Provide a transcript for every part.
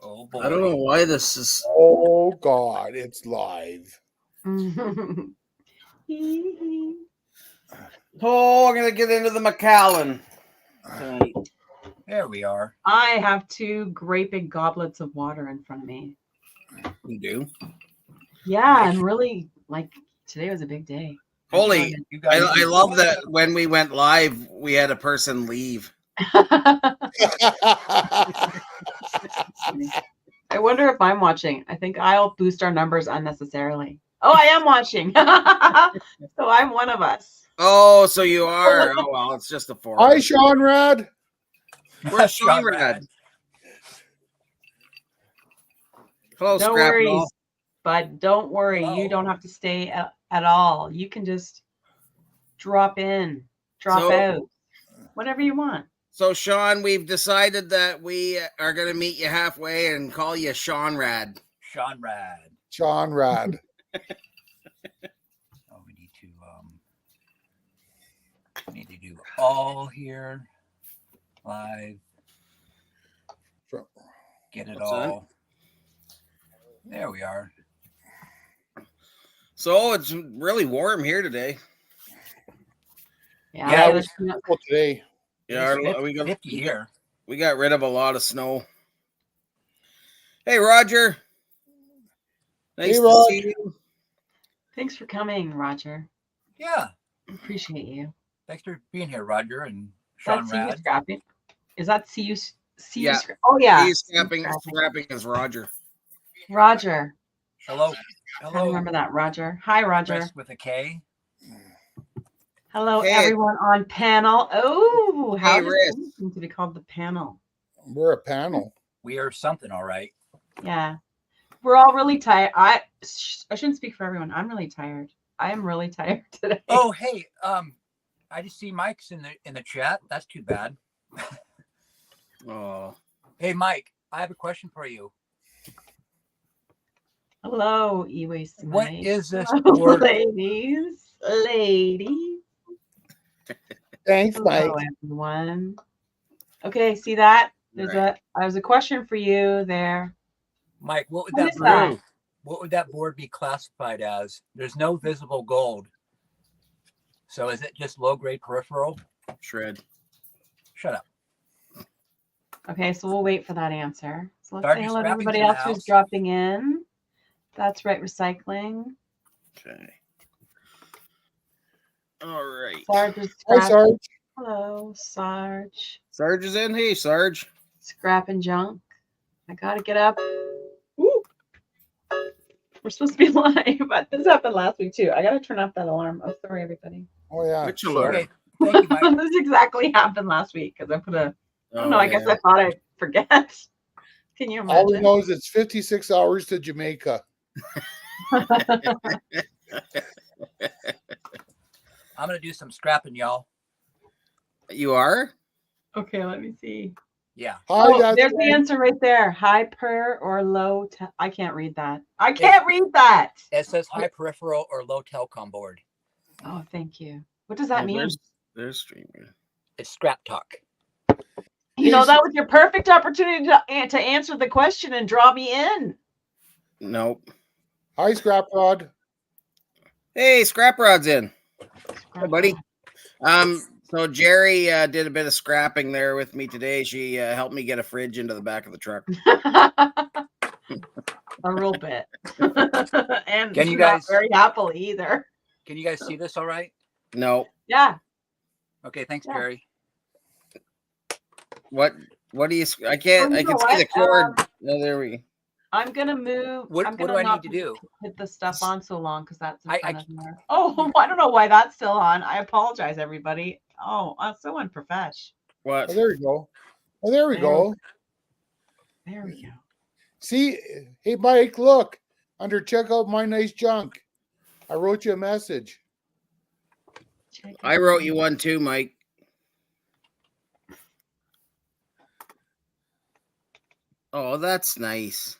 Oh boy. I don't know why this is. Oh God, it's live. Oh, I'm gonna get into the Macallan tonight. There we are. I have 2 great big goblets of water in front of me. You do? Yeah, I'm really like today was a big day. Holy! You guys, I love that when we went live, we had a person leave. I wonder if I'm watching. I think I'll boost our numbers unnecessarily. Oh, I am watching. So I'm one of us. Oh, so you are. Oh well, it's just a 4. Hi, Sean Rad. Where's Sean Rad? Hello, No Scrap worries, Doll. but don't worry. Hello. You don't have to stay at all. You can just drop in, drop out, whatever you want. So, Sean, we've decided that we are going to meet you halfway and call you Sean Rad. Sean Rad. Sean Rad. Oh, we need to do all here live. Get it What's all. There we are. So, it's really warm here today. Yeah, Yeah, it was beautiful today. Yeah, It's 50 here. we got rid of a lot of snow. Hey, Roger. Nice Hey, to Rod. see you. Thanks for coming, Roger. Yeah. Appreciate you. Thanks for being here, Roger and Sean That's you Rad. scrapping. Is that see you? Yeah. Oh yeah. He's scrapping as Roger. Roger. Hello. I Hello. remember that, Roger. Hi, Roger. Chris with a K. Hello, Hey. everyone on panel. Oh, how Hey, does Riz. it to be called the panel? We're a panel. We are something, all right. Yeah, we're all really tired. I shouldn't speak for everyone. I'm really tired. I am really tired today. Oh, hey, I just see Mike's in the chat. That's too bad. Oh, Hey, Mike, I have a question for you. Hello, Eway. What is this Hello, board? ladies? Thanks, Hello, Mike. everyone. Okay, see that? Right. There's a question for you there. Mike, what would What that is that? board? What would that board be classified as? There's no visible gold. So is it just low grade peripheral? shred. Shut up. Okay, so we'll wait for that answer. So let's Darby say hello to Scrapping's everybody in the else who's house. dropping in. That's right, recycling. Okay. All right. Sarge is Hi, scrapping. Sarge. Hello, Sarge. Sarge is in. Hey, Sarge. Scrap and junk. I gotta get up. Ooh. We're supposed to be live, but this happened last week too. I gotta turn off that alarm. I'm sorry, everybody. Oh, yeah. Which sure. alert? Okay. Thank you, Mike. This exactly happened last week because I put a. I don't know. I guess I thought I'd forget. Can you All we imagine? know is it's 56 hours to Jamaica. I'm gonna do some scrapping, y'all. You are? Okay, let me see. Yeah. Hi, Oh, that's there's the answer right there. High per or low. I can't read that. I can't read that. It says high peripheral or low telcom board. Oh, thank you. What does that mean? There's streamer. It's scrap talk. You know, that was your perfect opportunity to answer the question and draw me in. Nope. Hi, Scrap Rod. Hey, Scrap Rod's in. Hi, buddy. So Jerry did a bit of scrapping there with me today. She helped me get a fridge into the back of the truck. A real bit. And Can you not guys- very happily either. Can you guys see this all right? No. Yeah. Okay, thanks, Yeah. Jerry. What do you? I can't. I can see the cord. No, there we. I'm gonna move. What I'm do gonna I not need to do? hit the stuff on so long because that's in I front of there. Oh, I don't know why that's still on. I apologize, everybody. Oh, I'm so unprofesh. What? Oh, there you go. Oh, there we go. There we go. See, hey, Mike, look. Under check out my nice junk. I wrote you a message. I wrote you one too, Mike. Oh, that's nice.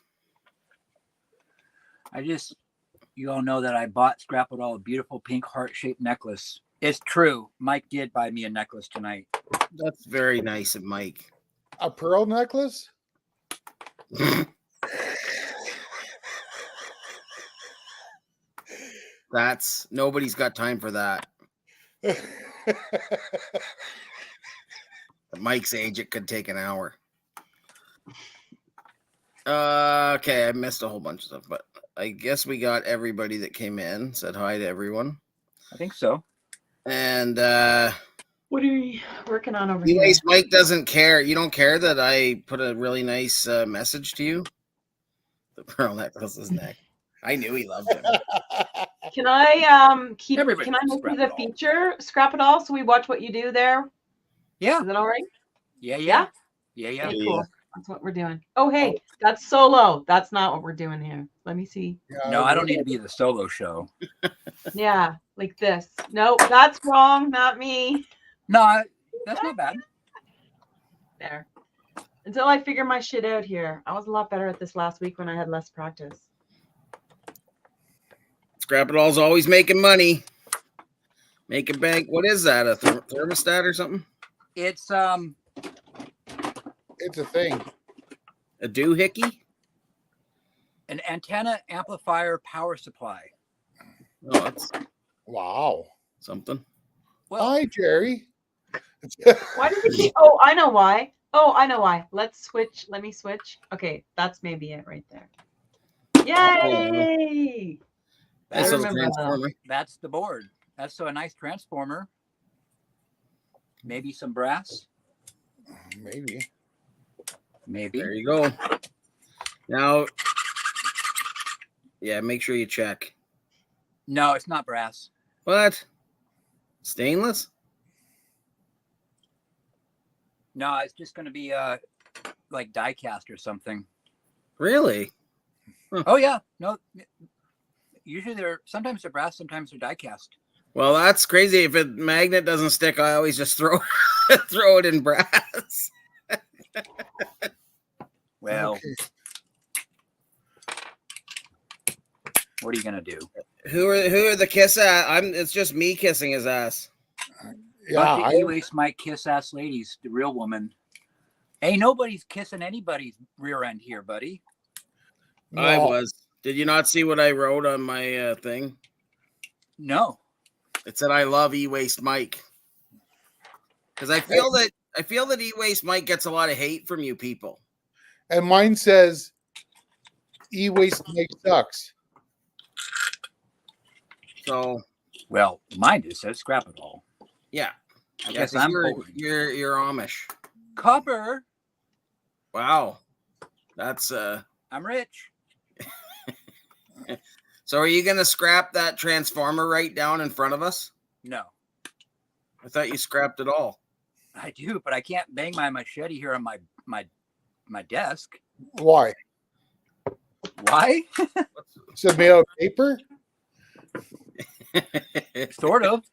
You all know that I bought SCRAPADILLY a beautiful pink heart-shaped necklace. It's true. Mike did buy me a necklace tonight. That's very nice of Mike. A pearl necklace? That's nobody's got time for that. At Mike's age, it could take an hour. Okay, I missed a whole bunch of stuff, but I guess we got everybody that came in. Said hi to everyone. I think so. And What are you working on over here? anyways, Mike doesn't care. You don't care that I put a really nice message to you? The pearl necklace's neck. I knew he loved him. Can I keep? Everybody Can I loves make you Scrap the It All. feature? Scrap it all, so we watch what you do there. Yeah. Is that all right? Yeah. Yeah? Yeah. Okay, Yeah. cool. That's what we're doing. Oh, hey, that's solo. That's not what we're doing here. Let me see. No, I don't need to be the solo show. Yeah, like this. No, that's wrong. Not me. No, that's not bad. There. Until I figure my shit out here. I was a lot better at this last week when I had less practice. Scrap It All's always making money. Make a bank. What is that? A thermostat or something? It's It's a thing. A doohickey? an antenna amplifier power supply. Oh, that's Wow. something. Well, Hi, Jerry. Why did we keep? Oh, I know why. Oh, I know why. Let's switch. Let me switch. Okay, that's maybe it right there. Yay! I Nice little remember that. transformer. that's the board. That's so a nice transformer. Maybe some brass. Maybe. Maybe. There you go. Now, yeah, make sure you check. No, it's not brass. What? Stainless? No, it's just going to be like die cast or something. Really? Oh yeah, no. Usually sometimes they're brass, sometimes they're die cast. Well, that's crazy. If a magnet doesn't stick, I always just throw it in brass. Well, Okay. what are you gonna do? Who are the kiss ass? It's just me kissing his ass. Yeah. Bunch of waste my kiss ass ladies, the real woman. Hey, nobody's kissing anybody's rear end here, buddy. I no. was. Did you not see what I wrote on my thing? No. It said I love E-Waste Mike. Because I feel that E-Waste Mike gets a lot of hate from you people. And mine says e-waste Mike sucks. So Well, mine just says scrap it all. yeah. I guess 'cause I'm you're Amish. copper. Wow. That's I'm rich. so are you gonna scrap that transformer right down in front of us? No, I thought you scrapped it all. I do, but I can't bang my machete here on my desk. Why? Why? Is it made out of paper? Sort of.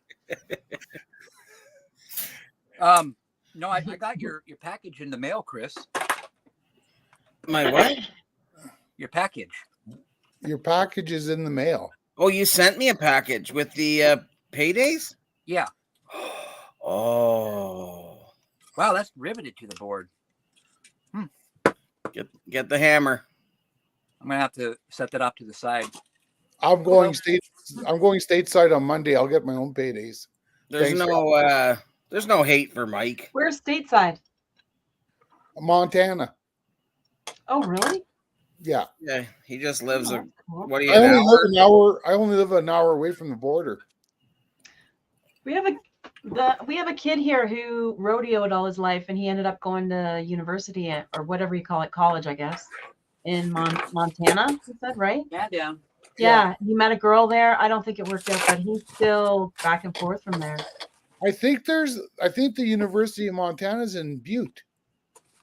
No, I got your package in the mail, Chris. My what? Your package. Your package is in the mail. Oh, you sent me a package with the paydays? Yeah. Oh. Wow, that's riveted to the board. Get the hammer. I'm gonna have to set that off to the side. I'm going stateside on Monday. I'll get my own paydays. There's Thanks, there's no hate for Mike. Where's stateside? Montana. Oh, really? Yeah. Yeah, he just lives Oh, a that's cool. what do you I only an live hour? an hour. I only live an hour away from the border. We have a kid here who rodeoed all his life, and he ended up going to university or whatever you call it, college, I guess, in Montana. You said, right? Yeah, down. Yeah, he met a girl there. I don't think it worked out, but he's still back and forth from there. I think the University of Montana's in Butte.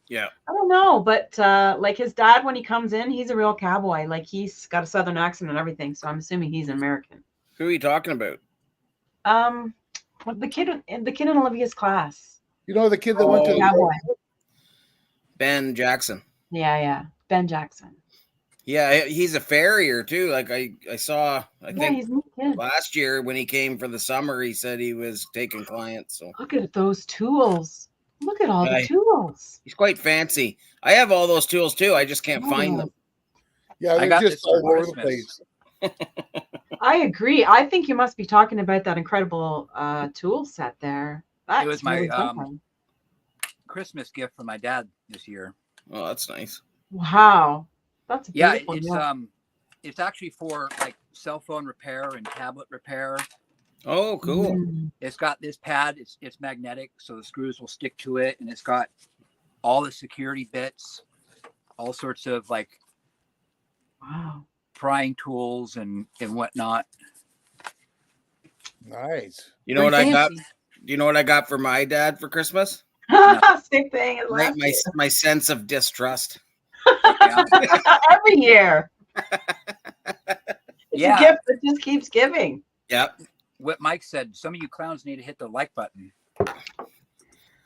Yeah. I don't know, but like his dad, when he comes in, he's a real cowboy. Like he's got a southern accent and everything. So I'm assuming he's an American. Who are you talking about? The kid in Olivia's class. You know the kid that went to Oh. the Cowboy. Ben Jackson. Yeah. Ben Jackson. Yeah, he's a farrier too. Like I saw, I Yeah, think he's a neat kid. last year when he came for the summer, he said he was taking clients. So Look at those tools. Look at all the Right. tools. He's quite fancy. I have all those tools too. I just can't find them. Yeah, I they're got just this for all over the Christmas. place. I agree. I think you must be talking about that incredible tool set there. That's was my, really something. Christmas gift for my dad this year. Oh, that's nice. Wow. That's Yeah, beautiful. it's actually for like cell phone repair and tablet repair. Oh, cool. Mm. It's got this pad. It's magnetic, so the screws will stick to it, and it's got all the security bits, all sorts of like Wow. prying tools and whatnot. Nice. You know what I got? Fancy. Do you know what I got for my dad for Christmas? Same thing as last year. My sense of distrust. Yeah. Every year. It's Yeah. a gift that just keeps giving. Yep. What Mike said, some of you clowns need to hit the like button.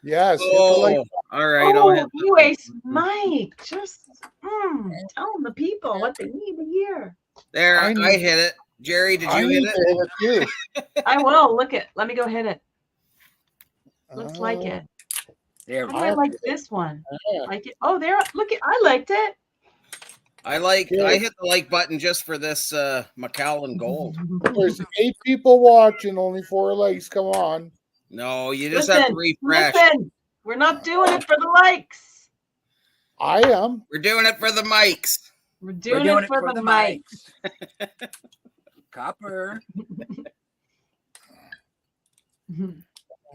Yes. hit the Oh, like- all right. I'll hit the anyways, Mike, just tell them the people what they need to hear. there. I I, need- hit it. Jerry, did I you need hit to it? hit it too. I will. Let me go hit it. Looks like it. There How we do I go. like this one? Yeah. Like it. Oh, there. Look at. I liked it. I Good. hit the like button just for this McAllen gold. There's 8 people watching, only 4 likes. Come on. No, you just have to refresh. Listen, we're not doing it for the likes. I am. We're doing it for the mics. We're We're doing, doing it for the mics. mics. Copper.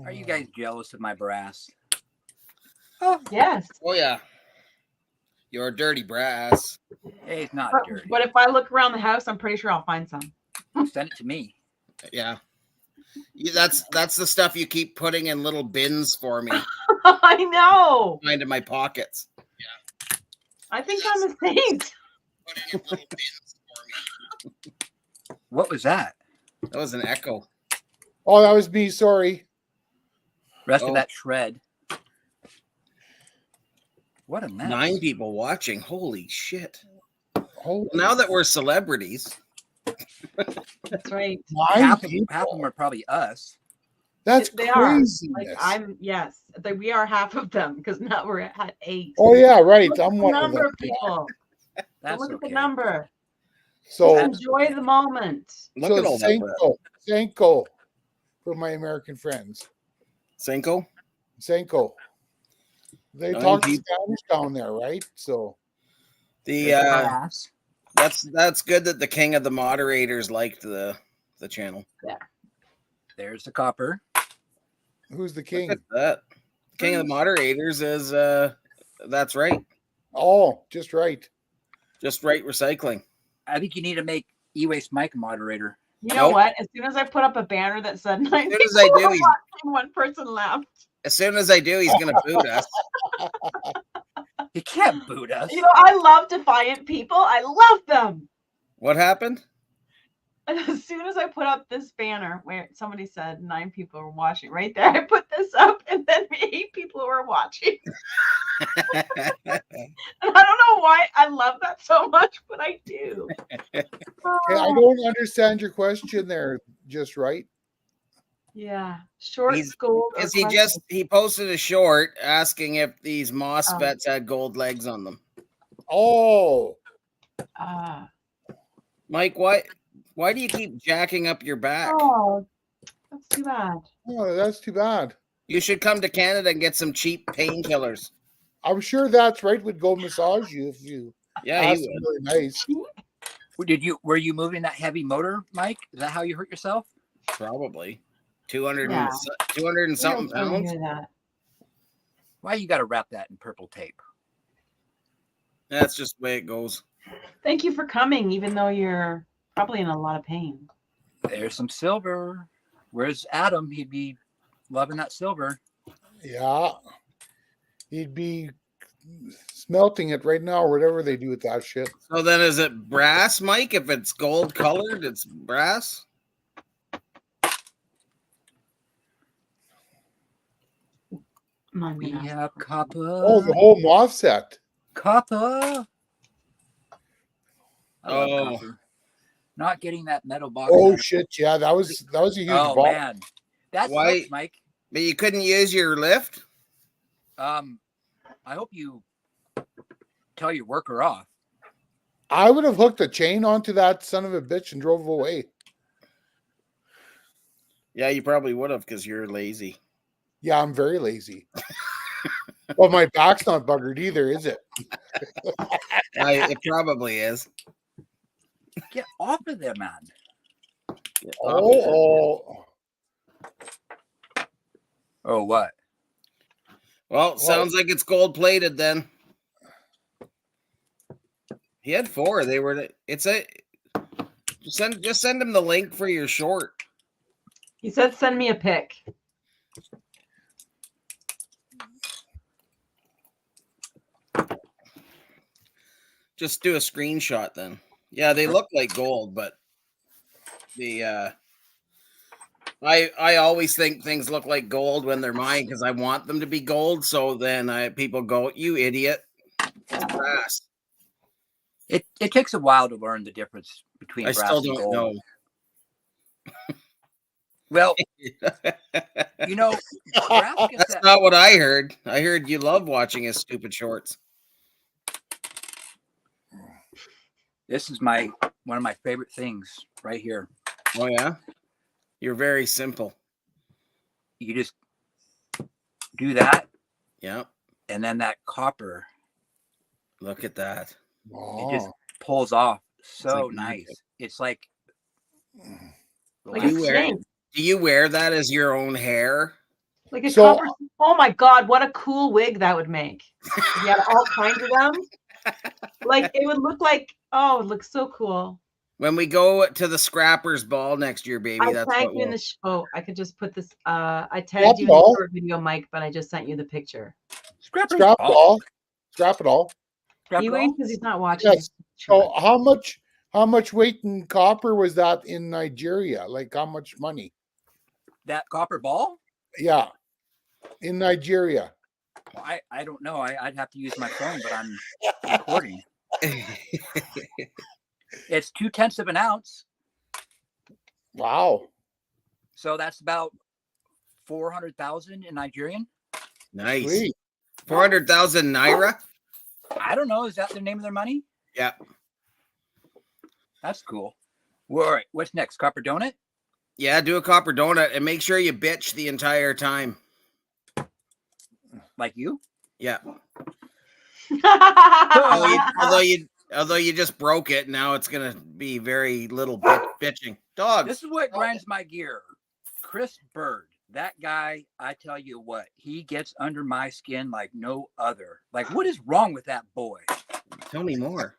Are you guys jealous of my brass? Yes. Oh yeah. You're a dirty brass. Hey, it's not But, dirty. but if I look around the house, I'm pretty sure I'll find some. Send it to me. Yeah. That's the stuff you keep putting in little bins for me, I know. into my pockets. I think I'm a saint. Putting in little bins for me. What was that? That was an echo. Oh, that was me. Sorry. Rest Oh. of that shred. What a mess. 9 people watching. Holy shit. Oh, Now that we're celebrities. That's right. 9 Half of people. them are probably us. That's They are. crazy. Like yes. We are half of them because now we're at 8. Oh yeah, right. Look at I'm the one of number them. of people. That's Look at okay. the number. So, Enjoy the moment. Look so at all that. Senko for my American friends. Senko? Senko. They 9 talk people. Spanish down there, right? So The There's the brass. that's good that the king of the moderators liked the channel. There's the copper. who's the Look king? at that. King of the moderators is that's right. Oh, just right. Just right recycling. I think you need to make E-Waste Mike a moderator. You know Nope. what? As soon as I put up a banner that said 9 As soon as people I do, were he's- watching, one person left. As soon as I do, he's gonna boot us. You can't boot us. You know, I love defiant people. I love them. What happened? And as soon as I put up this banner where somebody said 9 people were watching, right there, I put this up, and then 8 people were watching. And I don't know why I love that so much, but I do. Okay, I don't understand your question there. Just right. Yeah, short He's- school. Is he posted a short asking if these MOSFETs had gold legs on them. Oh, Mike, why do you keep jacking up your back? oh, that's too bad. oh, that's too bad. You should come to Canada and get some cheap painkillers. I'm sure that's right. Would go massage you if you Yeah, asked he him would. really nice. Were you moving that heavy motor, Mike? Is that how you hurt yourself? Probably 200 Yeah. 200 and something We don't wanna pounds. hear that. Why you got to wrap that in purple tape? That's just the way it goes. Thank you for coming, even though you're probably in a lot of pain. There's some silver. Where's Adam? He'd be loving that silver. Yeah, he'd be smelting it right now, or whatever they do with that shit. So then, is it brass, Mike? If it's gold colored, it's brass. I'm We gonna- have copper. Oh, the whole moth set. Copper. I love Oh. copper. Not getting that metal box. Oh out of- shit! Yeah, that was a huge Oh ball. man, that's Why- nuts, Mike. But you couldn't use your lift. I hope you tell your worker off. I would have hooked a chain onto that son of a bitch and drove away. Yeah, you probably would have because you're lazy. Yeah, I'm very lazy. Well, my back's not buggered either, is it? It probably is. Get off of there, man. Oh. Oh, what? Well, sounds like it's gold plated then. He had 4. They were. It's a. Just send him the link for your short. He said, "Send me a pic." Just do a screenshot then. Yeah, they look like gold, but the I always think things look like gold when they're mine because I want them to be gold. So then people go, "You idiot!" It's brass. It takes a while to learn the difference between I brass still and don't gold. know. Well, you know, brass gets That's not what I heard. I heard you love watching his stupid shorts. This is one of my favorite things right here. Oh yeah, you're very simple. You just do that, Yeah. and then that copper, Look at that. it just pulls off so like nice. magic. It's like Like You a wear- snake. Do you wear that as your own hair? Like a So- copper. Oh my God, what a cool wig that would make. If you had all kinds of them. Like it would look like, oh, it looks so cool. When we go to the Scrappers Ball next year, baby, I that's tagged what you in we'll... the oh, I could just put this. I tagged you in Ball. the short video, Mike, but I just sent you the picture. Scrap it all. Scrap it all. Scrap He it all? waits because he's not watching. Yes. So how much weight in copper was that in Nigeria? Like how much money? That copper ball? Yeah. In Nigeria. I don't know. I'd have to use my phone, but I'm recording. It's 0.2 of an ounce. Wow. So that's about 400,000 in Nigerian. Nice. Sweet. 400,000 Naira? I don't know. Is that the name of their money? Yeah. That's cool. Well, all right. What's next? Copper donut? Yeah, do a copper donut and make sure you bitch the entire time. Like you? Yeah. Oh, Although you just broke it, now it's gonna be very little bitching. Dogs. This is what grinds my gear. Chris Bird, that guy, I tell you what, he gets under my skin like no other. Like, what is wrong with that boy? Tell me more.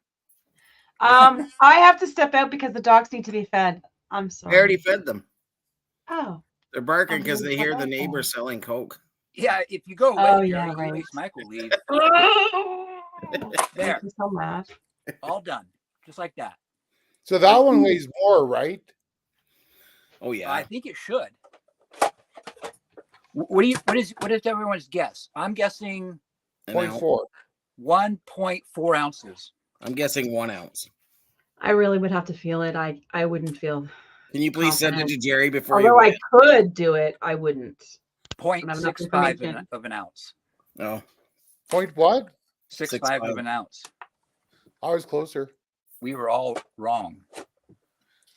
I have to step out because the dogs need to be fed. I'm I sorry. already fed them. Oh. They're barking because Oh, they hear the okay. neighbors selling Coke. Yeah, if you go away, Oh, Jerry, yeah, at right. least Mike will leave. There. I'm so mad. All done. Just like that. So that one weighs more, right? Oh yeah. I think it should. What is everyone's guess? I'm guessing An 0.4. 1.4 ounces. I'm guessing 1 ounce. I really would have to feel it. I wouldn't feel. Can you please send it to Confident. Jerry before you Although I weigh it? could do it, I wouldn't. Point I have enough 0.65 information. of an ounce. Oh. Point what? 0.65 of an ounce. I was closer. We were all wrong.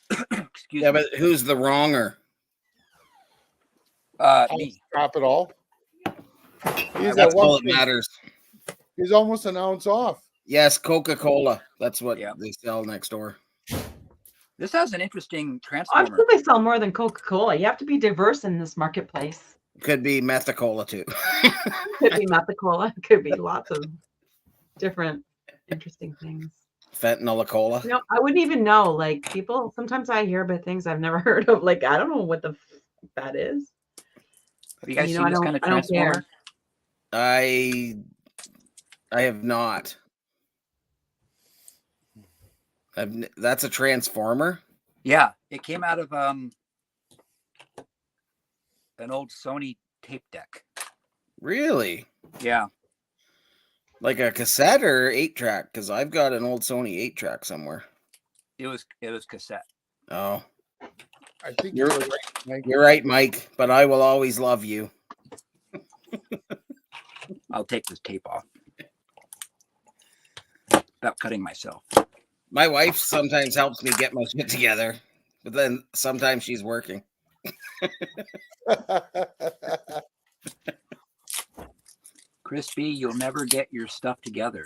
Excuse Yeah, me. but who's the wronger? Me. Scrap it all. He's, That's at all one that matters. he's almost an ounce off. Yes, Coca-Cola. That's what Yeah. they sell next door. This has an interesting I'm transformer. sure they sell more than Coca-Cola. You have to be diverse in this marketplace. Could be Methacola too. Could be Methacola. Could be lots of different interesting things. Fentanyl-cola. You know, I wouldn't even know. Like people, sometimes I hear about things I've never heard of. Like I don't know what the that is. Have you guys You know, seen I this don't- kind of I don't care. transformer? I have not. That's a transformer? Yeah, it came out of an old Sony tape deck. Really? Yeah. Like a cassette or 8-track? Because I've got an old Sony 8-track somewhere. It was cassette. Oh, I think You're- you're right, Mike. you're right, Mike. But I will always love you. I'll take this tape off. Without cutting myself. My wife sometimes helps me get my shit together, but then sometimes she's working. Crispy, you'll never get your stuff together.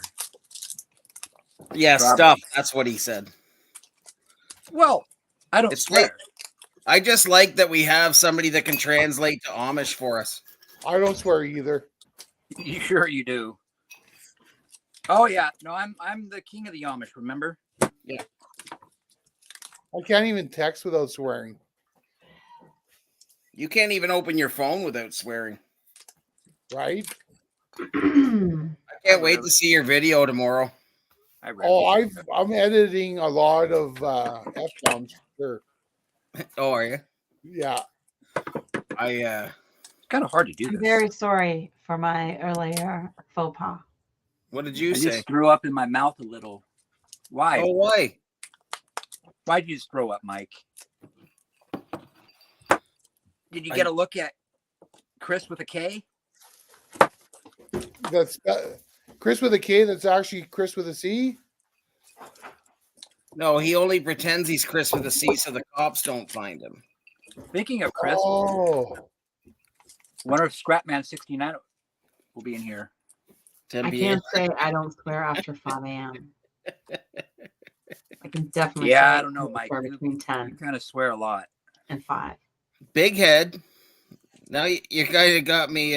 Yeah, Probably. stuff. That's what he said. Well, I don't It's swear. I just like that we have somebody that can translate to Amish for us. I don't swear either. You sure you do? Oh yeah, no, I'm the king of the Amish. Remember? Yeah. I can't even text without swearing. You can't even open your phone without swearing. Right? I can't wait to see your video tomorrow. I'm editing a lot of F-bombs. Sure. Oh, are you? Yeah. It's kind of hard to do I'm this. very sorry for my earlier faux pas. What did you I say? just threw up in my mouth a little. Why? Oh, why? Why'd you just throw up, Mike? Did you get a look at Chris with a K? That's Chris with a K. That's actually Chris with a C. No, he only pretends he's Chris with a C so the cops don't find him. Speaking of Chris, wonder if Scrapman 69 will be in here. 10 I p.m. can't say I don't swear after 5 a.m. I can definitely Yeah, say I don't know, Mike. swear between You 10 kind of swear a lot. and 5. Big head. Now you kind of got me.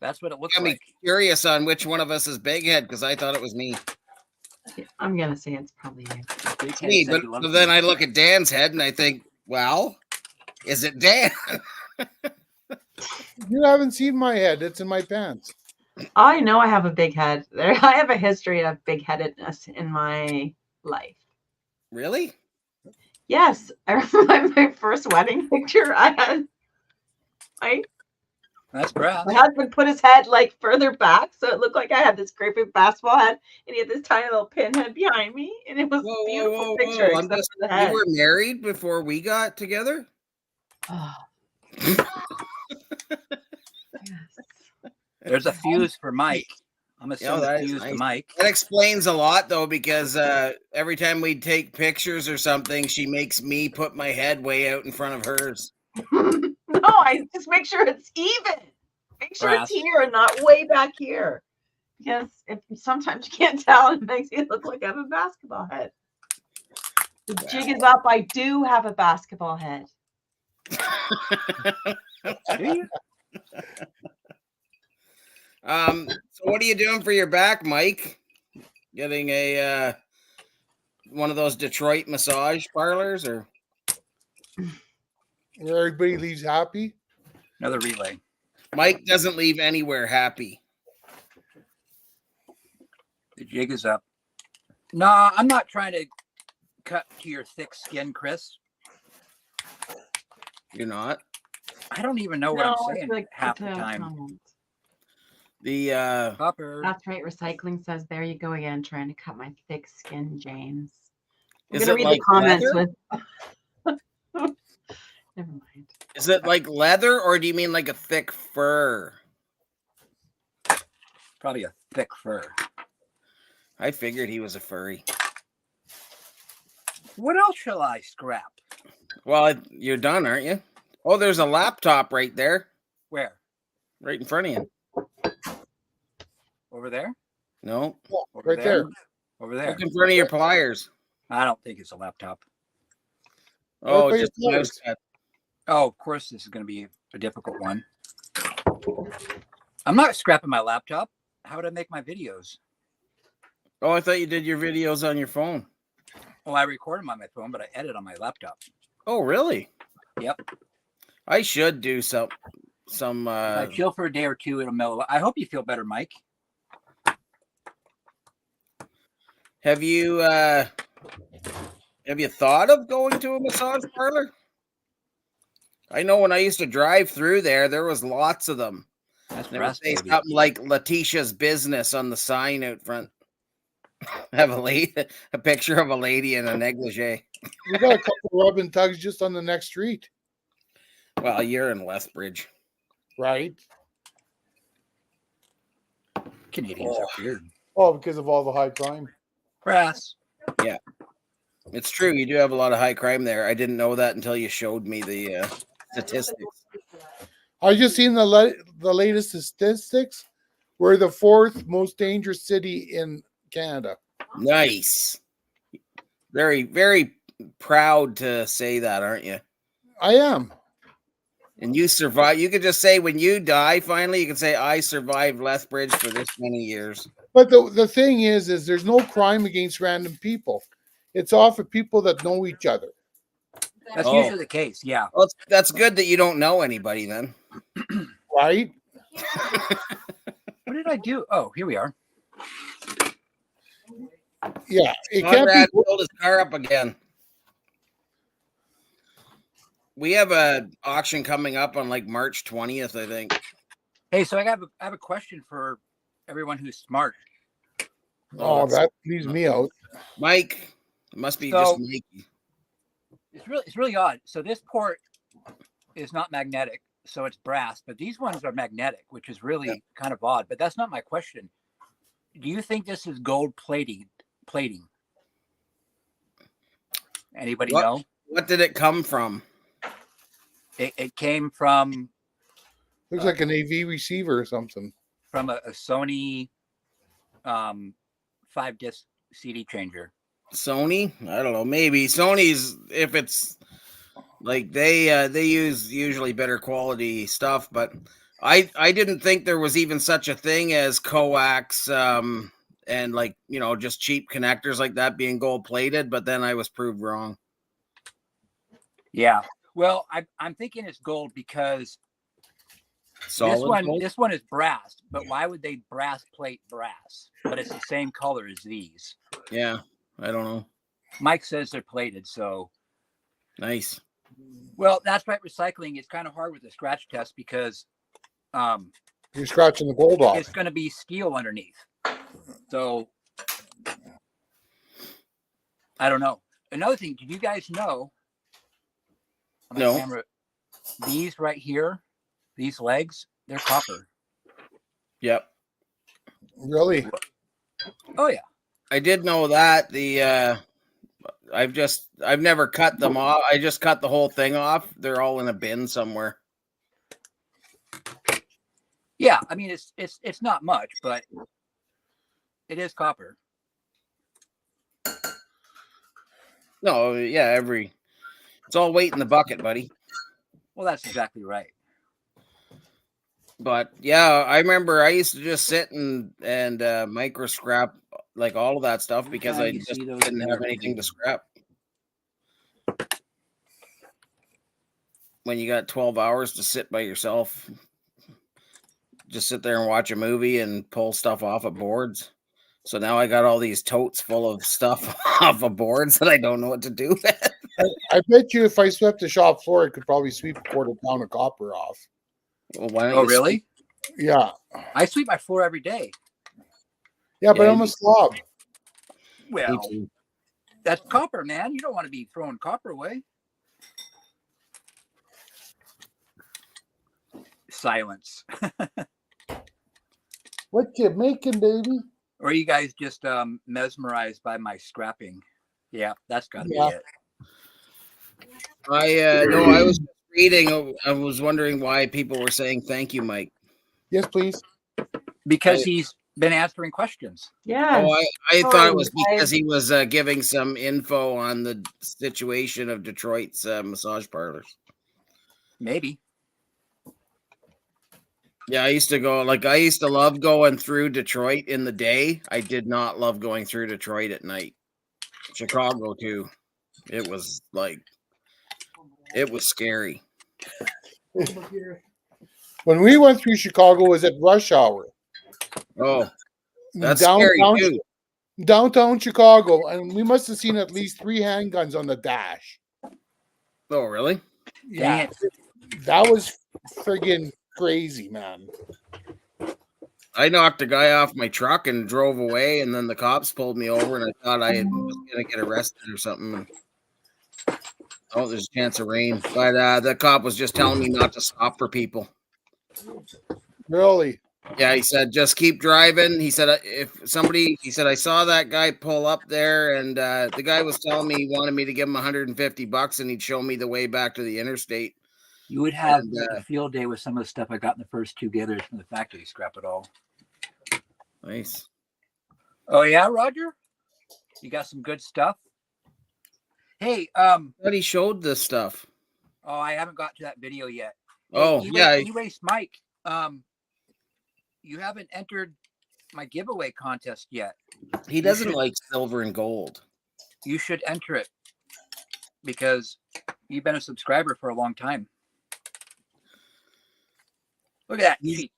That's what it looks Got like. me curious on which one of us is big head because I thought it was me. I'm gonna say it's probably you. Big head Me, said but he loves then me. I look at Dan's head and I think, well, is it Dan? You haven't seen my head. It's in my pants. I know I have a big head. I have a history of big-headedness in my life. Really? Yes, I remember my first wedding picture. That's brass. My husband put his head like further back, so it looked like I had this great big basketball head, and he had this tiny little pinhead behind me, and it was a beautiful picture. Whoa. Except for the head. You were married before we got together? Oh. Yes. There's a fuse for Mike. I'm assuming that the is fuse nice. to Mike. That explains a lot, though, because every time we take pictures or something, she makes me put my head way out in front of hers. No, I just make sure it's even. Make sure Brass. it's here and not way back here. Because if sometimes you can't tell, it makes it look like I have a basketball head. The jig is up. I do have a basketball head. Do you? So what are you doing for your back, Mike? Getting a one of those Detroit massage parlors, or Where everybody leaves happy. Another relay. Mike doesn't leave anywhere happy. The jig is up. No, I'm not trying to cut to your thick skin, Chris. You're not. I don't even know what No, I'm it's saying like half it's the a time. comment. The Copper. That's right. Recycling says, "There you go again, trying to cut my thick skin, James." I'm is gonna it read like the comments leather? with. Never mind. Is it like leather, or do you mean like a thick fur? Probably a thick fur. I figured he was a furry. What else shall I scrap? Well, you're done, aren't you? Oh, there's a laptop right there, Where? right in front of you. Over there? No, Over Right there. Over there. look in front of your pliers. I don't think it's a laptop. Oh, by your just a mouse pliers. pad. Oh, of course, this is going to be a difficult one. I'm not scrapping my laptop. How would I make my videos? Oh, I thought you did your videos on your phone. Well, I record them on my phone, but I edit on my laptop. Oh, really? Yep. I should do some. If I chill for a day or two, it'll mellow. I hope you feel better, Mike. Have you thought of going to a massage parlor? I know when I used to drive through there was lots of them. That's They would brass, say baby. something like Letitia's Business on the sign out front. Have a picture of a lady in a negligee. We got a couple rub and tugs just on the next street. Well, you're in Lethbridge. Right. Canadians are weird. Oh, because of all the high crime. Brass. It's true. You do have a lot of high crime there. I didn't know that until you showed me the statistics. I just seen the latest statistics. We're the 4th most dangerous city in Canada. Nice. Very, very proud to say that, aren't you? I am. And you survive. You could just say when you die, finally, you can say, I survived Lethbridge for this many years. But the thing is there's no crime against random people. It's off of people that know each other. That's usually the case. Yeah. Well, that's good that you don't know anybody then. Right? What did I do? Oh, here we are. Yeah. It can't Conrad be. filled his car up again. We have a auction coming up on like March 20th, I think. Hey, so I have a question for everyone who's smart. Oh, that leaves me out. Mike. It must be So- just Mikey. It's really odd. So this port is not magnetic, so it's brass, but these ones are magnetic, which is really kind of odd. But that's not my question. Do you think this is gold plating? Anybody know? What did it come from? It came from Looks like an AV receiver or something. a Sony 5-disc CD changer. Sony? I don't know. Maybe Sony's, if it's like they use usually better quality stuff, but I didn't think there was even such a thing as coax and like, you know, just cheap connectors like that being gold plated, but then I was proved wrong. Yeah. Well, I'm thinking it's gold because Solid this one is brass, but why would they brass plate brass? But it's the same color as these. Yeah, I don't know. Mike says they're plated, so Nice. well, that's right. Recycling is kind of hard with the scratch test because You're scratching the gold off. it's going to be steel underneath. So I don't know. Another thing, did you guys know? On the No. camera, these right here, these legs, they're copper. Yep. Really? Oh yeah. I did know that. I've never cut them off. I just cut the whole thing off. They're all in a bin somewhere. Yeah, I mean it's not much, but it is copper. No, yeah, it's all weight in the bucket, buddy. Well, that's exactly right. But yeah, I remember I used to just sit and micro scrap like all of that stuff because Yeah, I you just see those didn't in have there. anything to scrap. When you got 12 hours to sit by yourself, just sit there and watch a movie and pull stuff off of boards. So now I got all these totes full of stuff off of boards that I don't know what to do with. I bet you if I swept the shop floor, I could probably sweep a quarter pound of copper off. Well, why don't Oh you really? Yeah. I sweep my floor every day. Yeah, but Yeah, I'm a slob. Well, sweep? that's copper, man. You don't want to be throwing copper away. Silence. What you making, baby? Or are you guys just mesmerized by my scrapping? Yeah, that's got to Yeah. be it. I was reading. I was wondering why people were saying thank you, Mike. Yes, please. Because he's been answering questions. Yeah. Oh, I thought it was Sorry, because he was giving some info on the situation of Detroit's massage parlors. Maybe. Yeah, I used to love going through Detroit in the day. I did not love going through Detroit at night. Chicago too. It was scary. When we went through Chicago, it was at rush hour. Oh, that's scary too. Downtown Chicago, and we must have seen at least 3 handguns on the dash. Oh, really? Dang Yeah, that was friggin' crazy, man. I knocked a guy off my truck and drove away, and then the cops pulled me over, and I thought I was gonna get arrested or something. Oh, there's a chance of rain, but the cop was just telling me not to stop for people. Really? Yeah, he said, just keep driving. He said, he said, I saw that guy pull up there, and the guy was telling me he wanted me to give him $150 and he'd show me the way back to the interstate. You would have And, a field day with some of the stuff I got in the first 2 gathers from the factory. Scrap it all. Nice. Oh yeah, Roger, you got some good stuff. Hey, But he showed this stuff. oh, I haven't got to that video yet. Oh, yeah. E-Race Mike, you haven't entered my giveaway contest yet. He doesn't like silver and gold. You should enter it because you've been a subscriber for a long time. Look at that.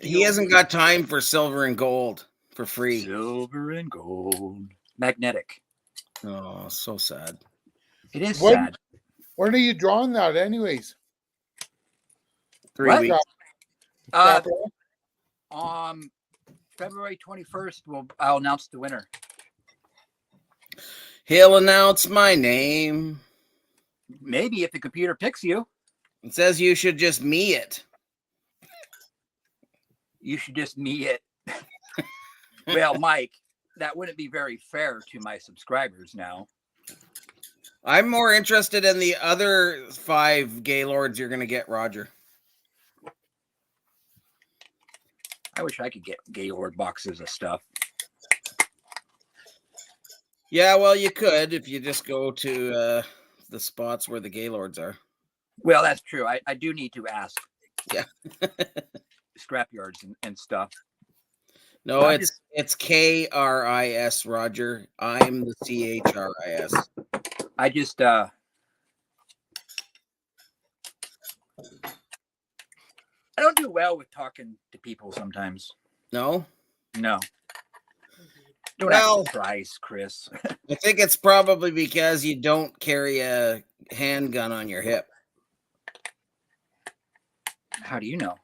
He hasn't got time for silver and gold for free. Silver and gold. Magnetic. Oh, so sad. It is When- sad. When are you drawing that, anyways? 3 What? weeks. February 21st, I'll announce the winner. He'll announce my name. Maybe if the computer picks you, It says you should just me it. you should just me it. Well, Mike, that wouldn't be very fair to my subscribers now. I'm more interested in the other 5 Gaylords you're going to get, Roger. I wish I could get Gaylord boxes of stuff. Yeah, well, you could if you just go to the spots where the Gaylords are. Well, that's true. I do need to ask. Yeah. Scrapyards and stuff. No, I it's KRIS, Roger. I'm the CHRIS. I just I don't do well with talking to people sometimes. No? No. Don't Well- ask the price, Chris. I think it's probably because you don't carry a handgun on your hip. How do you know?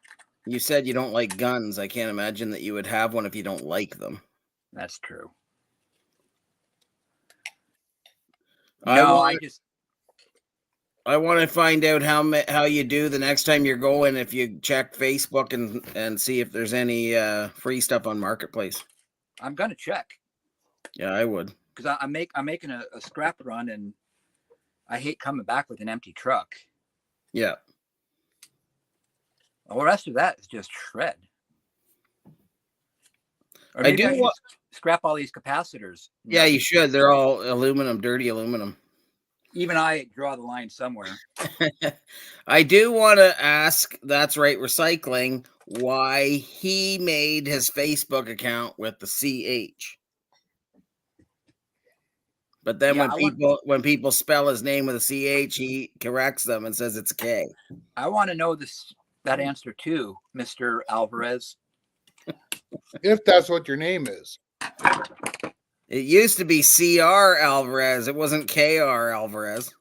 You said you don't like guns. I can't imagine that you would have one if you don't like them. That's true. I No, want- I just I want to find out how you do the next time you're going. If you check Facebook and see if there's any free stuff on Marketplace. I'm gonna check Yeah, I would. because I'm making a scrap run and I hate coming back with an empty truck. Yeah. All the rest of that is just shred. Or I maybe do should wa- just scrap all these capacitors. Yeah, you should. They're all aluminum, dirty aluminum. Even I draw the line somewhere. I do want to ask, that's right, Recycling, why he made his Facebook account with the CH. But then Yeah, when people spell his name with a CH, he corrects them and says it's a K. I want to know that answer too, Mr. Alvarez. If that's what your name is. It used to be CR Alvarez. It wasn't KR Alvarez.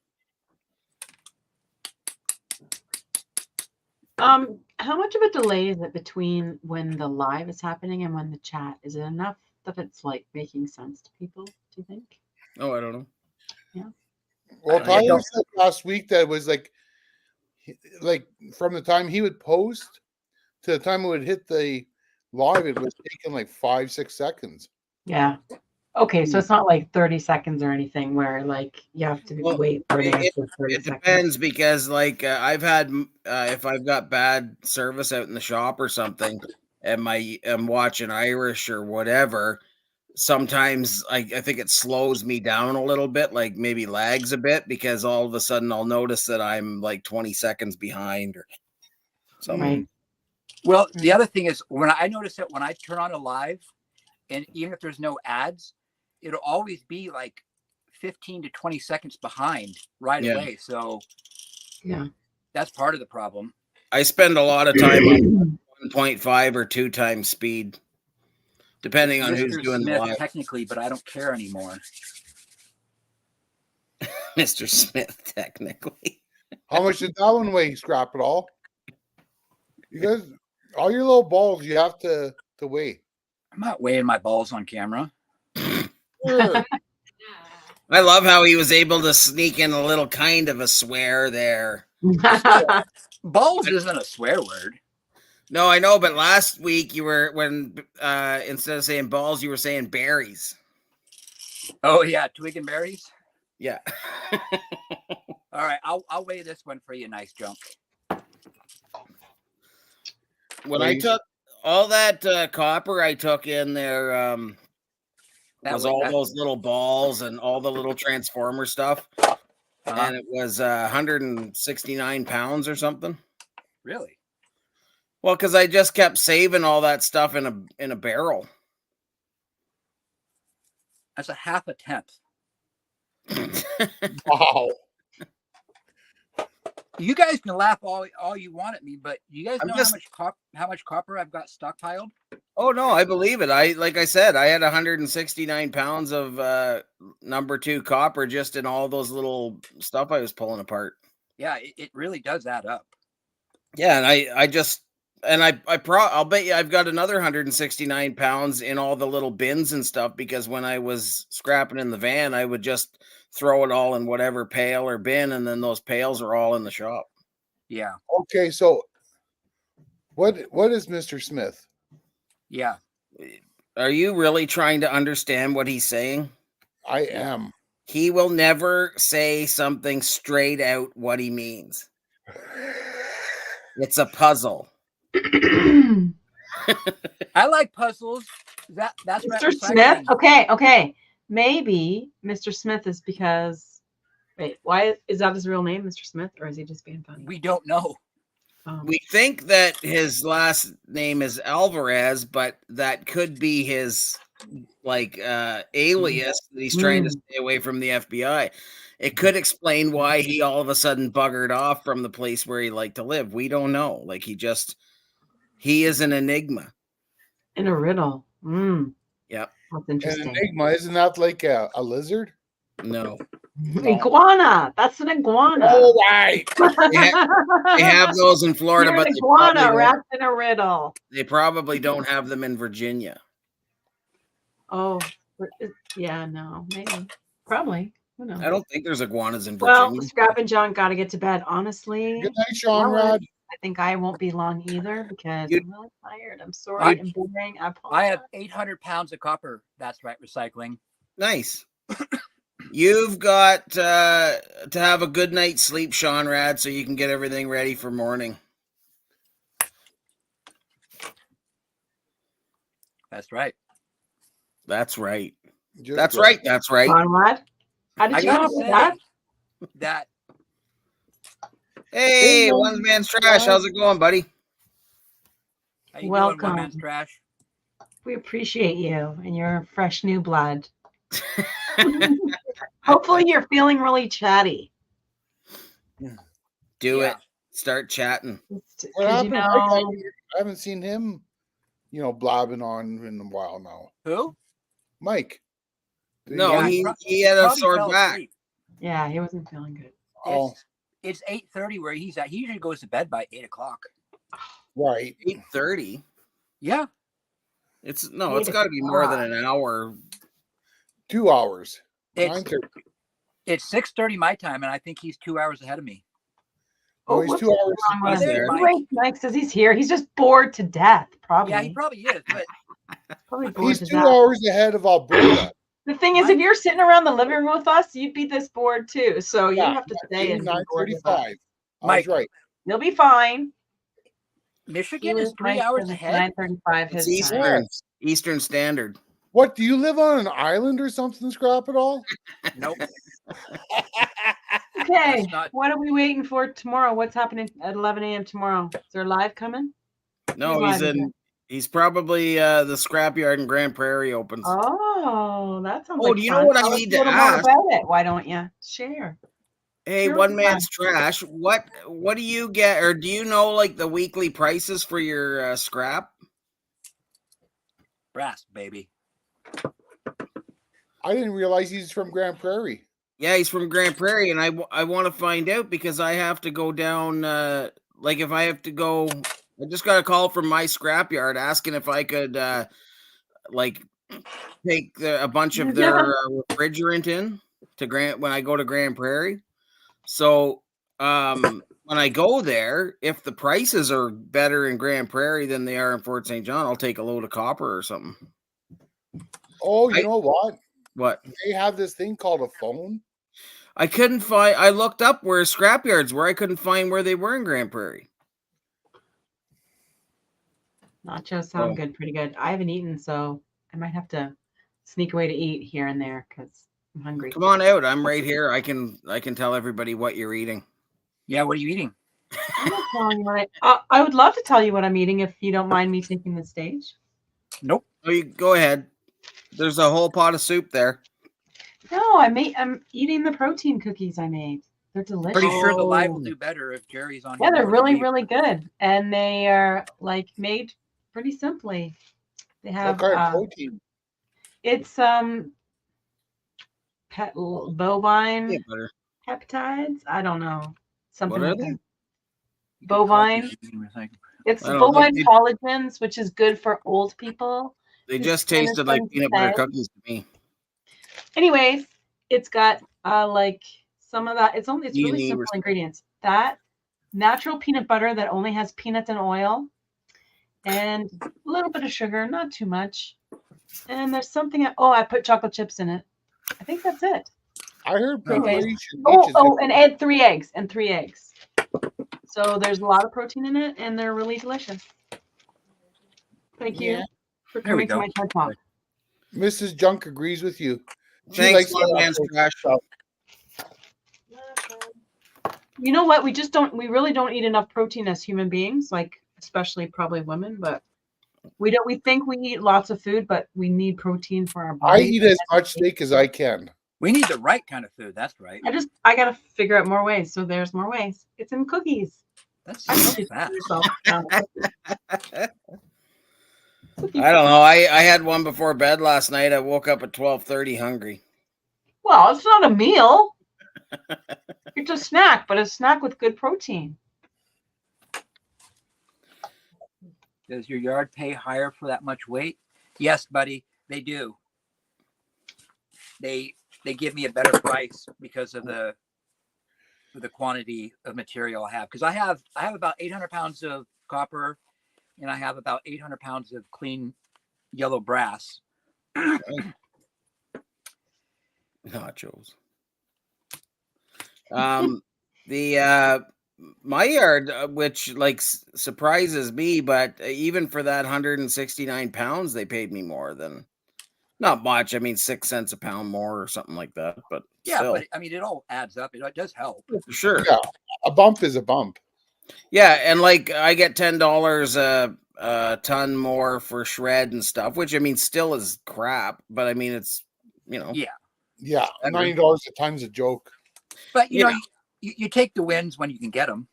How much of a delay is it between when the live is happening and when the chat? Is it enough that it's like making sense to people, do you think? Oh, I don't know. Well, I Tyler don't- said last week that it was like from the time he would post to the time it would hit the live, it was taking like 5-6 seconds. Yeah. Okay, so it's not like 30 seconds or anything where like you have to Well, wait for an it- answer 30 It seconds. depends because, like, I've had if I've got bad service out in the shop or something, and I'm watching Irish or whatever. Sometimes I think it slows me down a little bit, like maybe lags a bit, because all of a sudden I'll notice that I'm like 20 seconds behind or something. Right. Well, the other thing is when I notice that when I turn on a live, and even if there's no ads, it'll always be like 15 to 20 seconds behind right Yeah. away. So Yeah. that's part of the problem. I spend a lot of time on 1.5 or 2 times speed, depending on who's Mr. doing the Smith, live. technically, but I don't care anymore. Mr. Smith, technically. How much did that one weigh? Scrap it all. You guys, all your little balls, you have to weigh. I'm not weighing my balls on camera. I love how he was able to sneak in a little kind of a swear there. Balls isn't a swear word. No, I know, but last week you were instead of saying balls, you were saying berries. Oh yeah, twig and berries. Yeah. All right, I'll weigh this one for you, nice junk. When I Please. took all that copper I took in there That was way- all that- those little balls and all the little transformer stuff. And it was 169 pounds or something. Really? Well, because I just kept saving all that stuff in a barrel. That's a half a tenth. Wow. You guys can laugh all you want at me, but you guys I'm know just- how much copper I've got stockpiled? Oh no, I believe it. Like I said, I had 169 pounds of number 2 copper just in all those little stuff I was pulling apart. Yeah, it really does add up. Yeah, and I'll bet you I've got another 169 pounds in all the little bins and stuff, because when I was scrapping in the van, I would just throw it all in whatever pail or bin, and then those pails are all in the shop. Yeah, Okay, so what is Mr. Smith? yeah. Are you really trying to understand what he's saying? I am. He will never say something straight out what he means. It's a puzzle. I like puzzles. That's right. Mr. Smith. Okay. Maybe Mr. Smith is because. Wait, why is that his real name, Mr. Smith, or is he just being funny? We don't know. We think that his last name is Alvarez, but that could be his alias that he's trying to stay away from the FBI. It could explain why he all of a sudden buggered off from the place where he liked to live. We don't know. Like he is an enigma. In a riddle. Yep. That's An interesting. enigma, isn't that like a lizard? No. Iguana. That's an iguana. Oh, right. They have those in Florida, You're but an iguana wrapped in a riddle. they probably don't have them in Virginia. Oh, yeah, no, maybe, probably. Who knows? I don't think there's iguanas in Virginia. Well, Scrap and John got to get to bed. Honestly, Good night, Sean Well, Rod. I think I won't be long either because You- I'm really tired. I'm sorry. I'm boring. I I apologize. have 800 pounds of copper. That's right, recycling. Nice. You've got to have a good night's sleep, Sean Rad, so you can get everything ready for morning. That's right. That's right. Just That's right. That's right. Conrad, how did I you come gotta up with say that? that Hey, Hey, one man's trash. How's it going, buddy? how you doing, Welcome. one man's trash. We appreciate you and your fresh new blood. Hopefully, you're feeling really chatty. Do Yeah. it. Start chatting. What 'Cause, happened? I haven't seen him, blabbing on in a while now. Who? Mike. No, Yeah, he had a probably sore fell back. asleep. yeah, he wasn't feeling good. Oh, It's 8:30 where he's at. He usually goes to bed by 8:00. right. 8:30. Yeah. It's 8 got to be more than an hour. 2 hours. It's 9:30. it's 6:30 my time, and I think he's 2 hours ahead of me. Oh, he's what's 2 hours. wrong with He's him? there. Anyway, Mike says he's here. He's just bored to death. Probably. Yeah, he probably is. But Probably bored He's to 2 death. hours ahead of Alberta. The thing is, if you're sitting around the living room with us, you'd be this bored too. So you Yeah, have to stay and be bored with us. 9:35. I Mike, was right. You'll be fine. Michigan is 3 hours ahead. 9:35 It's his time. Eastern Standard. What, do you live on an island or something, Scrap it all? Nope. Okay, That's not- what are we waiting for tomorrow? What's happening at 11 a.m. tomorrow? Is there live coming? No, Who's he's live in. He's probably the scrapyard in Grand Prairie opens. Oh, that sounds Oh, like do you know fun. what I Tell us need a to little more ask? about it. Why don't you share? Hey, Sure, one man's fine. trash. What do you get, or do you know like the weekly prices for your scrap? Brass, baby. I didn't realize he's from Grand Prairie. Yeah, he's from Grand Prairie, and I want to find out because I have to go down. If I have to go, I just got a call from my scrapyard asking if I could take a bunch of their refrigerant in to when I go to Grand Prairie. So when I go there, if the prices are better in Grand Prairie than they are in Fort St. John, I'll take a load of copper or something. Oh, you know what? What? They have this thing called a phone. I couldn't find. I looked up where scrapyards were. I couldn't find where they were in Grand Prairie. Nachos sound good, pretty good. I haven't eaten, so I might have to sneak away to eat here and there because I'm hungry. Come on out. I'm right here. I can tell everybody what you're eating. Yeah, what are you eating? I'm not telling you what I would love to tell you what I'm eating if you don't mind me taking the stage. Nope. Oh, you go ahead. There's a whole pot of soup there. No, I'm eating the protein cookies I made. They're delicious. Pretty sure the live will do better if Jerry's on. Yeah, here they're more than really, me. really good, and they are like made pretty simply. They have What kind of protein? it's bovine Peanut butter. peptides. I don't know, something What are like they? that. Bovine. It's I don't know. bovine collagens, which is good for old people. They whose just skin is tasted like peanut butter sensitive. cookies to me. Anyways, it's got like some of that. It's really E&E simple or something. ingredients. That natural peanut butter that only has peanuts and oil, and a little bit of sugar, not too much. And there's something. I put chocolate chips in it. I think that's it. I heard Anyways. preparation. And add 3 eggs and 3 eggs. So there's a lot of protein in it, and they're really delicious. Thank you for There we coming to go. my TED Talk. Mrs. Junk agrees with you. She Thanks, likes One that Man's stuff. Trash. You know what? We really don't eat enough protein as human beings, like especially probably women, but we think we eat lots of food, but we need protein for our I body. eat as much steak as I can. We need the right kind of food. That's right. I gotta figure out more ways. So there's more ways. It's in cookies. That's I so should fast. do yourself down a cookie. I don't know. I had one before bed last night. I woke up at 12:30 hungry. Well, it's not a meal. It's a snack, but a snack with good protein. Does your yard pay higher for that much weight? Yes, buddy, they do. They give me a better price because of the quantity of material I have. Because I have about 800 pounds of copper, and I have about 800 pounds of clean yellow brass. Nachos. My yard, which like surprises me, but even for that 169 pounds, they paid me more than, not much. I mean, 6 cents a pound more or something like that. But Yeah, still. but I mean, it all adds up. It does help. For sure. Yeah, a bump is a bump. Yeah, and like I get $10 a ton more for shred and stuff, which I mean still is crap, but I mean it's Yeah, $90 a ton's a joke. But you know, you take the wins when you can get them.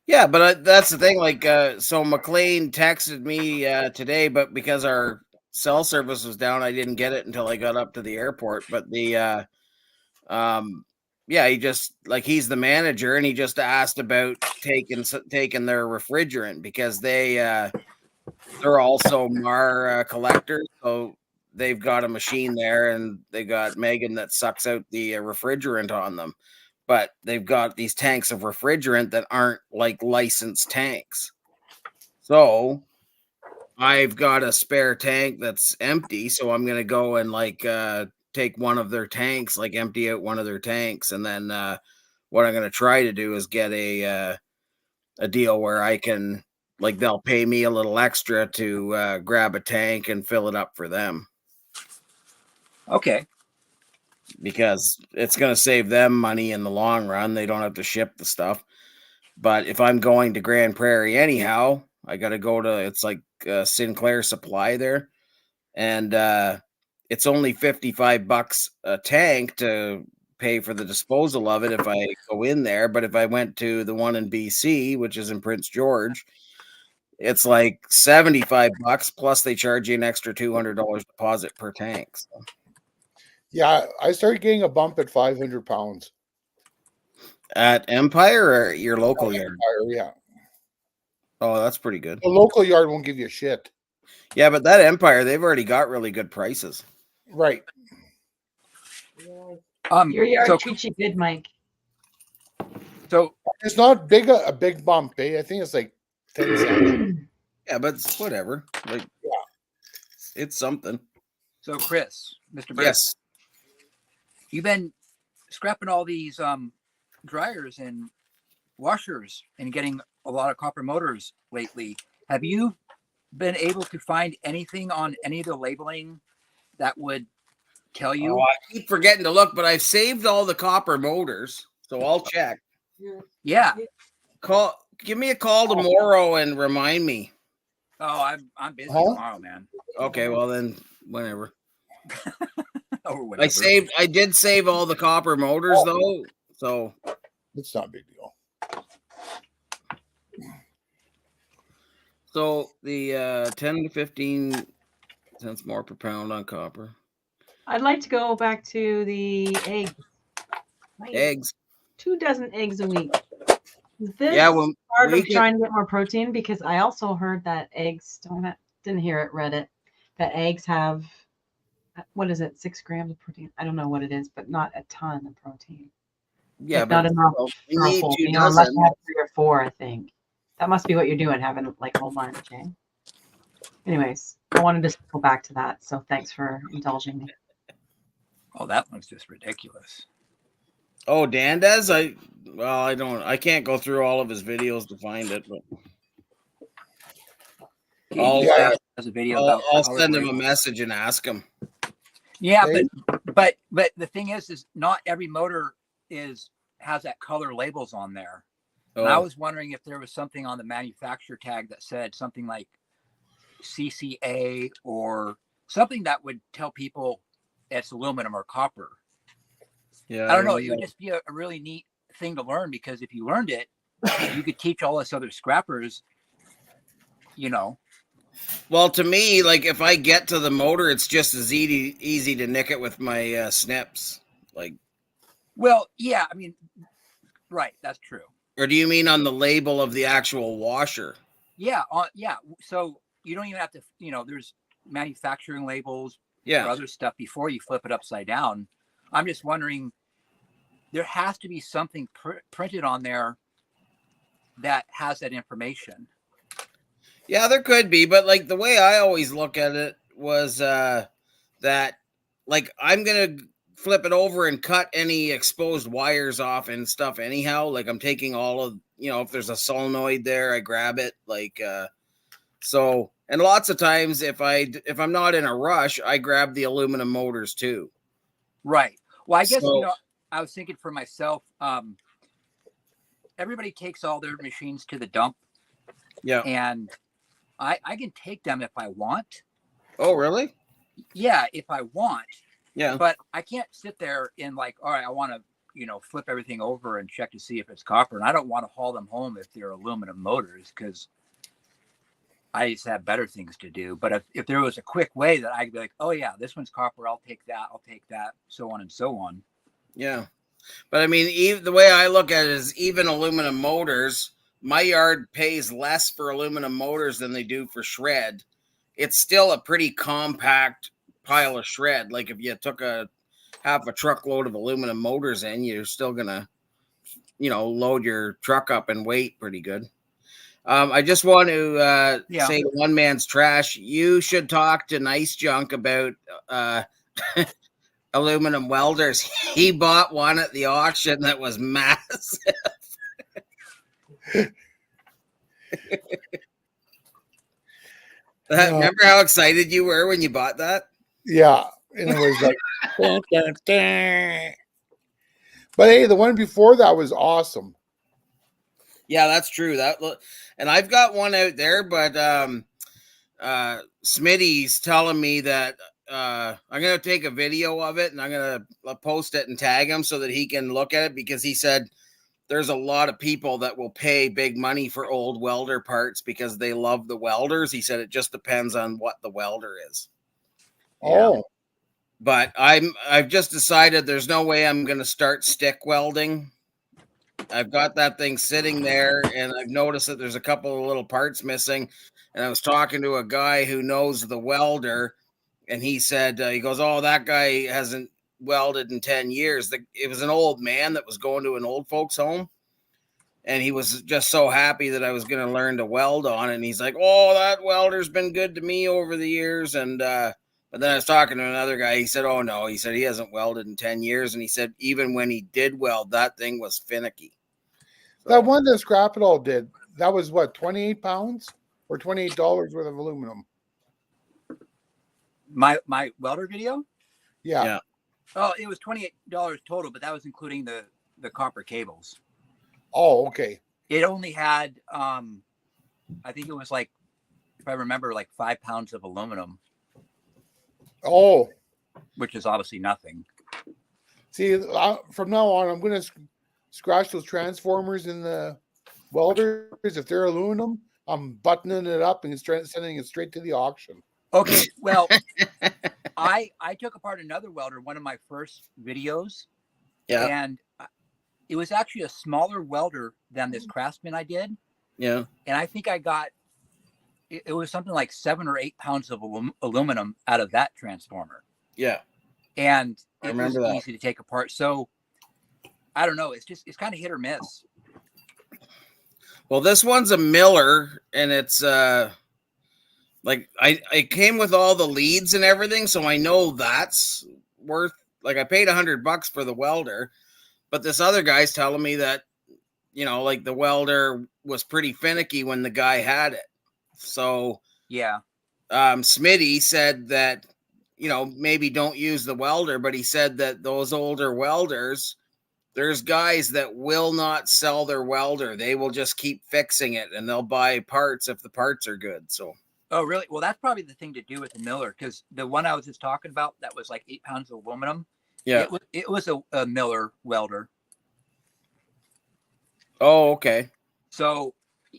Yeah, but that's the thing. Like, so McLean texted me today, but because our cell service was down, I didn't get it until I got up to the airport. But he just like he's the manager, and he just asked about taking their refrigerant because they're also MAR collectors, so they've got a machine there, and they got Megan that sucks out the refrigerant on them. But they've got these tanks of refrigerant that aren't like licensed tanks. So I've got a spare tank that's empty. So I'm going to go and like take one of their tanks, like empty out one of their tanks. And then what I'm going to try to do is get a deal where I can, like, they'll pay me a little extra to grab a tank and fill it up for them. Okay. Because it's going to save them money in the long run. They don't have to ship the stuff. But if I'm going to Grand Prairie anyhow, I got to go to, it's like Sinclair Supply there. And it's only $55 a tank to pay for the disposal of it if I go in there. But if I went to the one in BC, which is in Prince George, it's like $75 plus they charge you an extra $200 deposit per tank. So. Yeah, I started getting a bump at 500 pounds. At Empire or your local yard? Empire, yeah. Oh, that's pretty good. The local yard won't give you shit. Yeah, but that Empire, they've already got really good prices. Right. Your yard treats you good, Mike. So It's not big a big bump, eh? I think it's like 10 cents. Yeah, but it's whatever. Like, it's something. so Chris, Mr. Bird, Yes. you've been scrapping all these dryers and washers and getting a lot of copper motors lately. Have you been able to find anything on any of the labeling that would tell you? Oh, I keep forgetting to look, but I've saved all the copper motors, so I'll check. Yeah. Give me a call tomorrow and remind me. Oh, I'm busy Huh? tomorrow, man. Okay, well then, whenever. Or whatever. I did save all the copper motors though, so It's not a big deal. so the 10 to 15 cents more per pound on copper. I'd like to go back to the eggs. Eggs. 2 dozen eggs a week. Is this Yeah, well, part we of can- trying to get more protein? Because I also heard that eggs didn't hear it, read it, that eggs have, what is it, 6 grams of protein? I don't know what it is, but not a ton of protein. Yeah, Like, but not enough we for a need full 2 meal, unless dozen. you have 3 or 4, I think. That must be what you're doing, having like a whole bunch, eh? Anyways, I wanted to go back to that, so thanks for indulging me. Oh, that one's just ridiculous. Oh, Dan does? I can't go through all of his videos to find it, but I'll, Has a video about I'll color send him a labels. message and ask him. Yeah, Okay. but the thing is not every motor has that color labels on there. And I Oh, was wondering if there was something on the manufacturer tag that said something like CCA or something that would tell people it's aluminum or copper. yeah. I don't know. It would just be a really neat thing to learn, because if you learned it, you could teach all us other scrappers, you know. Well, to me, like if I get to the motor, it's just as easy to nick it with my snips. Like, Well, yeah, I mean, right, that's true. or do you mean on the label of the actual washer? Yeah, yeah. So you don't even have to, there's manufacturing labels or Yeah. other stuff before you flip it upside down. I'm just wondering, there has to be something printed on there that has that information. Yeah, there could be, but like the way I always look at it was that like I'm gonna flip it over and cut any exposed wires off and stuff anyhow. Like I'm taking all of, if there's a solenoid there, I grab it. Like so, and lots of times if I'm not in a rush, I grab the aluminum motors too. Right. Well, I guess, So- I was thinking for myself, everybody takes all their machines to the dump, Yeah. and I can take them if I want. Oh, really? Yeah, if I want. Yeah. But I can't sit there and like, all right, I want to, flip everything over and check to see if it's copper. And I don't want to haul them home if they're aluminum motors, because I just have better things to do. But if there was a quick way that I could be like, oh yeah, this one's copper, I'll take that, so on and so on. Yeah. But I mean, even the way I look at it is even aluminum motors, my yard pays less for aluminum motors than they do for shred. It's still a pretty compact pile of shred. Like if you took half a truckload of aluminum motors in, you're still gonna, load your truck up in weight pretty good. I just want to say to One Man's Trash, you should talk to Nice Junk about aluminum welders. He bought one at the auction that was massive. Remember how excited you were when you bought that? Yeah. And it was like, dun, dun, dun. But hey, the one before that was awesome. Yeah, that's true. And I've got one out there, but Smitty's telling me that I'm gonna take a video of it and I'm gonna post it and tag him so that he can look at it, because he said there's a lot of people that will pay big money for old welder parts because they love the welders. He said it just depends on what the welder is. Oh, But I've just decided there's no way I'm going to start stick welding. I've got that thing sitting there, and I've noticed that there's a couple of little parts missing. And I was talking to a guy who knows the welder, and he said, he goes, oh, that guy hasn't welded in 10 years. It was an old man that was going to an old folks home. and he was just so happy that I was going to learn to weld on it. And he's like, "Oh, that welder's been good to me over the years." And but then I was talking to another guy. He said, "Oh no," he said he hasn't welded in 10 years, and he said even when he did weld, that thing was finicky. So, That one that SCRAPADILLY did, that was what, 28 pounds or $28 worth of aluminum? My welder video? Yeah. Yeah. Oh, it was $28 total, but that was including the copper cables. Oh, okay. It only had I think it was like, if I remember, like 5 pounds of aluminum, Oh, which is obviously nothing. see, from now on, I'm going to scratch those transformers in the welders. If they're aluminum, I'm buttoning it up and sending it straight to the auction. Okay, well, I took apart another welder, one of my first videos, yeah, and it was actually a smaller welder than this Craftsman I did, yeah. and I think I got it was something like 7 or 8 pounds of aluminum out of that transformer. Yeah. And I it was remember that. easy to take apart. So I don't know. It's kind of hit or miss. Well, this one's a Miller, and it's like I came with all the leads and everything, so I know that's worth, like, I paid $100 for the welder, but this other guy's telling me that, you know, like, the welder was pretty finicky when the guy had it. So Yeah. Smitty said that, you know, maybe don't use the welder, but he said that those older welders, there's guys that will not sell their welder. They will just keep fixing it, and they'll buy parts if the parts are good. So. Oh, really? Well, that's probably the thing to do with the Miller, because the one I was just talking about that was like 8 pounds of aluminum. Yeah. It was a Miller welder. Oh, okay. So,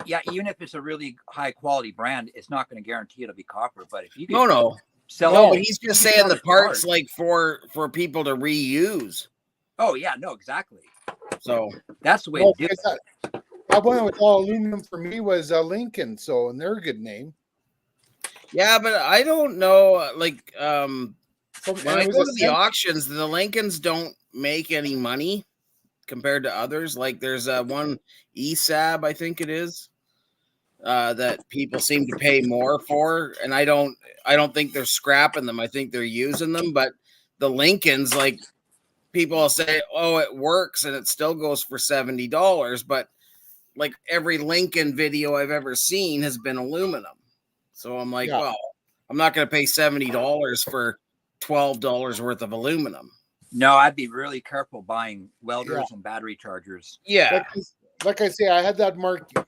yeah, even if it's a really high quality brand, it's not going to guarantee it'll be copper. But if you can No. sell No, it, but he's just you can saying sell the it parts apart. like for people to reuse. Oh, yeah, no, exactly. So That's the way No, to do it. that one with all aluminum for me was Lincoln, so, and they're a good name. yeah, but I don't know. Like when And I it was go a to the auctions, the Lincolns don't make any money compared to others. Like there's one ESAB, I think it is, that people seem to pay more for, and I don't think they're scrapping them. I think they're using them. But the Lincolns, like, people will say, "Oh, it works," and it still goes for $70. But like every Lincoln video I've ever seen has been aluminum. So I'm like, Yeah. well, I'm not going to pay $70 for $12 worth of aluminum. No, I'd be really careful buying welders and battery chargers. Yeah. Like I say, I had that Marquette,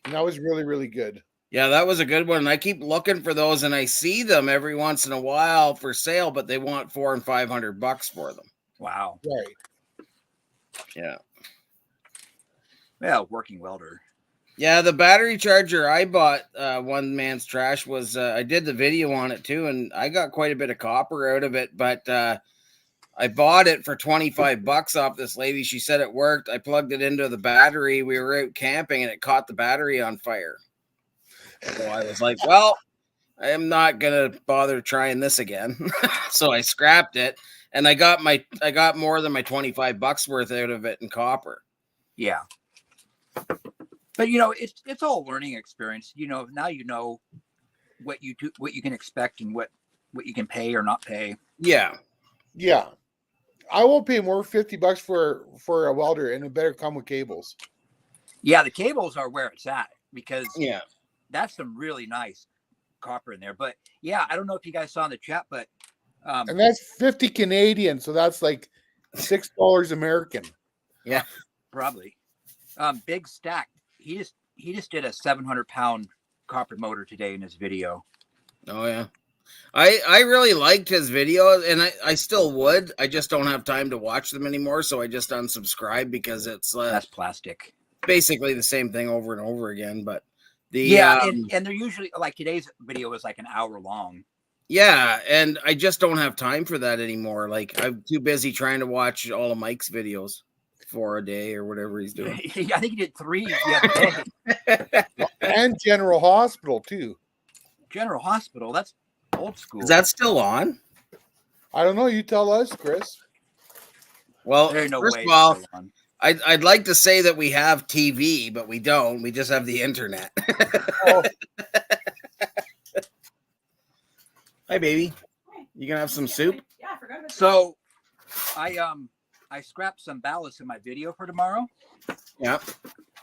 and that was really, really good. Yeah, that was a good one. And I keep looking for those, and I see them every once in a while for sale, but they want $400 and $500 for them. Wow. Right. Yeah. Yeah, working welder. Yeah, the battery charger I bought, One Man's Trash, was I did the video on it too, and I got quite a bit of copper out of it, but I bought it for $25 off this lady. She said it worked. I plugged it into the battery. We were out camping, and it caught the battery on fire. So I was like, well, I am not gonna bother trying this again. So I scrapped it, and I got more than my $25 worth out of it in copper. Yeah. But you know, it's all learning experience. You know, now you know what you can expect, and what you can pay or not pay. Yeah. Yeah. I won't pay more $50 for a welder, and it better come with cables. Yeah, the cables are where it's at, because Yeah. that's some really nice copper in there. But yeah, I don't know if you guys saw in the chat, but And that's 50 Canadian, so that's like $6 American. Yeah. probably Big Stack. He just did a 700-pound copper motor today in his video. Oh yeah. I really liked his video, and I still would. I just don't have time to watch them anymore, so I just unsubscribe, because it's That's plastic. basically the same thing over and over again. But and they're usually, like, today's video was like an hour long. Yeah, and I just don't have time for that anymore. Like, I'm too busy trying to watch all of Mike's videos for a day or whatever he's doing. I think he did 3 the other day. And General Hospital, too. General Hospital, that's old school. Is that still on? I don't know. You tell us, Chris. Well, There's no first way of all, it's still on. I'd like to say that we have TV, but we don't. We just have the internet. Oh, Hi, baby. You gonna have some soup? Yeah, I forgot about So I scrapped some ballasts in my video for tomorrow. Yeah.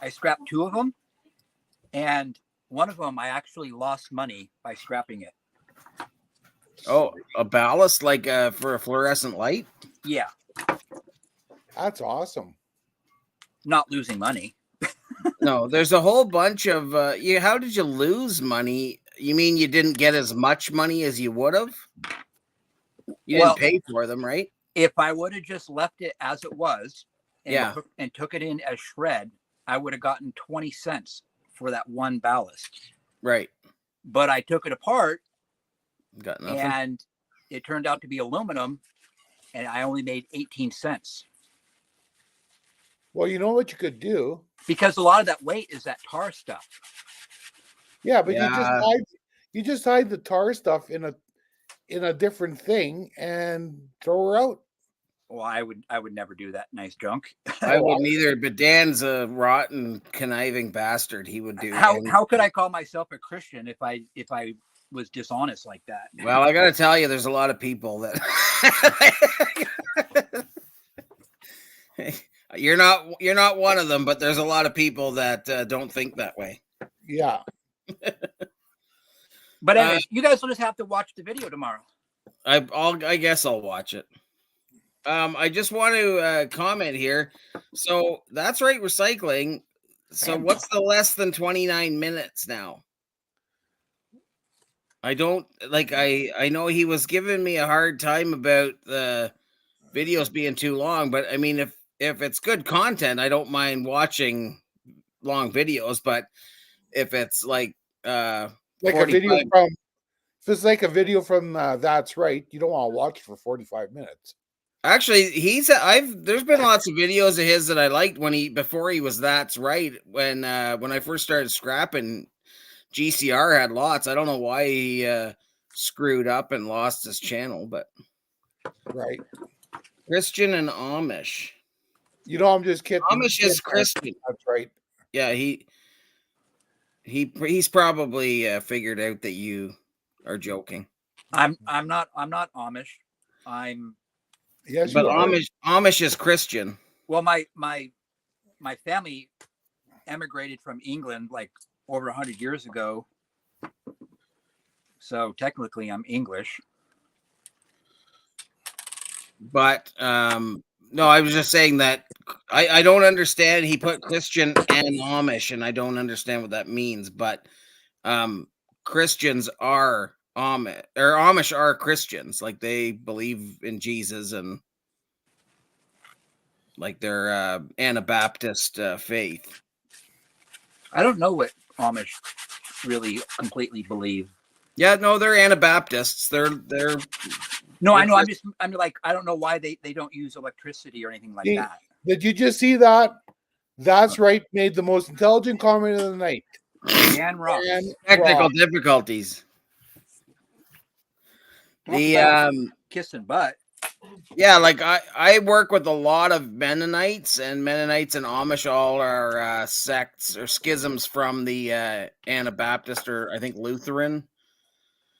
I scrapped 2 of them, and one of them I actually lost money by scrapping it. Oh, a ballast like for a fluorescent light? Yeah, that's awesome. not losing money. No, there's a whole bunch of how did you lose money? You mean you didn't get as much money as you would have? You Well, didn't pay for them, right? If I would have just left it as it was and, Yeah. took it in as shred, I would have gotten 20 cents for that one ballast. Right. But I took it apart Got nothing. and it turned out to be aluminum, and I only made 18 cents. Well, you know what you could do? Because a lot of that weight is that tar stuff. Yeah, but Yeah. you just hide the tar stuff in a different thing and throw her out. Well, I would never do that nice junk. I wouldn't either, but Dan's a rotten, conniving bastard. He would do. How could I call myself a Christian if I was dishonest like that? Well, I got to tell you, there's a lot of people that you're not one of them, but there's a lot of people that don't think that way. Yeah. But anyways, you guys will just have to watch the video tomorrow. I guess I'll watch it. I just want to comment here. So that's right, recycling. So what's the less than 29 minutes now? I don't like. I know he was giving me a hard time about the videos being too long, but I mean, if it's good content, I don't mind watching long videos. But if it's like a video from, if it's like a video from That's Right, you don't want to watch for 45 minutes. Actually, there's been lots of videos of his that I liked before he was That's Right. When I first started scrapping, GCR had lots. I don't know why he screwed up and lost his channel, but right. Christian and Amish. You know, I'm just kidding. Amish is Christian. That's right. Yeah, he's probably figured out that you are joking. I'm not Amish. Yes, but you Amish is Christian. Well, my family emigrated from England like over 100 years ago, so technically I'm English. But no, I was just saying that I don't understand. He put Christian and Amish, and I don't understand what that means. But Christians are Amish, or Amish are Christians. Like they believe in Jesus and like their Anabaptist faith. I don't know what Amish really completely believe. Yeah, no, they're Anabaptists. They're No, I know. I'm like, I don't know why they don't use electricity or anything like that. Did you just see that? That's Right made the most intelligent comment of the night. Dan Ross. Technical difficulties. The kissing butt. Yeah, like I work with a lot of Mennonites, and Mennonites and Amish all are sects or schisms from the Anabaptist or I think Lutheran.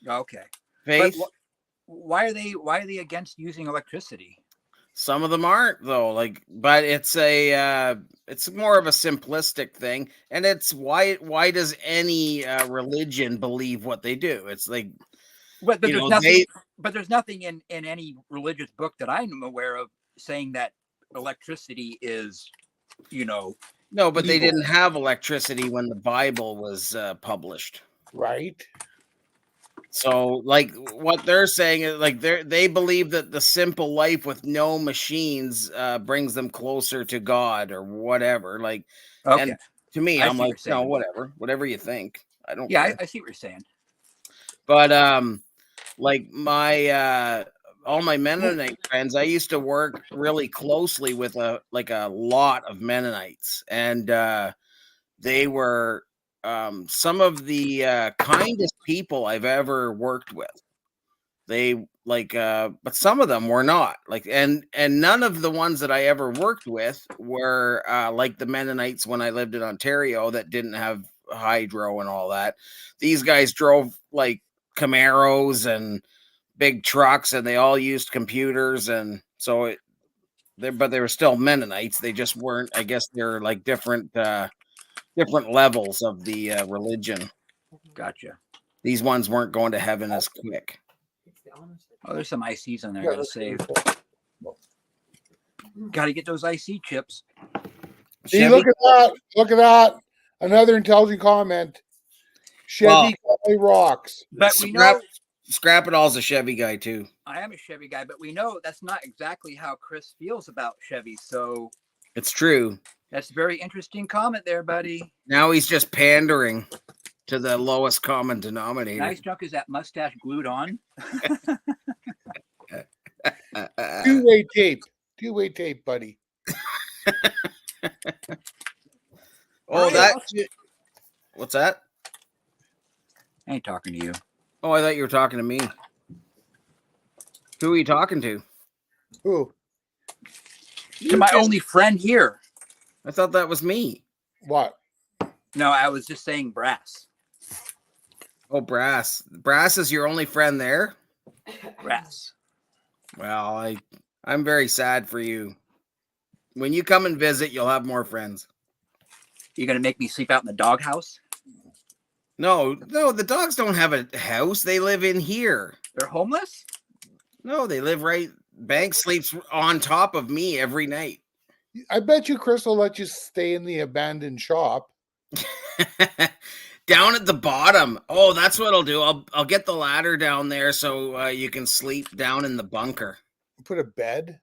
Okay. Faith. But why are they against using electricity? Some of them aren't though, but it's it's more of a simplistic thing, and it's why does any religion believe what they do? It's like, but there's nothing. But there's nothing in any religious book that I'm aware of saying that electricity is, No, but evil. They didn't have electricity when the Bible was published, right? So, like, what they're saying is, like, they believe that the simple life with no machines brings them closer to God or whatever. Like, okay. And to me, I'm like, no, whatever you think. I don't. Yeah, I see what you're saying. But like my all my Mennonite friends, I used to work really closely with a lot of Mennonites, and they were some of the kindest people I've ever worked with. They but some of them were not like, and none of the ones that I ever worked with were like the Mennonites when I lived in Ontario that didn't have hydro and all that. These guys drove like Camaros and big trucks, and they all used computers, and so but they were still Mennonites. They just weren't. I guess they're like different levels of the religion. Gotcha. These ones weren't going to heaven as quick. Oh, there's some ICs on there. I gotta save. Gotta get those IC chips. See, Chevy, look at that. Look at that. Another intelligent comment. Chevy guy rocks. But we know Scrapadill's a Chevy guy too. I am a Chevy guy, but we know that's not exactly how Chris feels about Chevy. So It's true. that's a very interesting comment there, buddy. Now he's just pandering to the lowest common denominator. Nice junk is that mustache glued on. Two-way tape. Two-way tape, buddy. Oh, what's that? I ain't talking to you. Oh, I thought you were talking to me. Who are you talking to? Who? To my only friend here. I thought that was me. What? No, I was just saying Brass. Oh, Brass. Brass is your only friend there? Brass. Well, I'm very sad for you. When you come and visit, you'll have more friends. You gonna make me sleep out in the doghouse? No, the dogs don't have a house. They live in here. They're homeless? No, they live right. Bank sleeps on top of me every night. I bet you Chris will let you stay in the abandoned shop. Down at the bottom. Oh, that's what I'll do. I'll get the ladder down there so you can sleep down in the bunker. Put a bed.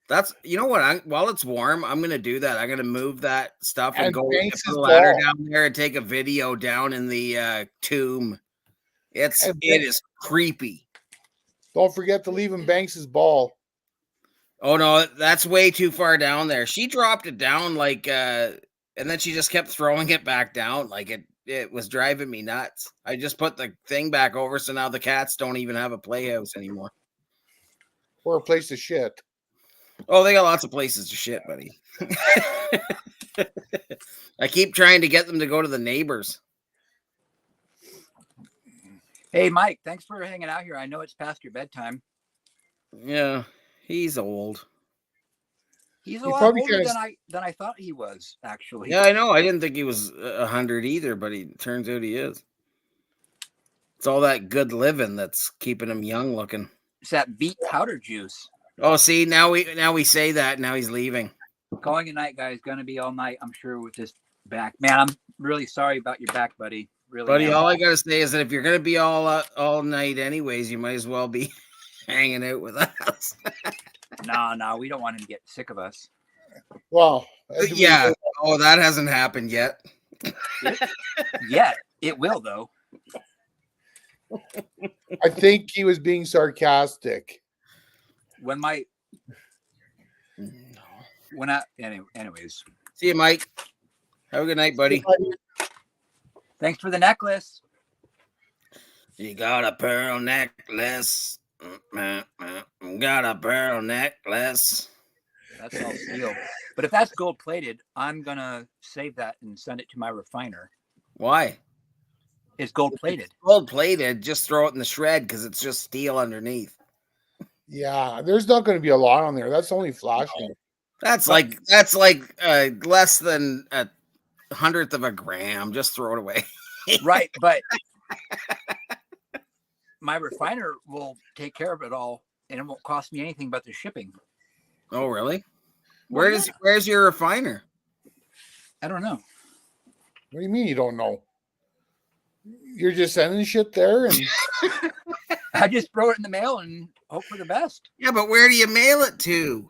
That's, you know what? While it's warm, I'm gonna do that. I'm gonna move that stuff and go put Banks' the ladder ball. down there and take a video down in the tomb. It And is creepy. Don't forget to leave him Banks's ball. Oh no, that's way too far down there. She dropped it down like and then she just kept throwing it back down. Like it was driving me nuts. I just put the thing back over, so now the cats don't even have a playhouse anymore. Or a place to shit. Oh, they got lots of places to shit, buddy. I keep trying to get them to go to the neighbors. Hey, Mike, thanks for hanging out here. I know it's past your bedtime. Yeah, he's old. He's a He lot probably older kinda- than I thought he was, actually. Yeah, I know. I didn't think he was 100 either, but turns out he is. It's all that good living that's keeping him young looking. It's that beet powder juice. Oh, see, now we say that. Now he's leaving. Calling it night, guys. Gonna be all night, I'm sure, with this back. Man, I'm really sorry about your back, buddy. Really, Buddy, am. all I gotta say is that if you're gonna be all night anyways, you might as well be hanging out with us. No, we don't want him to get sick of us. Well, Yeah. Oh, that hasn't happened yet. Yeah, it will though. I think he was being sarcastic. When anyways. See you, Mike. Have a good night, buddy. Thanks for the necklace. You got a pearl necklace. Got a pearl necklace. That's all steel. But if that's gold plated, I'm gonna save that and send it to my refiner. Why? It's gold plated. Gold plated. Just throw it in the shred because it's just steel underneath. Yeah, there's not going to be a lot on there. That's only flashing. That's like less than a 100th of a gram. Just throw it away. Right, but my refiner will take care of it all, and it won't cost me anything but the shipping. Oh, really? Well, Where's your refiner? I don't know. What do you mean you don't know? You're just sending shit there, and I just throw it in the mail and hope for the best. Yeah, but where do you mail it to?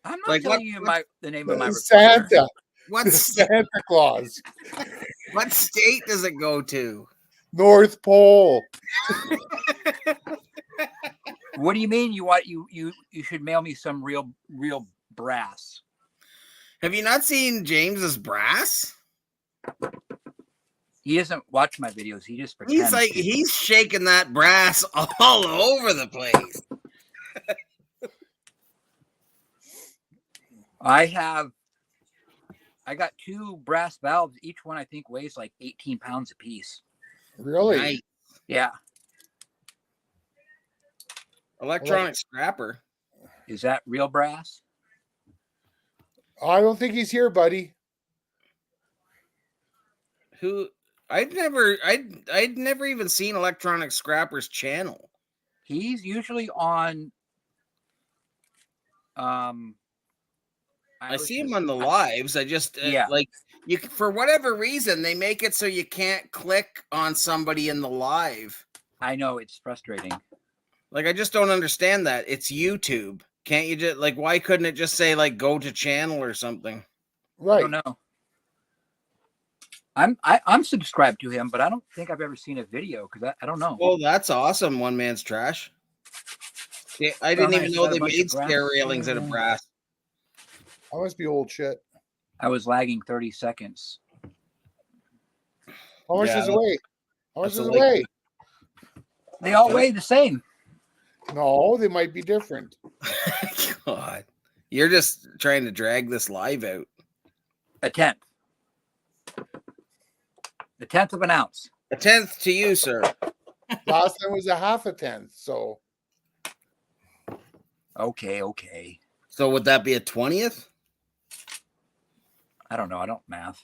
I'm not Like, telling you the name of my refiner. Santa, What Santa Claus, what state does it go to? North Pole. What do you mean you should mail me some real brass? Have you not seen James's brass? He doesn't watch my videos. He just pretends. He's shaking that brass all over the place. I got 2 brass valves. Each one I think weighs like 18 pounds a piece. Really? Nice. Yeah. Electronic scrapper. Is that real brass? I don't think he's here, buddy. Who? I'd never even seen Electronic Scrapper's channel. He's usually on. I see him on the lives. I just Yeah. like you for whatever reason they make it so you can't click on somebody in the live. I know, it's frustrating. Like I just don't understand that. It's YouTube. Can't you just like why couldn't it just say like go to channel or something? I Right. don't know. I'm subscribed to him, but I don't think I've ever seen a video because I don't know. Well, that's awesome. One man's trash. Yeah, I didn't even know they made stair railings out of brass. I must be old shit. I was lagging 30 seconds. How much Yeah, does it weigh? How much that's does a it weigh? They all weigh the same. No, they might be different. God, you're just trying to drag this live out. A tenth. A tenth of an ounce. A tenth to you, sir. Last time was a half a tenth. So Okay. So would that be a 20th? I don't know. I don't math.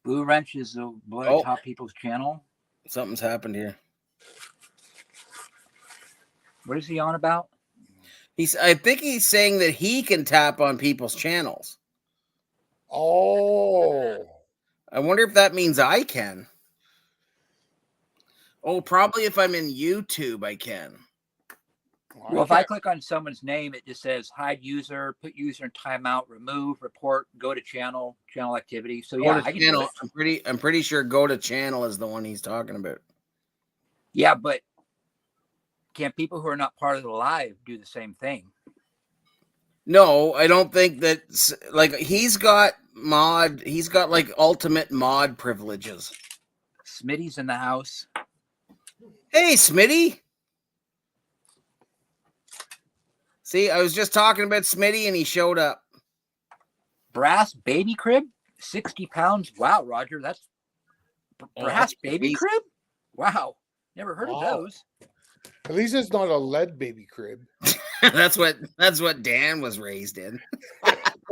Blue Wrench is the Top People's channel. Something's happened here. What is he on about? I think he's saying that he can tap on people's channels. oh, I wonder if that means I can. Oh, probably if I'm in YouTube, I can. Well, if I click on someone's name, it just says hide user, put user in timeout, remove, report, go to channel activity. So yeah, I can do it. I'm pretty sure go to channel is the one he's talking about. Yeah, but can people who are not part of the live do the same thing? No, I don't think that. Like he's got like ultimate mod privileges. Smitty's in the house. Hey, Smitty. See, I was just talking about Smitty and he showed up. Brass baby crib, 60 pounds. Wow, Roger, that's brass baby crib? Wow, never heard of those. At least it's not a lead baby crib. That's what Dan was raised in.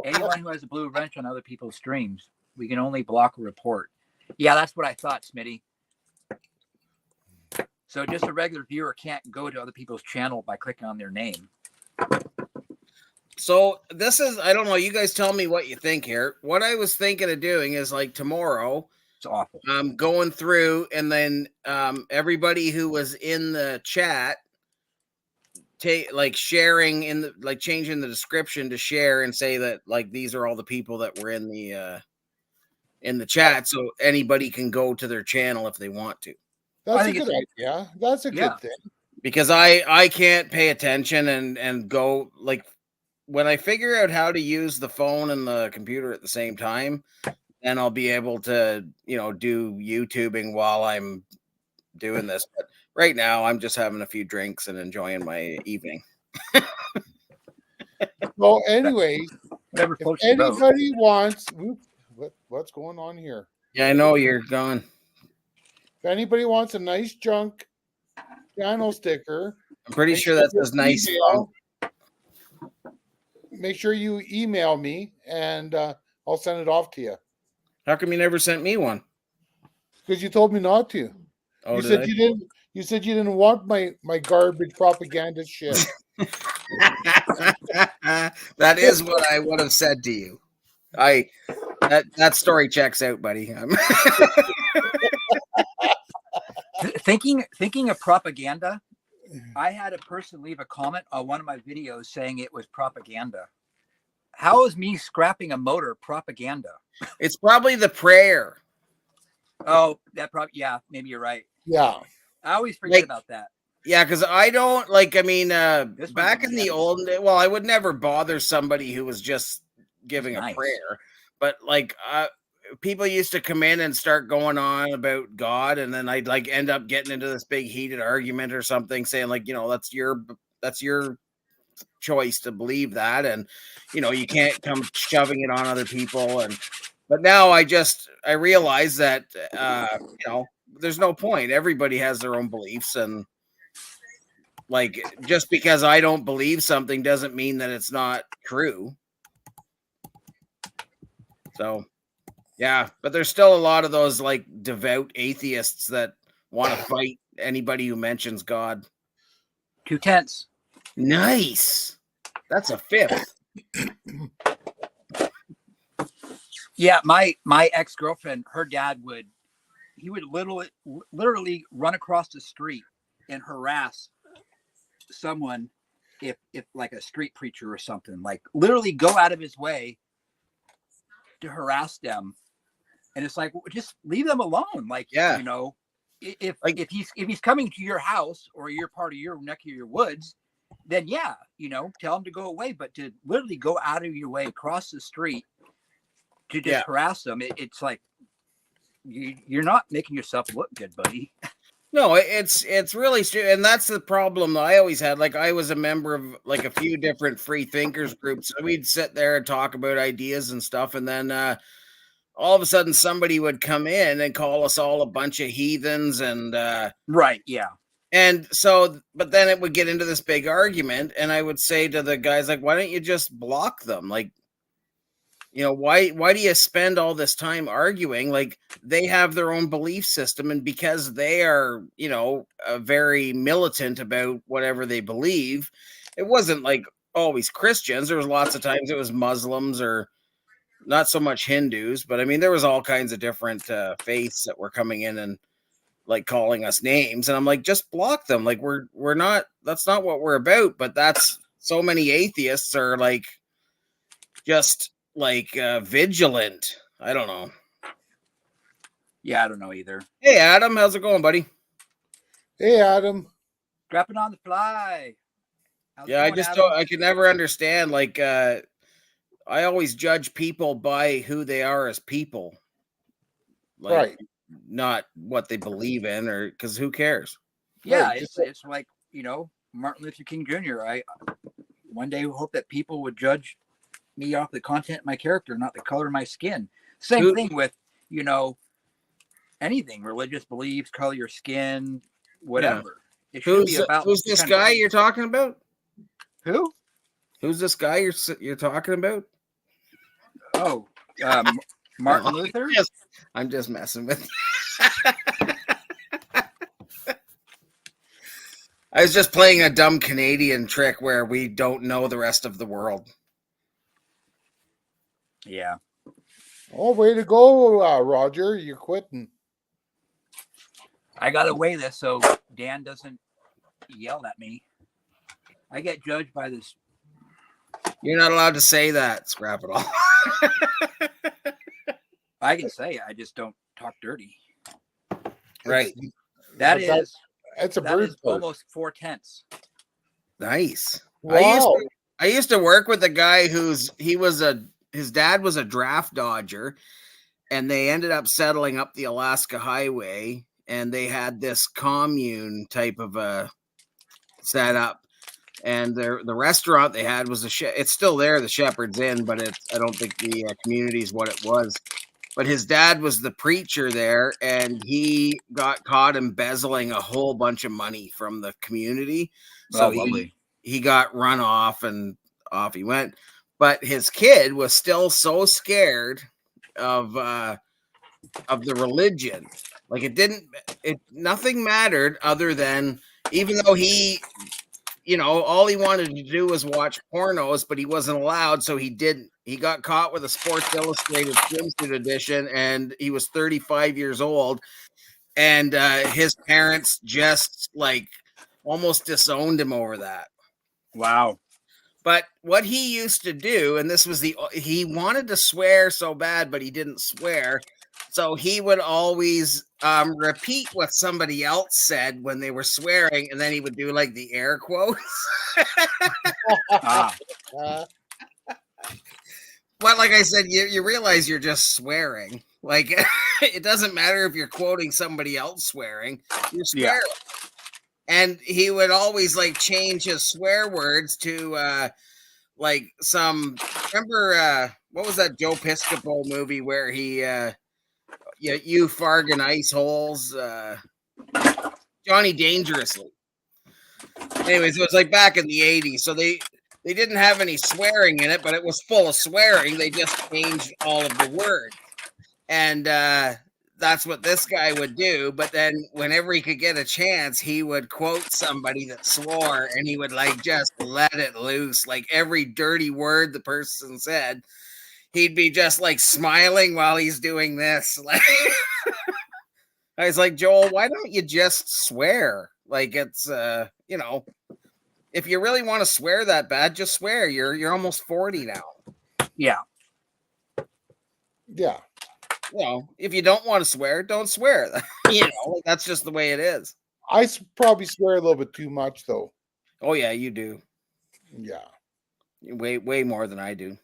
Anyone who has a blue wrench on other people's streams, we can only block a report. Yeah, that's what I thought, Smitty. So just a regular viewer can't go to other people's channel by clicking on their name. So this is, I don't know, you guys tell me what you think here. What I was thinking of doing is like tomorrow, it's awful. Going through and then everybody who was in the chat, sharing in the, like changing the description to share and say that like these are all the people that were in the chat, so anybody can go to their channel if they want to. That's a good idea. That's a good thing. Because I can't pay attention and go like when I figure out how to use the phone and the computer at the same time, then I'll be able to, do YouTubing while I'm doing this. But right now I'm just having a few drinks and enjoying my evening. Well, anyways, if anybody wants, what's going on here? Yeah, I know you're gone. If anybody wants a nice junk channel sticker, I'm pretty sure that says nice. Make sure you email me and I'll send it off to you. How come you never sent me one? Because you told me not to. Oh, you said you didn't. You said you didn't want my garbage propaganda shit. That is what I would have said to you. That story checks out, buddy. Thinking of propaganda, I had a person leave a comment on one of my videos saying it was propaganda. How is me scrapping a motor propaganda? It's probably the prayer. Oh, yeah, maybe you're right. Yeah. I always forget about that. Yeah, because I don't back in the old day, well, I would never bother somebody who was just giving a prayer. But people used to come in and start going on about God, and then I'd like end up getting into this big heated argument or something, saying like, that's your choice to believe that, and you can't come shoving it on other people. But now I realize that there's no point. Everybody has their own beliefs, and like just because I don't believe something doesn't mean that it's not true. So yeah, but there's still a lot of those like devout atheists that want to fight anybody who mentions God. 2/10. Nice. That's a fifth. Yeah, my ex-girlfriend, her dad would literally run across the street and harass someone if like a street preacher or something, like literally go out of his way to harass them. And it's like, just leave them alone. Like, yeah, if he's coming to your house or you're part of your neck of your woods, then yeah, tell him to go away. But to literally go out of your way across the street to just harass them, it's like you're not making yourself look good, buddy. No, it's really stupid, and that's the problem that I always had. Like, I was a member of like a few different free thinkers groups. So we'd sit there and talk about ideas and stuff, and then all of a sudden somebody would come in and call us all a bunch of heathens, and right, yeah. And so, but then it would get into this big argument, and I would say to the guys, like, why don't you just block them? Like, why do you spend all this time arguing? Like, they have their own belief system, and because they are, very militant about whatever they believe, it wasn't like always Christians. There was lots of times it was Muslims or not so much Hindus, but I mean, there was all kinds of different faiths that were coming in and like calling us names. And I'm like, just block them. Like, we're not, that's not what we're about. But that's, so many atheists are like, just like vigilant. I don't know. Yeah, I don't know either. Hey, Adam, how's it going, buddy? Hey, Adam. Scrapping on the fly. How's Yeah, it I going, just Adam? don't, I could never understand. Like, I always judge people by who they are as people, like, Right. not what they believe in, or because who cares? Yeah, Right. it's like, Martin Luther King Jr. I one day hope that people would judge me off the content of my character, not the color of my skin. Same thing with, anything, religious beliefs, color of your skin, whatever. It should be about who's this guy you're talking about? Who? Who's this guy you're talking about? Oh, Martin Luther. I'm just messing with you. I was just playing a dumb Canadian trick where we don't know the rest of the world. Yeah. Oh, way to go, Roger. You're quitting. I got to weigh this so Dan doesn't yell at me. I get judged by this. You're not allowed to say that, Scrap It All. I can say it, I just don't talk dirty. Right. That's a bird. Almost 4/10. Nice. Wow. I used to work with a guy his dad was a draft dodger, and they ended up settling up the Alaska Highway, and they had this commune type of a setup. And the restaurant they had was it's still there, the Shepherd's Inn, but I don't think the community is what it was. But his dad was the preacher there, and he got caught embezzling a whole bunch of money from the community. So he got run off, and off he went. But his kid was still so scared of the religion. Like, nothing mattered other than, even though he, all he wanted to do was watch pornos, but he wasn't allowed. So he didn't. He got caught with a Sports Illustrated swimsuit edition, and he was 35 years old. And his parents just like almost disowned him over that. Wow. But what he used to do, and he wanted to swear so bad, but he didn't swear. So he would always repeat what somebody else said when they were swearing, and then he would do like the air quotes. But like I said, you realize you're just swearing. Like, it doesn't matter if you're quoting somebody else swearing, you're Yeah. swearing. And he would always like change his swear words to like some, remember what was that Joe Piscopo movie where he you Fargan ice holes, Johnny Dangerously. Anyways, it was like back in the 80s, so they didn't have any swearing in it, but it was full of swearing. They just changed all of the words. And that's what this guy would do. But then whenever he could get a chance, he would quote somebody that swore, and he would like just let it loose. Like every dirty word the person said, he'd be just like smiling while he's doing this. Like, I was like, Joel, why don't you just swear? Like, it's you know, if you really want to swear that bad, just swear. You're almost 40 now. Yeah. Yeah. Well, if you don't want to swear, don't swear. You know, like, that's just the way it is. I probably swear a little bit too much, though. Oh yeah, you do. Yeah, Way more than I do.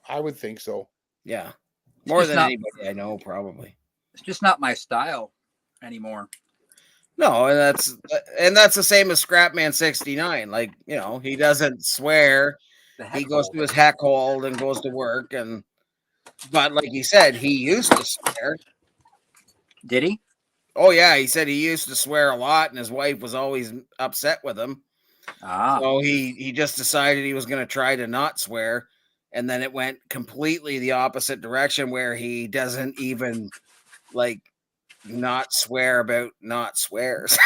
I would think so. Yeah, more just than not- anybody I know, probably. It's just not my style anymore. No, and that's the same as Scrapman 69. Like, you know, he doesn't swear. The He heck goes hole. to his heck hold and goes to work, and but like he said, he used to swear. Did he? Oh yeah, he said he used to swear a lot, and his wife was always upset with him. Ah. So he just decided he was going to try to not swear, and then it went completely the opposite direction where he doesn't even like not swear about not swears.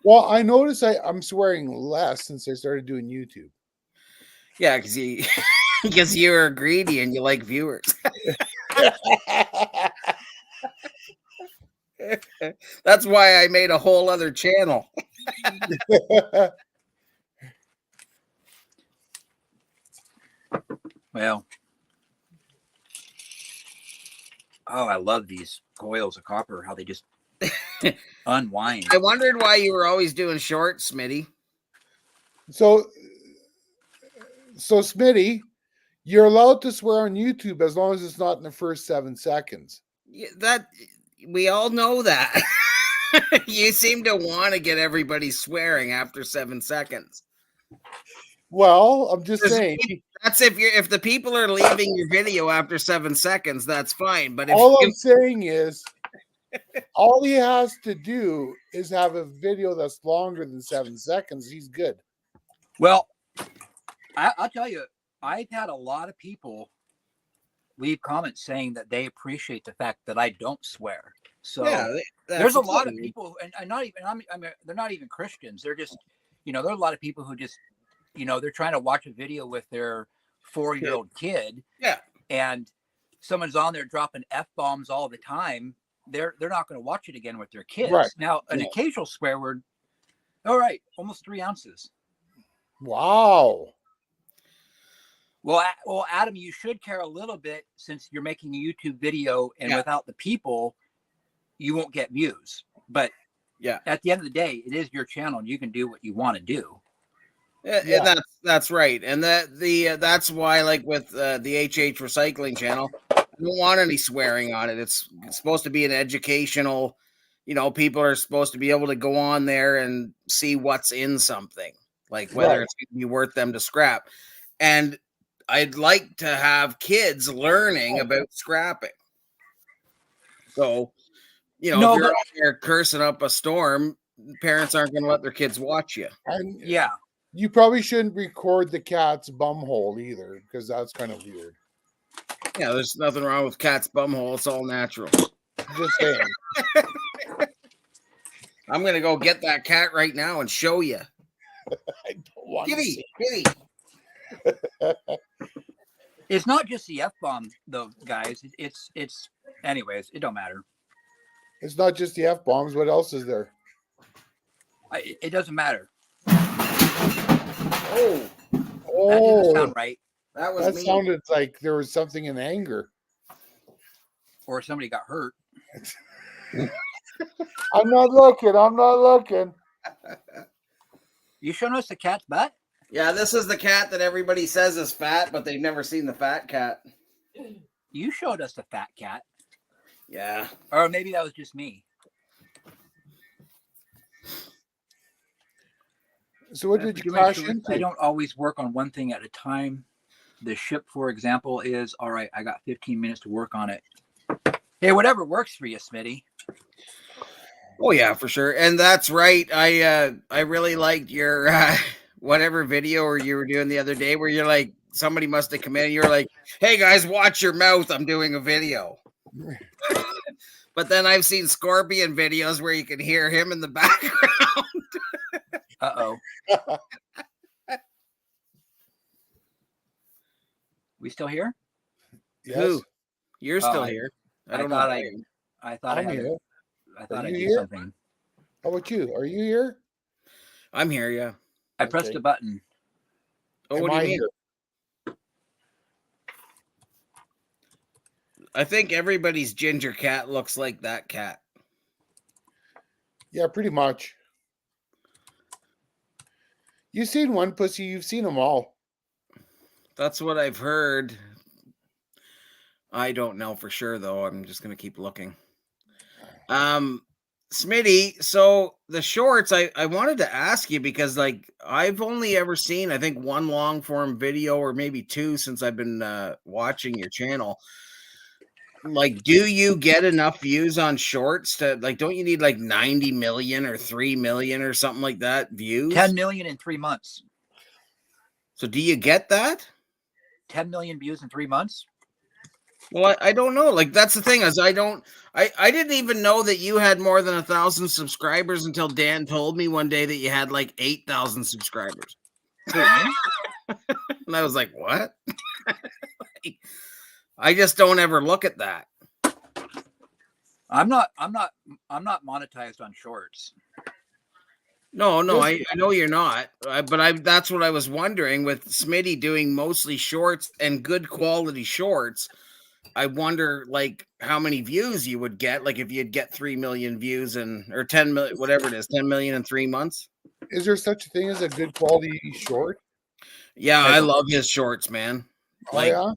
Well, I notice I'm swearing less since I started doing YouTube. Yeah, because you're greedy and you like viewers. That's why I made a whole other channel. Well. Oh, I love these coils of copper, how they just unwind. I wondered why you were always doing shorts, Smitty. So Smitty, you're allowed to swear on YouTube as long as it's not in the first 7 seconds. Yeah, that we all know that. You seem to want to get everybody swearing after 7 seconds. Well, I'm just saying. That's if the people are leaving your video after 7 seconds, that's fine. But if All I'm saying is, all he has to do is have a video that's longer than 7 seconds. He's good. Well, I'll tell you, I've had a lot of people leave comments saying that they appreciate the fact that I don't swear. So there's a lot of people, and not even I mean, they're not even Christians. They're just, there are a lot of people who just, they're trying to watch a video with their 4-year-old kid. Yeah. And someone's on there dropping F-bombs all the time. They're not going to watch it again with their kids. Right. Now, an occasional swear word. All right. Almost 3 ounces. Wow. Well, Adam, you should care a little bit since you're making a YouTube video, and without the people, you won't get views. But at the end of the day, it is your channel, and you can do what you want to do. And that's right, and that's why, like with the HH Recycling channel, I don't want any swearing on it. It's supposed to be an educational. People are supposed to be able to go on there and see what's in something, like whether it's going to be worth them to scrap. And I'd like to have kids learning about scrapping. So, if you're out there cursing up a storm, parents aren't going to let their kids watch you. And yeah. You probably shouldn't record the cat's bumhole either, because that's kind of weird. Yeah, there's nothing wrong with cat's bumhole. It's all natural. Just saying. I'm going to go get that cat right now and show you. I don't want Kitty. It's not just the F-bomb, though, guys. It's anyways, it don't matter. It's not just the F-bombs. What else is there? It doesn't matter. Oh, That didn't sound right. That sounded like there was something in anger. Or somebody got hurt. I'm not looking. You showing us the cat's butt? Yeah, this is the cat that everybody says is fat, but they've never seen the fat cat. You showed us the fat cat, Yeah. or maybe that was just me. So what For did you doing crash shorts, into? I don't always work on one thing at a time. The ship, for example, is all right. I got 15 minutes to work on it. Hey, whatever works for you, Smitty. Oh yeah, for sure. And that's right. I really liked your whatever video or you were doing the other day where you're like somebody must have come in and you're like, "Hey guys, watch your mouth. I'm doing a video." But then I've seen Scorpion videos where you can hear him in the background. Uh-oh. We still here? Yes, Who? You're still I- here. I I don't know. thought if I- I am. I thought I'm I had. here. I thought Are I you did here? something. How about you? Are you here? I'm here, yeah. I pressed Okay. a button. Oh, Am what do you I mean? here? I think everybody's ginger cat looks like that cat. Yeah, pretty much. You've seen one pussy, you've seen them all. That's what I've heard. I don't know for sure though. I'm just gonna keep looking. Smitty, so the shorts, I wanted to ask you because like I've only ever seen I think one long form video or maybe two since I've been watching your channel. Like, do you get enough views on shorts to like don't you need like 90 million or 3 million or something like that views? 10 million in 3 months. So do you get that? 10 million views in 3 months? Well, I don't know. Like that's the thing is I didn't even know that you had more than 1,000 subscribers until Dan told me one day that you had like 8,000 subscribers. Who, me? And I was like, what? I just don't ever look at that. I'm not monetized on shorts. No, I know you're not. But that's what I was wondering with Smitty doing mostly shorts and good quality shorts. I wonder like how many views you would get, like if you'd get 3 million views or 10 million, whatever it is, 10 million in 3 months. Is there such a thing as a good quality short? Yeah, I love his shorts, man. Like, Oh,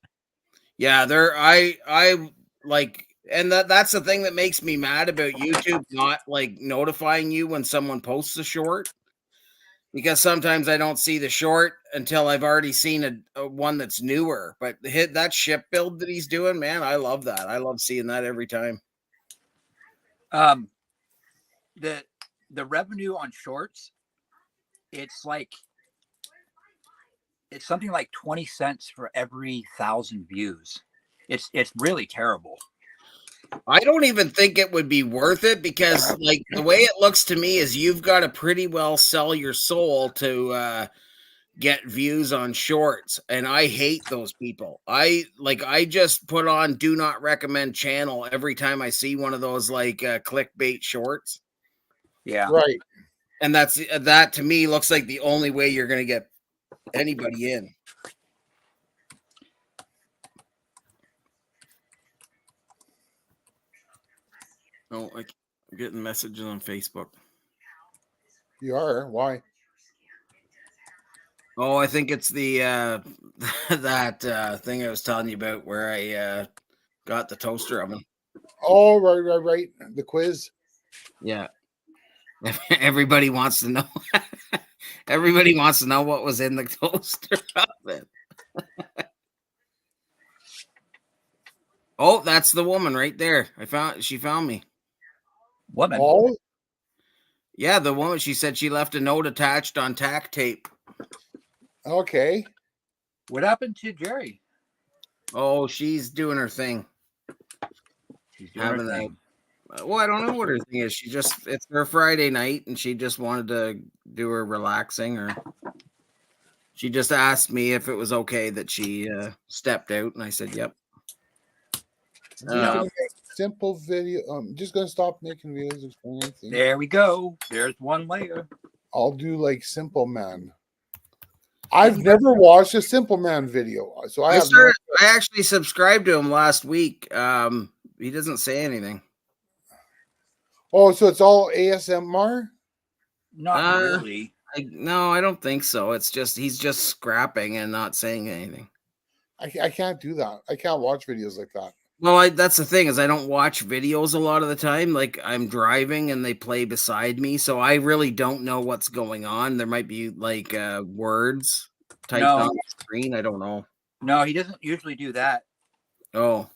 yeah, I like, and that's the thing that makes me mad about YouTube not like notifying you when someone posts a short. Because sometimes I don't see the short until I've already seen a one that's newer. But that ship build that he's doing, man, I love that. I love seeing that every time. The revenue on shorts, it's something like 20 cents for every 1,000 views. It's really terrible. I don't even think it would be worth it because, like, the way it looks to me is you've got to pretty well sell your soul to get views on shorts, and I hate those people. I just put on do not recommend channel every time I see one of those like clickbait shorts. Yeah. right. And that to me looks like the only way you're going to get anybody in. Oh, I'm getting messages on Facebook. You are. Why? Oh, I think it's the that thing I was telling you about where I got the toaster oven. Oh, right. The quiz. Yeah. Everybody wants to know. Everybody wants to know what was in the toaster oven. Oh, that's the woman right there. She found me. Woman. Oh, Yeah, the woman. She said she left a note attached on tack tape. okay. What happened to Jerry? Oh, she's doing her thing. She's doing her Having that. thing. Well, I don't know what her thing is. It's her Friday night and she just wanted to do her relaxing, or she just asked me if it was okay that she stepped out, and I said, yep. I'm just gonna make simple video. I'm just gonna stop making videos explaining things. There we go. There's one layer. I'll do like Simple Man. I've never watched a Simple Man video, so I actually subscribed to him last week. He doesn't say anything. Oh, so it's all ASMR? Not really. No, I don't think so. It's just he's just scrapping and not saying anything. I can't do that. I can't watch videos like that. Well, that's the thing is I don't watch videos a lot of the time. Like I'm driving and they play beside me, so I really don't know what's going on. There might be like words typed No. on the screen. I don't know. No, he doesn't usually do that. Oh.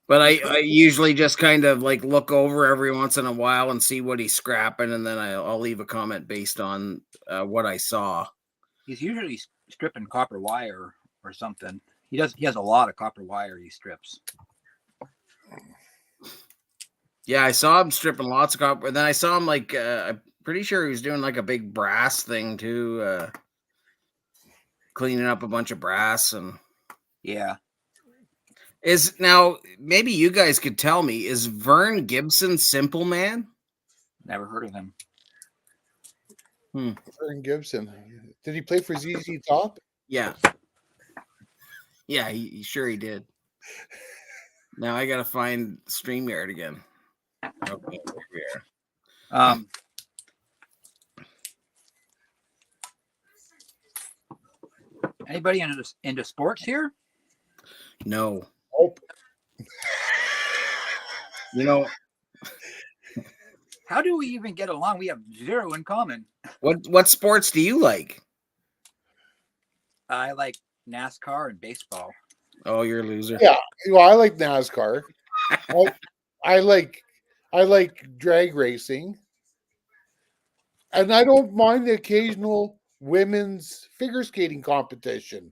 But I usually just kind of like look over every once in a while and see what he's scrapping, and then I'll leave a comment based on what I saw. He's usually stripping copper wire or something. He has a lot of copper wire he strips. Yeah, I saw him stripping lots of copper. And then I saw him like I'm pretty sure he was doing like a big brass thing too, cleaning up a bunch of brass. And Yeah. is now maybe you guys could tell me, is Vern Gibson Simple Man? Never heard of him. Vern Gibson. Did he play for ZZ Top? Yeah. Yeah, he sure he did. Now I gotta find StreamYard again. Okay, there we are. Anybody into sports here? No. Nope. You know How do we even get along? We have zero in common. what sports do you like? I like NASCAR and baseball. Oh, you're a loser. Yeah. Well, I like NASCAR. I like drag racing. And I don't mind the occasional women's figure skating competition.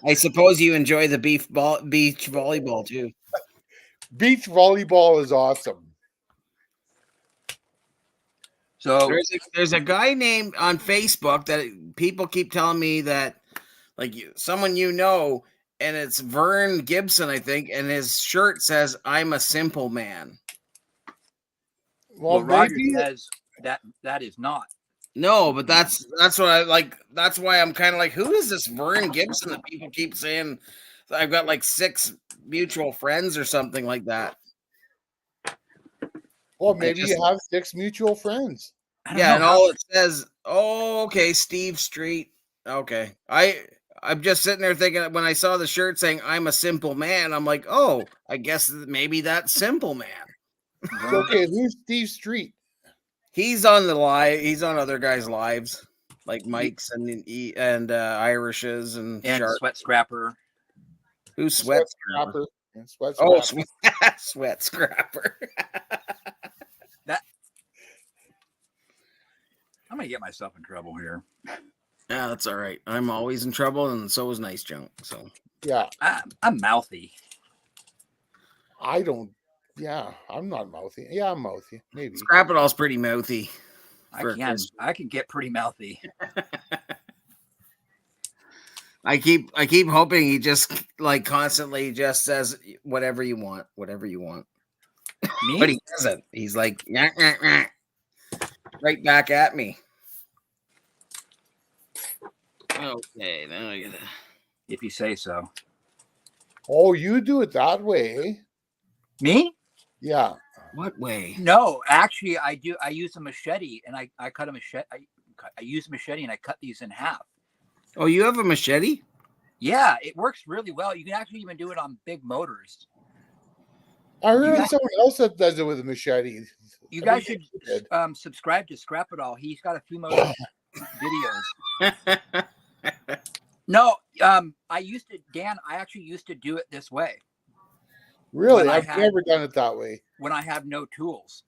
I suppose you enjoy the beach volleyball too. Beach volleyball is awesome. So There's a guy named on Facebook that people keep telling me that like someone and it's Vern Gibson, I think, and his shirt says "I'm a simple man." well, Roger maybe- says that is not. No, but that's what I like. That's why I'm kind of like, who is this Vern Gibson that people keep saying? I've got like 6 mutual friends or something like that. well, maybe you have 6 mutual friends. I don't Yeah, know and how- all it says, oh, okay, Steve Street. Okay. I'm just sitting there thinking when I saw the shirt saying I'm a simple man, I'm like, oh, I guess maybe that's Simple Man. Okay, who's Steve Street? He's on the live, he's on other guys' lives, like Mike's and Irish's and Shark. Sweat Scrapper. Who's Sweat Scrapper? Scrapper. And Sweat Oh, Scrapper. Sweat Scrapper. I'm gonna get myself in trouble here. Yeah, that's all right. I'm always in trouble, and so is Nice Junk. So Yeah, I'm mouthy. I don't. Yeah, I'm not mouthy. Yeah, I'm mouthy. Maybe. Scrapidol's pretty mouthy. I can get pretty mouthy. I keep hoping he just like constantly just says whatever you want, but Me? he doesn't. He's like "Nyah, nyah, nyah," right back at me. Okay, now I gotta. If you say so. Oh, you do it that way. Me? Yeah. What way? No, actually, I do. I use a machete, and I cut a machete. I use a machete, and I cut these in half. Oh, you have a machete? Yeah, it works really well. You can actually even do it on big motors. I heard guys- someone else that does it with a machete. You I guys think should they did. subscribe to Scrapadilly. He's got a few motor videos. No, I actually used to do it this way Really, when I I've had- never done it that way. when I have no tools.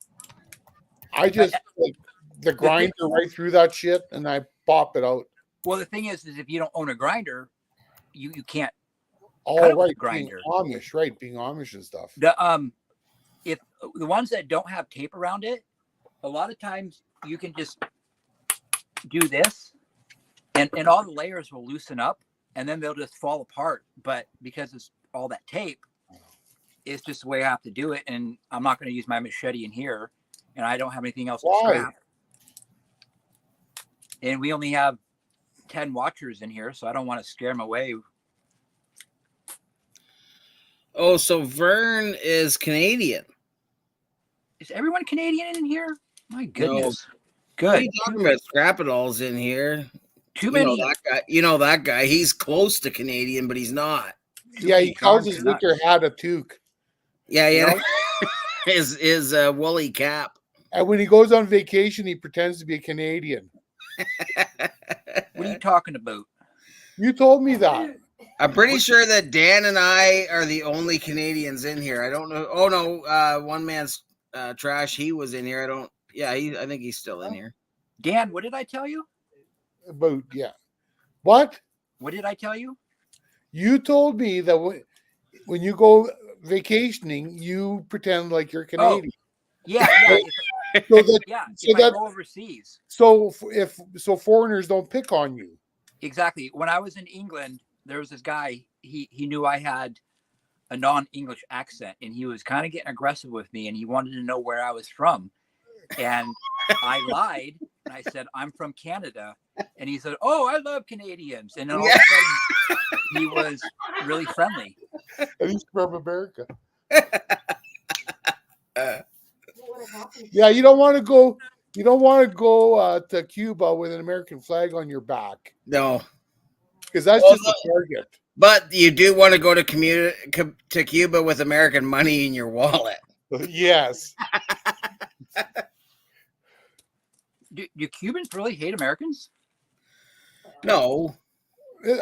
I just like the grinder right through that shit and I pop it out. Well, the thing is if you don't own a grinder, you can't. Oh, Cut it with right, a grinder. being Amish and stuff. If the ones that don't have tape around it, a lot of times you can just do this, and all the layers will loosen up, and then they'll just fall apart. But because it's all that tape, it's just the way I have to do it. And I'm not going to use my machete in here, and I don't have anything else to Why? scrap. And we only have 10 watchers in here, so I don't want to scare them away. Oh, so Vern is Canadian. Is everyone Canadian in here? My goodness. What are Good. you talking about? Scrapidol's in here. Too You know many. that guy. You know that guy. He's close to Canadian, but he's not. Too Yeah, many he calls Johns his are nuts. winter hat a toque. Yeah, You yeah. know? His woolly cap. And when he goes on vacation, he pretends to be a Canadian. What are you talking about? You told me that. I'm pretty sure that Dan and I are the only Canadians in here. I don't know. Oh no, one man's trash. He was in here. I don't. Yeah, I think he's still in here. Dan, what did I tell you? About yeah. What? What did I tell you? You told me that when you go vacationing, you pretend like you're Canadian. Yeah, So that yeah. So If I that- go overseas, so if foreigners don't pick on you. exactly. When I was in England, there was this guy. He knew I had a non-English accent, and he was kind of getting aggressive with me, and he wanted to know where I was from, and I lied, and I said I'm from Canada, and he said, "Oh, I love Canadians," and then all of a sudden he was really friendly. And he's from America. Yeah, you don't want to go. You don't want to go to Cuba with an American flag on your back No, because that's Well, just a target. but you do want to go to to Cuba with American money in your wallet. Yes. Do Cubans really hate Americans? No,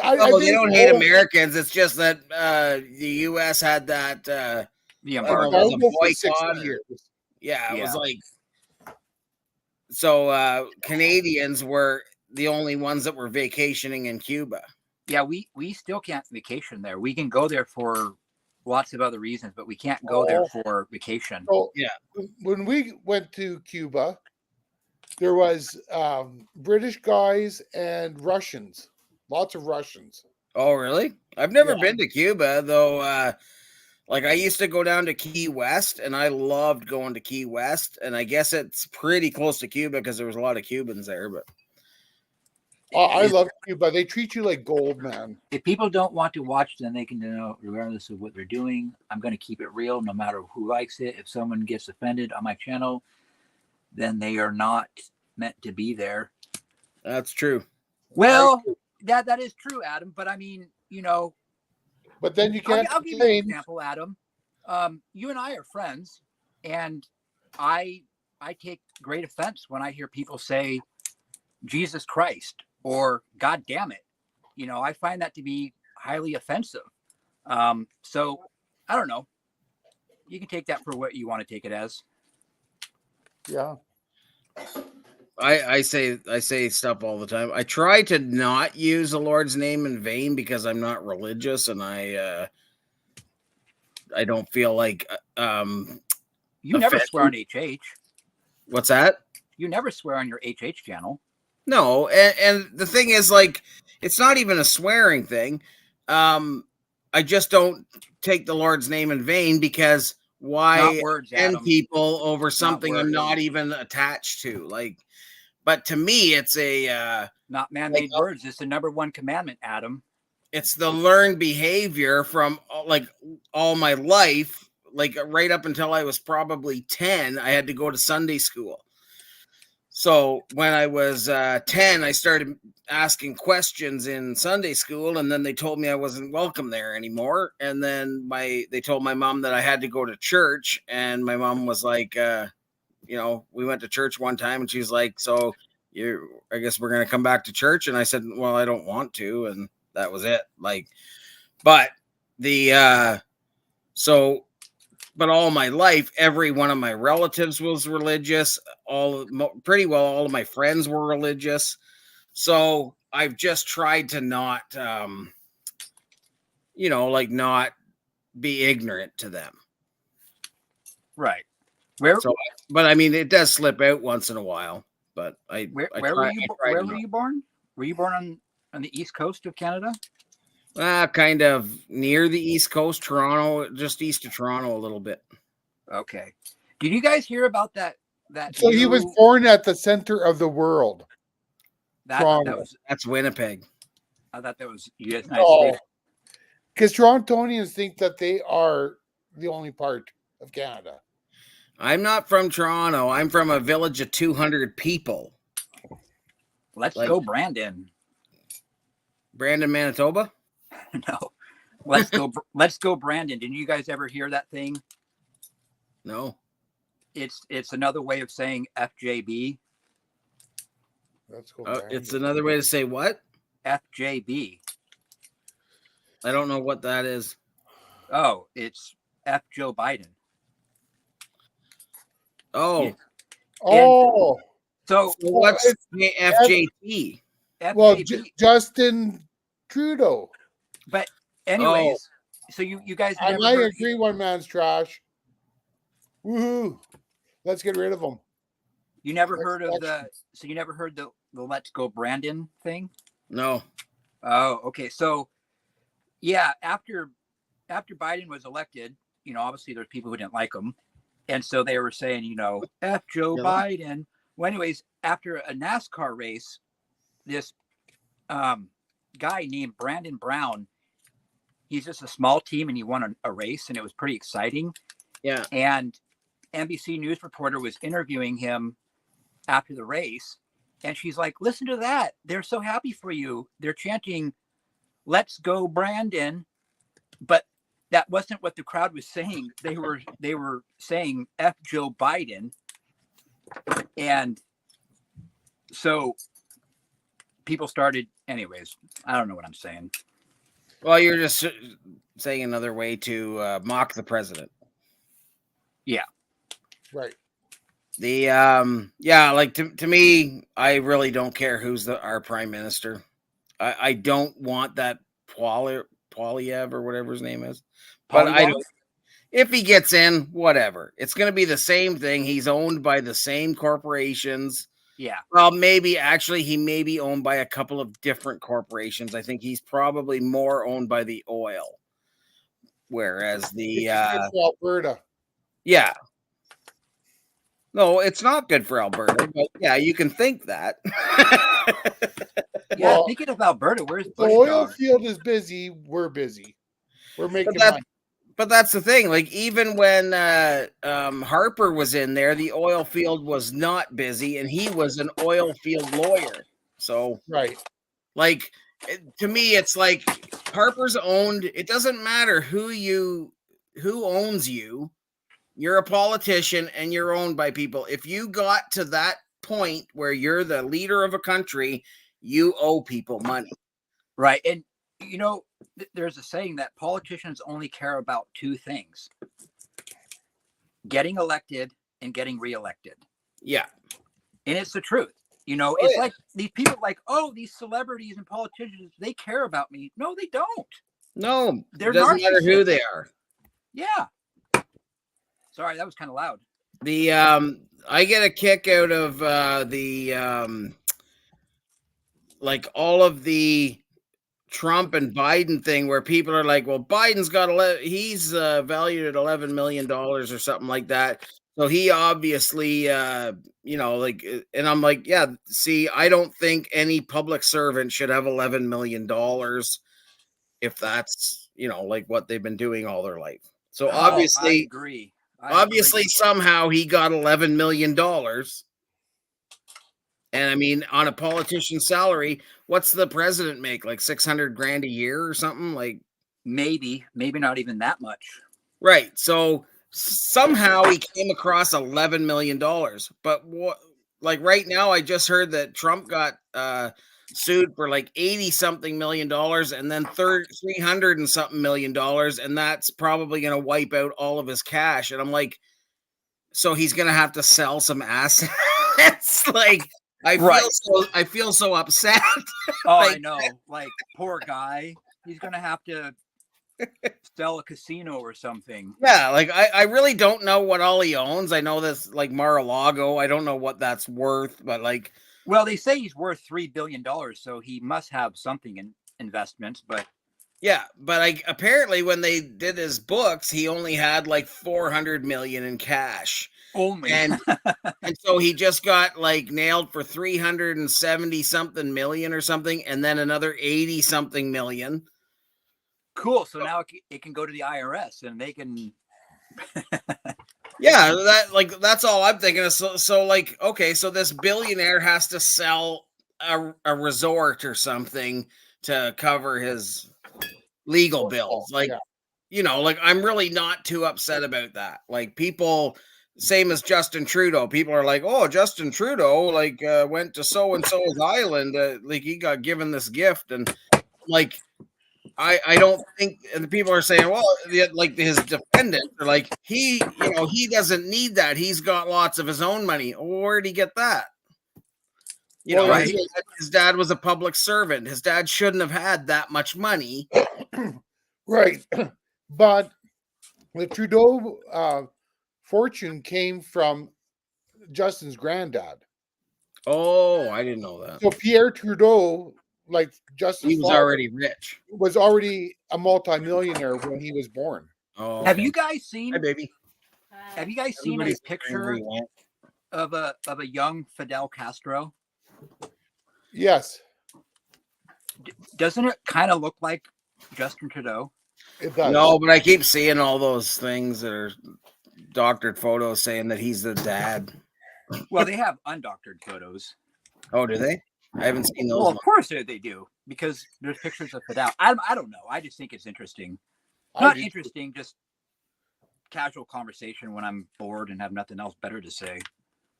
I well, think they don't hate Americans. It's just that the U.S. had that. The Embargo. embargo. was a embargo for 60 boycott or- years. Yeah, it Yeah. was like. So Canadians were the only ones that were vacationing in Cuba. Yeah, we still can't vacation there. We can go there for lots of other reasons, but we can't go there for vacation. So Yeah. when we went to Cuba, there was British guys and Russians, lots of Russians. Oh, really? I've never Yeah. been to Cuba, though. Like I used to go down to Key West, and I loved going to Key West. And I guess it's pretty close to Cuba because there was a lot of Cubans there. But I love Cuba. They treat you like gold, man. If people don't want to watch, then they can know, regardless of what they're doing. I'm going to keep it real, no matter who likes it. If someone gets offended on my channel, then they are not meant to be there. that's true. Well, that is true, Adam. But I mean, But then you can't I'll give you an complain. example, Adam. You and I are friends, and I take great offense when I hear people say Jesus Christ or God damn it. I find that to be highly offensive. So I don't know. You can take that for what you want to take it as. Yeah. I say stuff all the time. I try to not use the Lord's name in vain because I'm not religious, and I don't feel like You never offended. swear on HH. What's that? You never swear on your HH channel. No, and the thing is, like, it's not even a swearing thing. I just don't take the Lord's name in vain because why Not words, offend Adam. people over something I'm words. not even attached to? Like, but to me, it's a Not man-made Like, words. It's the number one commandment, Adam. it's the learned behavior from like all my life, like right up until I was probably 10. I had to go to Sunday school. So when I was 10, I started asking questions in Sunday school, and then they told me I wasn't welcome there anymore. And then they told my mom that I had to go to church, and my mom was like, we went to church one time, and she's like, "So I guess we're gonna come back to church." And I said, "Well, I don't want to," and that was it. Like, but but all my life, every one of my relatives was religious. Pretty well all of my friends were religious. So I've just tried to not, not be ignorant to them. Right. But I mean, it does slip out once in a while. But Where were you born? Were you born on the east coast of Canada? Kind of near the East Coast, Toronto, just east of Toronto a little bit. Okay. Did you guys hear about that? So he was born at the center of the world. Toronto. That's Winnipeg. I thought that was United Oh, States. because Torontonians think that they are the only part of Canada. I'm not from Toronto. I'm from a village of 200 people. Let's go, Brandon. Brandon, Manitoba? No. Let's go, Brandon. Didn't you guys ever hear that thing? No. It's another way of saying FJB. Let's go. It's another way to say what? FJB. I don't know what that is. Oh, it's F Joe Biden. Oh. Yeah. Oh. So what's FJT? Well, FJB. Justin Trudeau. But anyways, so you guys And never I heard, agree, one man's trash. Woohoo. Let's get rid of him. you never heard of you never heard the Let's Go Brandon thing? No. Oh, okay. So yeah, after Biden was elected, obviously there's people who didn't like him. And so they were saying, F Joe Biden. Well, anyways, after a NASCAR race, this guy named Brandon Brown, he's just a small team and he won a race and it was pretty exciting. Yeah. And NBC News reporter was interviewing him after the race. And she's like, listen to that. They're so happy for you. They're chanting, "Let's go, Brandon." But that wasn't what the crowd was saying. They were saying F Joe Biden. And so people started, anyways, I don't know what I'm saying. Well, you're just saying another way to mock the president. Yeah. Right. The like to me, I really don't care who's our prime minister. I don't want that Polyev or whatever his name is. But I don't. If he gets in, whatever. It's going to be the same thing. He's owned by the same corporations. Yeah. Well, maybe actually he may be owned by a couple of different corporations. I think he's probably more owned by the oil. Whereas the Alberta. Yeah. No, it's not good for Alberta, but yeah, you can think that. Yeah, speaking of Alberta, where's the oil field is busy, we're busy. We're making money. But that's the thing. Like, even when Harper was in there, the oil field was not busy, and he was an oil field lawyer. So, right. Like, to me, it's like Harper's owned. It doesn't matter who owns you. You're a politician, and you're owned by people. If you got to that point where you're the leader of a country, you owe people money. Right. And, there's a saying that politicians only care about two things: getting elected and getting reelected. Yeah. And it's the truth. It's like these people these celebrities and politicians, they care about me. No, they don't. No, it doesn't matter who they are. Yeah. Sorry, that was kind of loud. The I get a kick out of like all of the Trump and Biden thing where people are like, well, Biden's got he's valued at $11 million or something like that. So he obviously, and I'm like, yeah, see, I don't think any public servant should have $11 million if that's, like what they've been doing all their life. So obviously, I agree. Somehow he got $11 million. And I mean, on a politician's salary, what's the president make? Like $600,000 a year or something? Like maybe not even that much. Right. So somehow he came across $11 million. But like right now, I just heard that Trump got sued for like 80 something million dollars and then 300 and something million dollars. And that's probably going to wipe out all of his cash. And I'm like, so he's going to have to sell some assets. Like, I feel so upset. Oh, I know. Like, poor guy. He's going to have to sell a casino or something. Yeah, like I really don't know what all he owns. I know this, like Mar-a-Lago. I don't know what that's worth, but like, well, they say he's worth $3 billion, so he must have something in investments. But yeah, but apparently when they did his books, he only had like 400 million in cash. Only. And so he just got like nailed for 370 something million or something, and then another 80 something million. Cool. So now it can go to the IRS and they can. Yeah, that's all I'm thinking of. So like, okay, so this billionaire has to sell a resort or something to cover his legal bills. Like, Yeah. you know, like I'm really not too upset about that. Like people, same as Justin Trudeau, people are like, oh, Justin Trudeau like went to so and so's island, like he got given this gift, and like I don't think, and the people are saying, well, like his defendants are like, he, you know, he doesn't need that. He's got lots of his own money. Where'd he get that? You Well, know, right. his dad was a public servant. His dad shouldn't have had that much money. Right. But the Trudeau fortune came from Justin's granddad. Oh, I didn't know that. So Pierre Trudeau, like Justin's He was father, already rich. was already a multimillionaire when he was born. Oh, Have okay. you guys seen? Hi, baby. Have you guys seen a Everybody's picture of a young Fidel Castro? Yes, Doesn't it kind of look like Justin Trudeau? it does. No, but I keep seeing all those things that are doctored photos saying that he's the dad. Well, they have undoctored photos. Oh, do they? I haven't seen those. Well, of ones. course they do, because there's pictures of Fidel. I don't know. I just think it's interesting. I Not do- interesting, just casual conversation when I'm bored and have nothing else better to say.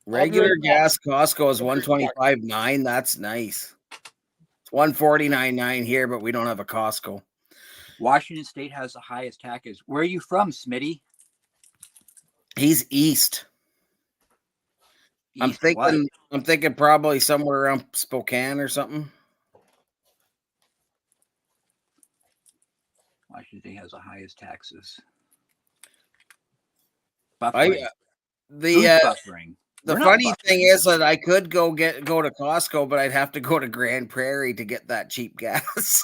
Regular gas Costco is 125.9. That's nice. It's 149.9 here, but we don't have a Costco. Washington State has the highest taxes. Where are you from, Smitty? He's east. East what? I'm thinking probably somewhere around Spokane or something. Washington State has the highest taxes. Buffering. Who's buffering? The We're not funny buffering. thing is that I could go to Costco, but I'd have to go to Grand Prairie to get that cheap gas.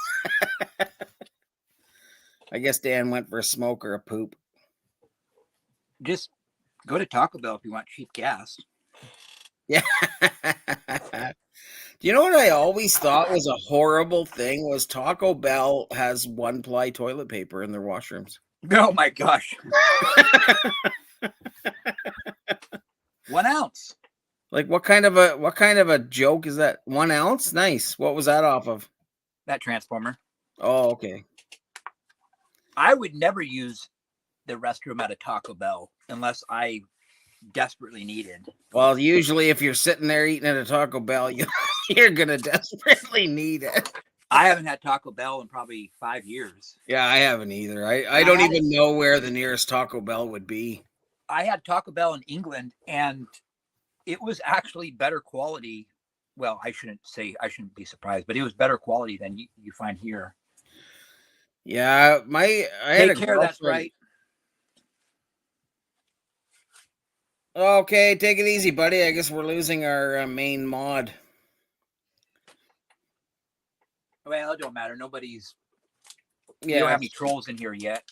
I guess Dan went for a smoke or a poop. Just go to Taco Bell if you want cheap gas. Yeah. Do you know what I always thought was a horrible thing was Taco Bell has 1-ply toilet paper in their washrooms. Oh my gosh. 1 ounce. Like what kind of a joke is that? 1 ounce? Nice. What was that off of? That transformer. Oh, okay. I would never use the restroom at a Taco Bell unless I desperately needed. Well, usually if you're sitting there eating at a Taco Bell, you're gonna desperately need it. I haven't had Taco Bell in probably 5 years. Yeah, I haven't either. I don't even know where the nearest Taco Bell would be. I had Taco Bell in England, and it was actually better quality. Well, I shouldn't be surprised, but it was better quality than you find here. Yeah, I had a Take care, that's right. Okay, take it easy, buddy. I guess we're losing our main mod. Well, it don't matter. We don't Yeah. have any trolls in here yet.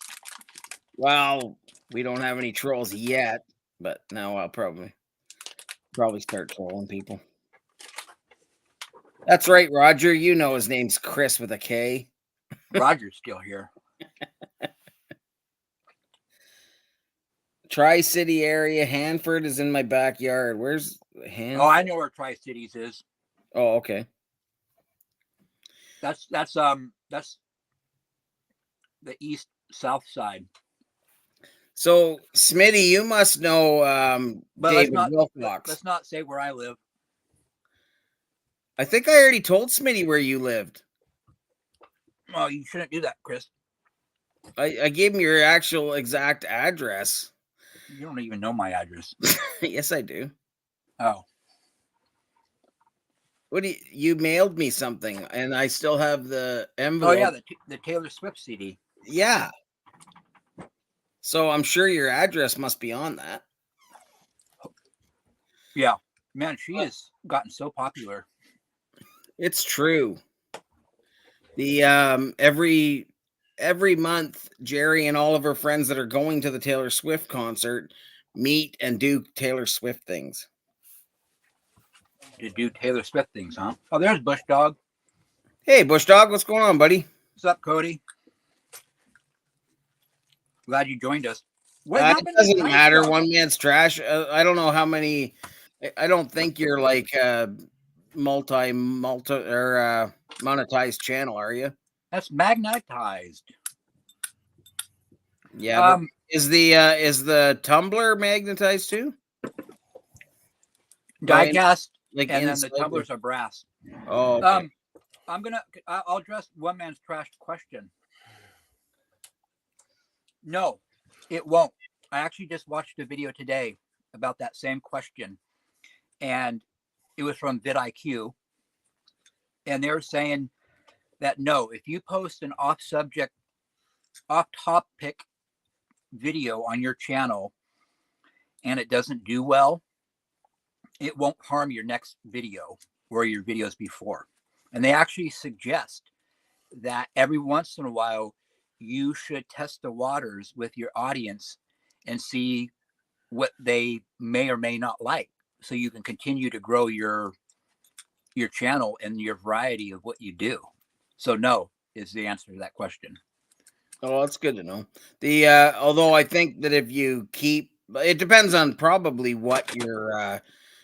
Well, we don't have any trolls yet, but now I'll probably start trolling people. That's right, Roger. You know his name's Chris with a K. Roger's still here. Tri-City area. Hanford is in my backyard. Where's Hanford? Oh, I know where Tri-Cities is. Oh, okay. That's the east south side. So, Smitty, you must know But David let's Wilcox. not say where I live. I think I already told Smitty where you lived. Oh, you shouldn't do that, Chris. I gave him your actual exact address. You don't even know my address. Yes, I do. Oh. What do you mailed me something, and I still have the Oh envelope. yeah, the Taylor Swift CD. Yeah. So I'm sure your address must be on that. Yeah, man, she has gotten so popular. It's true. The every month, Jerry and all of her friends that are going to the Taylor Swift concert meet and do Taylor Swift things. To do Taylor Swift things, huh? Oh, there's Bush Dog. Hey, Bush Dog, what's going on, buddy? What's up, Cody? Glad you joined us. What It happened to doesn't Nice matter. Dog? One man's trash. I don't know how many. I don't think you're like monetized channel, are you? That's magnetized. Yeah. But is the Tumblr magnetized too? Die-cast, Like and then the inside tumblers are brass. Oh, okay. I'll address one man's trash question. No, it won't. I actually just watched a video today about that same question, and it was from vidIQ, and they were saying that no, if you post an off-topic video on your channel and it doesn't do well, it won't harm your next video or your videos before. And they actually suggest that every once in a while you should test the waters with your audience and see what they may or may not like, so you can continue to grow your channel and your variety of what you do. So no is the answer to that question. Oh, that's good to know. The although I think that if you keep, it depends on probably what you're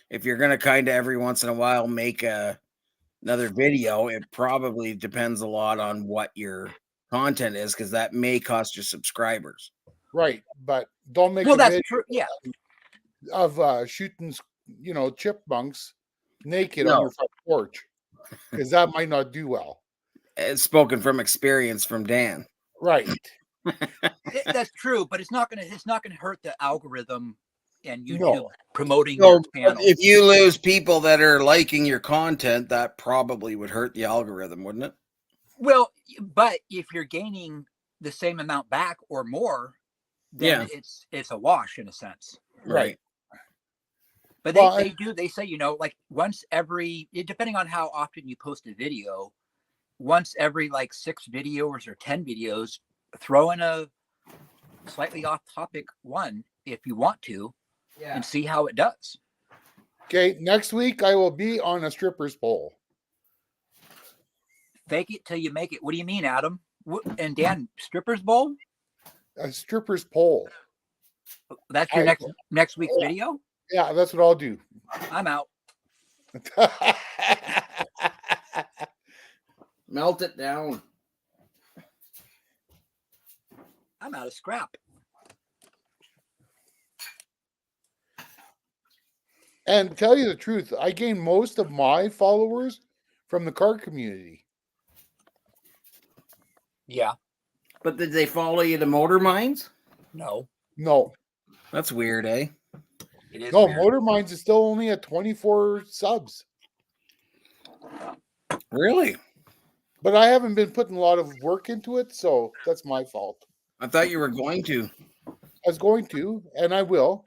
if you're gonna kind of every once in a while make another video, it probably depends a lot on what your content is, because that may cost you subscribers. Right, but don't make Well, a that's video true. Yeah. of shooting, chipmunks naked on No. your front porch, because that might not do well. It's spoken from experience from Dan. Right. That's true, but it's not gonna hurt the algorithm and YouTube No. promoting So your channel. if you lose people that are liking your content, that probably would hurt the algorithm, wouldn't it? Well, but if you're gaining the same amount back or more, then it's a wash in a sense. Right. But Well, they say, like once every, depending on how often you post a video, once every like 6 videos or 10 videos, throw in a slightly off topic one if you want to, and see how it does. Okay, next week I will be on a stripper's pole. Fake it till you make it. What do you mean, Adam? And Dan, strippers bowl? A stripper's pole. That's your next week's video? Yeah, that's what I'll do. I'm out. Melt it down. I'm out of scrap. And to tell you the truth, I gain most of my followers from the car community. Yeah. But did they follow you to Motor Mines? No. No. That's weird, eh? It is No, weird. Motor Mines is still only at 24 subs. Really? But I haven't been putting a lot of work into it, so that's my fault. I thought you were going to. I was going to, and I will.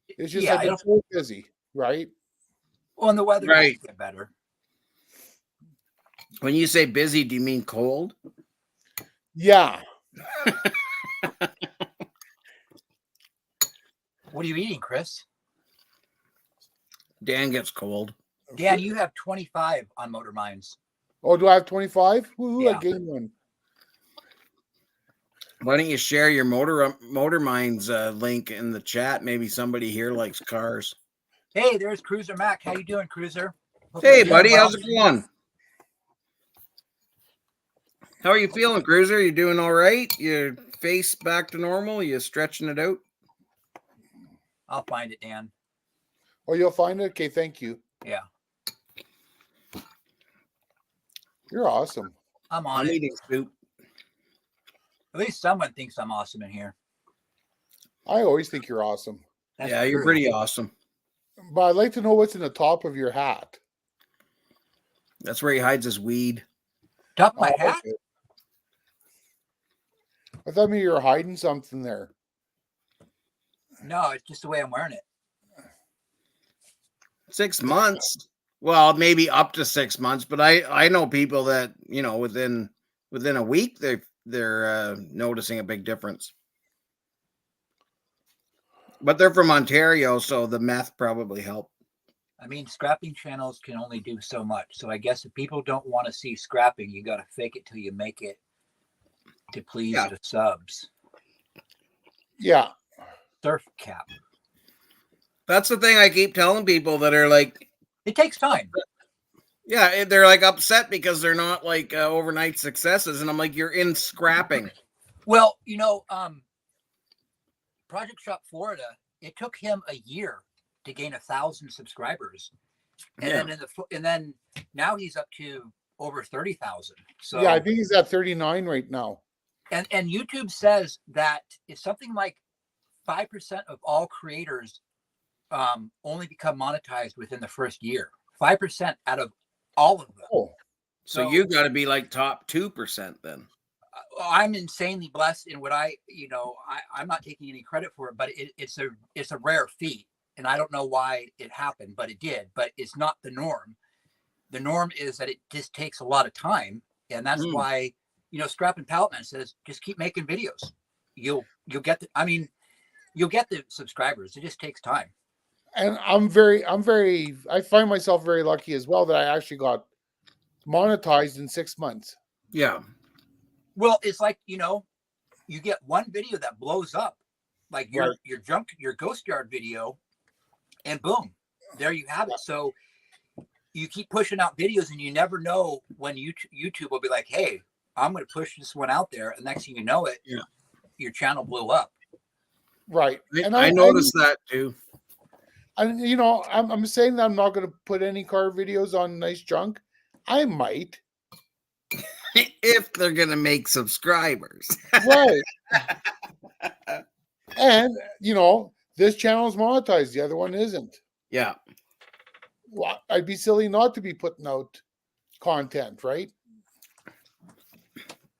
It's just I've been so busy, right? Well, and the weather Right. does get better. When you say busy, do you mean cold? Yeah. What are you eating, Chris? Dan gets cold. Dan, you have 25 on Motor Mines. Oh, do I have 25? Woohoo, Yeah. I gained one. Why don't you share your Motor Mines link in the chat? Maybe somebody here likes cars. Hey, there's Cruiser Mac. How you doing, Cruiser? Hope Hey, you're doing buddy, well. how's it going? How are you feeling, Cruiser? You doing all right? Your face back to normal? You stretching it out? I'll find it, Dan. Oh, you'll find it? Okay, thank you. Yeah. You're awesome. I'm on I'm it. eating soup. At least someone thinks I'm awesome in here. I always think you're awesome. That's Yeah, you're true. pretty awesome. But I'd like to know what's in the top of your hat. That's where he hides his weed. Top of my Oh, hat? okay. I thought maybe you were hiding something there. No, it's just the way I'm wearing it. 6 months. Well, maybe up to 6 months, but I know people that, within a week they're noticing a big difference. But they're from Ontario, so the meth probably helped. I mean, scrapping channels can only do so much. So I guess if people don't want to see scrapping, you got to fake it till you make it to please the subs. Yeah. Surf cap. That's the thing I keep telling people that are like, it takes time. Yeah, they're like upset because they're not like overnight successes, and I'm like, you're in scrapping. Well, Project Shop Florida, it took him a year to gain 1,000 subscribers, and then now he's up to over 30,000. So yeah, I think he's at 39 right now. and YouTube says that it's something like 5% of all creators only become monetized within the first year. 5% out of all of them. Oh, So you got to be like top 2% then. I'm insanely blessed in what I'm not taking any credit for it, but it's a rare feat, and I don't know why it happened, but it did. But it's not the norm. The norm is that it just takes a lot of time, and that's why Scrap and Palletman says just keep making videos. You'll get you'll get the subscribers. It just takes time. and I find myself very lucky as well that I actually got monetized in 6 months. Yeah. Well, it's like, you get one video that blows up, like your ghost yard video, and boom, there you have it. So you keep pushing out videos, and you never know when YouTube will be like, hey, I'm going to push this one out there. And next thing you know it, your channel blew up. Right. And I noticed that too. And I'm saying that I'm not going to put any car videos on Nice Junk. I might. If they're going to make subscribers. Right. And, this channel is monetized. The other one isn't. Yeah. Well, I'd be silly not to be putting out content, right?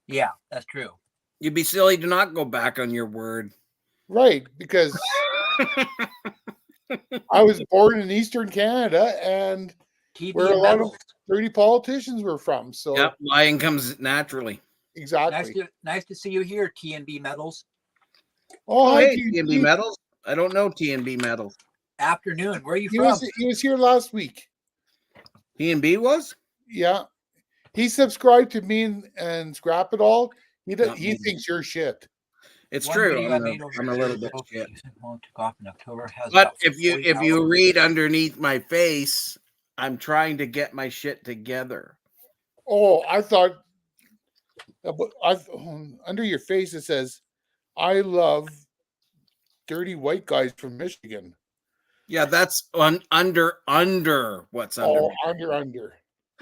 Yeah, that's true. You'd be silly to not go back on your word. Right. Because I was born in Eastern Canada, and TV where a and lot of metals. dirty politicians were from. So Yep, lying comes naturally. exactly. Nice to see you here, TNB Metals. Oh, hi, Hey, TNB Metals. I don't know TNB Metals. Afternoon. Where are you from? He was here last week. TNB was? Yeah. He subscribed to me and Scrap It All. He Not he me. thinks you're shit. It's One true. video I made over I'm a little bit took shit. off in October. Has But about if you 40,000. read underneath my face, I'm trying to get my shit together. Oh, I thought under your face it says, "I love dirty white guys from Michigan." Yeah, that's under what's under. Oh, me. under.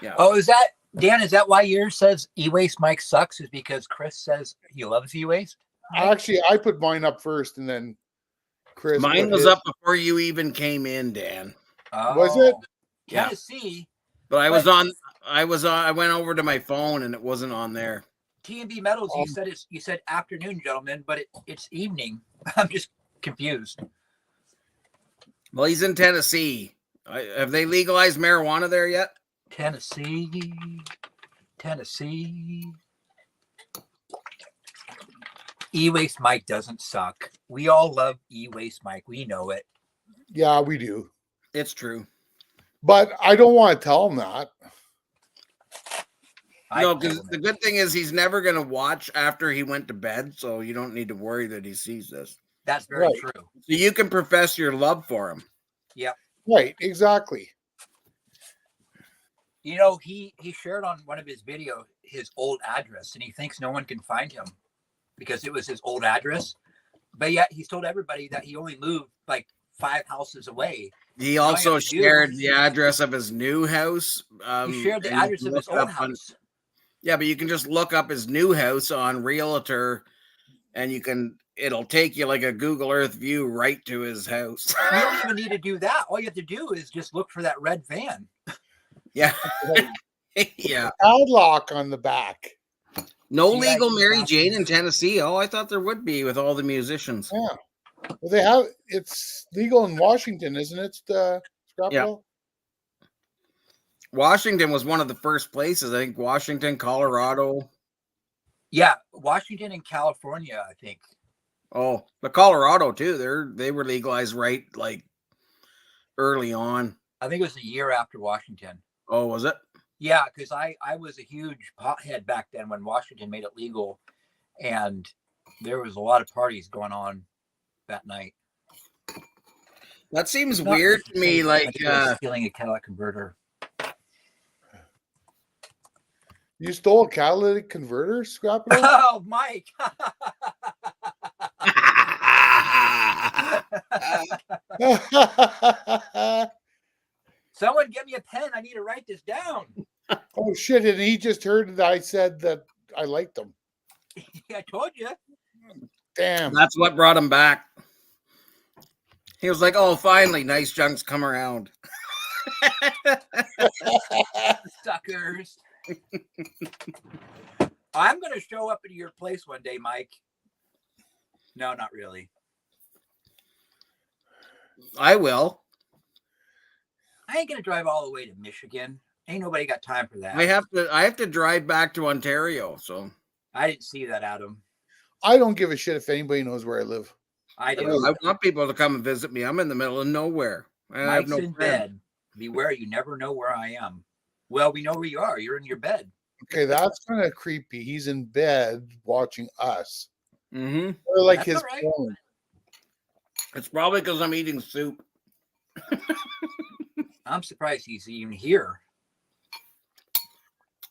Yeah. Oh, is that Dan? Is that why yours says e-waste Mike sucks? Is because Chris says he loves e-waste? Actually, I put mine up first, and then Chris. Mine put was his. up before you even came in, Dan. Was it? Yeah. Tennessee. But I went over to my phone and it wasn't on there. TNB Metals. You said afternoon, gentlemen, but it's evening. I'm just confused. Well, he's in Tennessee. Have they legalized marijuana there yet? Tennessee. E-waste Mike doesn't suck. We all love e-waste Mike. We know it. Yeah, we do. It's true. But I don't want to tell him that. No, because the good thing is he's never going to watch after he went to bed, so you don't need to worry that he sees this. That's very Right. true. So you can profess your love for him. Yep. Right, exactly. He shared on one of his videos his old address, and he thinks no one can find him because it was his old address. But yet he's told everybody that he only moved like 5 houses away. He also shared the address of his new house. He shared the and you address can of his look old up on- house. Yeah, but you can just look up his new house on Realtor, and it'll take you like a Google Earth view right to his house. You don't even need to do that. All you have to do is just look for that red van. Yeah. Yeah. Padlock on the back. No Yeah, legal Mary exactly. Jane in Tennessee. Oh, I thought there would be with all the musicians. Yeah. Well, it's legal in Washington, isn't it? Scrap Yeah. It? Washington was one of the first places. I think Washington, Colorado. Yeah, Washington and California, I think. Oh, but Colorado too. They were legalized right like early on. I think it was a year after Washington. Oh, was it? Yeah, because I was a huge pothead back then when Washington made it legal, and there was a lot of parties going on that night. That seems weird to me. Like, stealing a catalytic converter. You stole a catalytic converter, Scrapadilly? Oh, Mike. Someone give me a pen. I need to write this down. Oh shit! And he just heard that I said that I liked them. I told you. Damn. That's what brought him back. He was like, "Oh, finally, nice junk's come around." Suckers. I'm going to show up at your place one day, Mike. No, not really. I will. I ain't going to drive all the way to Michigan. Ain't nobody got time for that. I have to drive back to Ontario, so I didn't see that, Adam. I don't give a shit if anybody knows where I live. I I do. want people to come and visit me. I'm in the middle of nowhere. I have Mike's no in friends. bed. Beware, you never know where I am. Well, we know where you are. You're in your bed. Okay, that's kind of creepy. He's in bed watching us. Mm-hmm. Or like That's his all right. phone. It's probably because I'm eating soup. I'm surprised he's even here.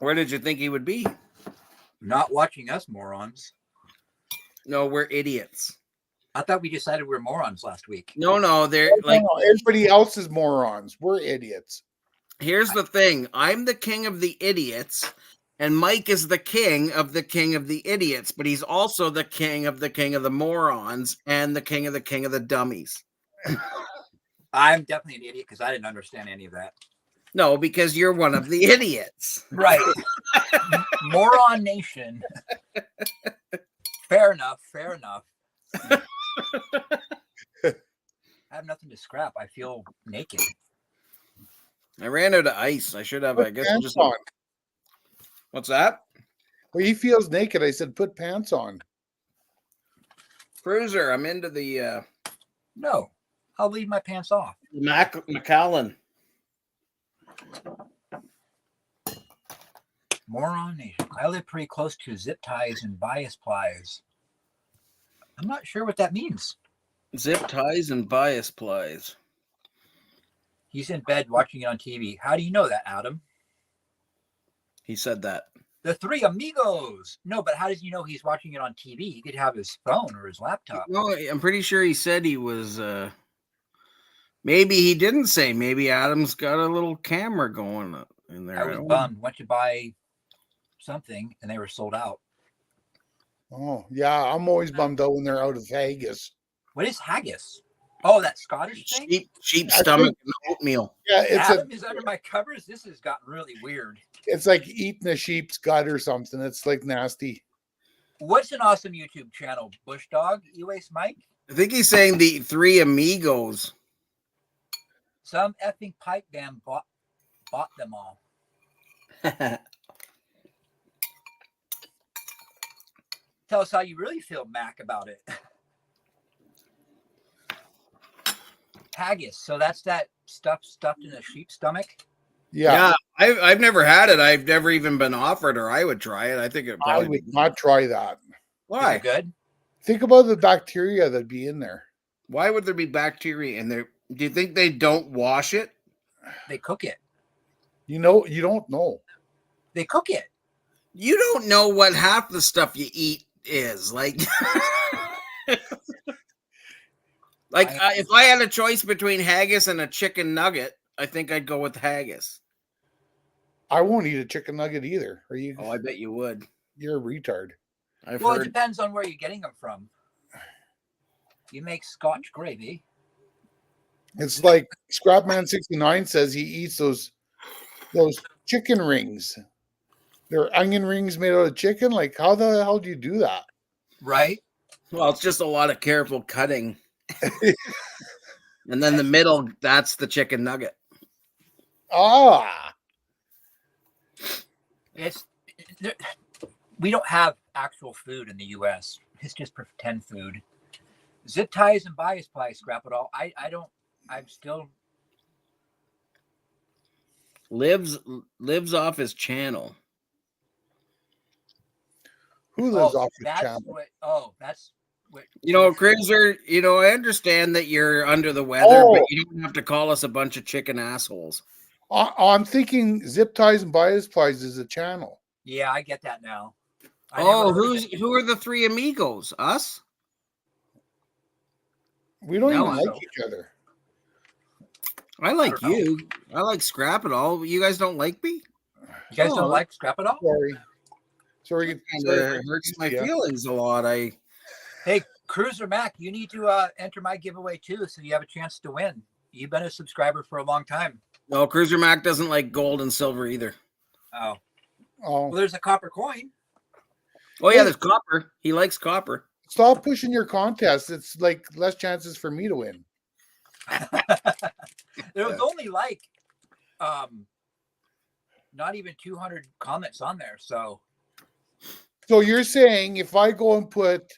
Where did you think he would be? Not watching us morons. No, we're idiots. I thought we decided we're morons last week. No, they're No, like, everybody else is morons. We're idiots. here's the thing. I'm the king of the idiots, and Mike is the king of the idiots, but he's also the king of the morons and the king of the dummies. I'm definitely an idiot because I didn't understand any of that. No, because you're one of the idiots. Right. Moron nation. Fair enough. Fair enough. I have nothing to scrap. I feel naked. I ran out of ice. I should have, I Put guess. pants Just on. What's that? Well, he feels naked. I said, put pants on. Cruiser, I'm into the No, I'll leave my pants off. Macallan. Moron nation. I live pretty close to zip ties and bias plies. I'm not sure what that means. Zip ties and bias plies. He's in bed watching it on TV. How do you know that, Adam? He said that. The Three Amigos. No, but how does he know he's watching it on TV? He could have his phone or his laptop. No, I'm pretty sure he said he was. Maybe he didn't say. Maybe Adam's got a little camera going in there. I was bummed. Went to buy something and they were sold out. Oh, yeah. I'm always bummed out when they're out of haggis. What is haggis? Oh, that Scottish thing? Sheep stomach and oatmeal. Yeah, Adam is under my covers. This has gotten really weird. it's like eating a sheep's gut or something. It's like nasty. What's an awesome YouTube channel? Bush Dog? Ewace Mike? I think he's saying the Three Amigos. Some effing pipe band bought them all. Tell us how you really feel, Mac, about it. Haggis. So that's that stuff stuffed in a sheep's stomach? Yeah, I've never had it. I've never even been offered, or I would try it. I think it I probably would not try that. Is Why? it good? Think about the bacteria that'd be in there. Why would there be bacteria in there? Do you think they don't wash it? They cook it. You know, you don't know. They cook it. You don't know what half the stuff you eat is like. If I had a choice between haggis and a chicken nugget, I think I'd go with haggis. I won't eat a chicken nugget either. Are you? Oh, I bet you would. You're a retard. I've Well, it heard. depends on where you're getting them from. You make Scotch gravy. It's like Scrapman69 says he eats those chicken rings. They're onion rings made out of chicken. Like, how the hell do you do that? Right? Well, it's just a lot of careful cutting. And then the middle, that's the chicken nugget. Ah, We don't have actual food in the U.S. It's just pretend food. Zip ties and bias ply, scrap it all. I'm still. Lives off his channel. who lives off the that's channel? That's what. You know, Cruiser, I understand that you're under the weather, Oh. but you don't have to call us a bunch of chicken assholes. I'm thinking zip ties and bias plies is a channel. Yeah, I get that now. I Oh, never heard of it. who are the three amigos? Us? We don't No, even like so. each other. I like don't know. you. I like Scrap It All. You guys don't like me? You guys Oh, don't like Scrap It All? Sorry. Kind Sorry of hurts my yeah. feelings a lot. Hey, Cruiser Mac, you need to enter my giveaway too, so you have a chance to win. You've been a subscriber for a long time. No, Cruiser Mac doesn't like gold and silver either. Oh, Oh, well, there's a copper coin. Oh yeah, there's copper. He likes copper. stop pushing your contest. It's like less chances for me to win. There was only like not even 200 comments on there. So you're saying if I go and put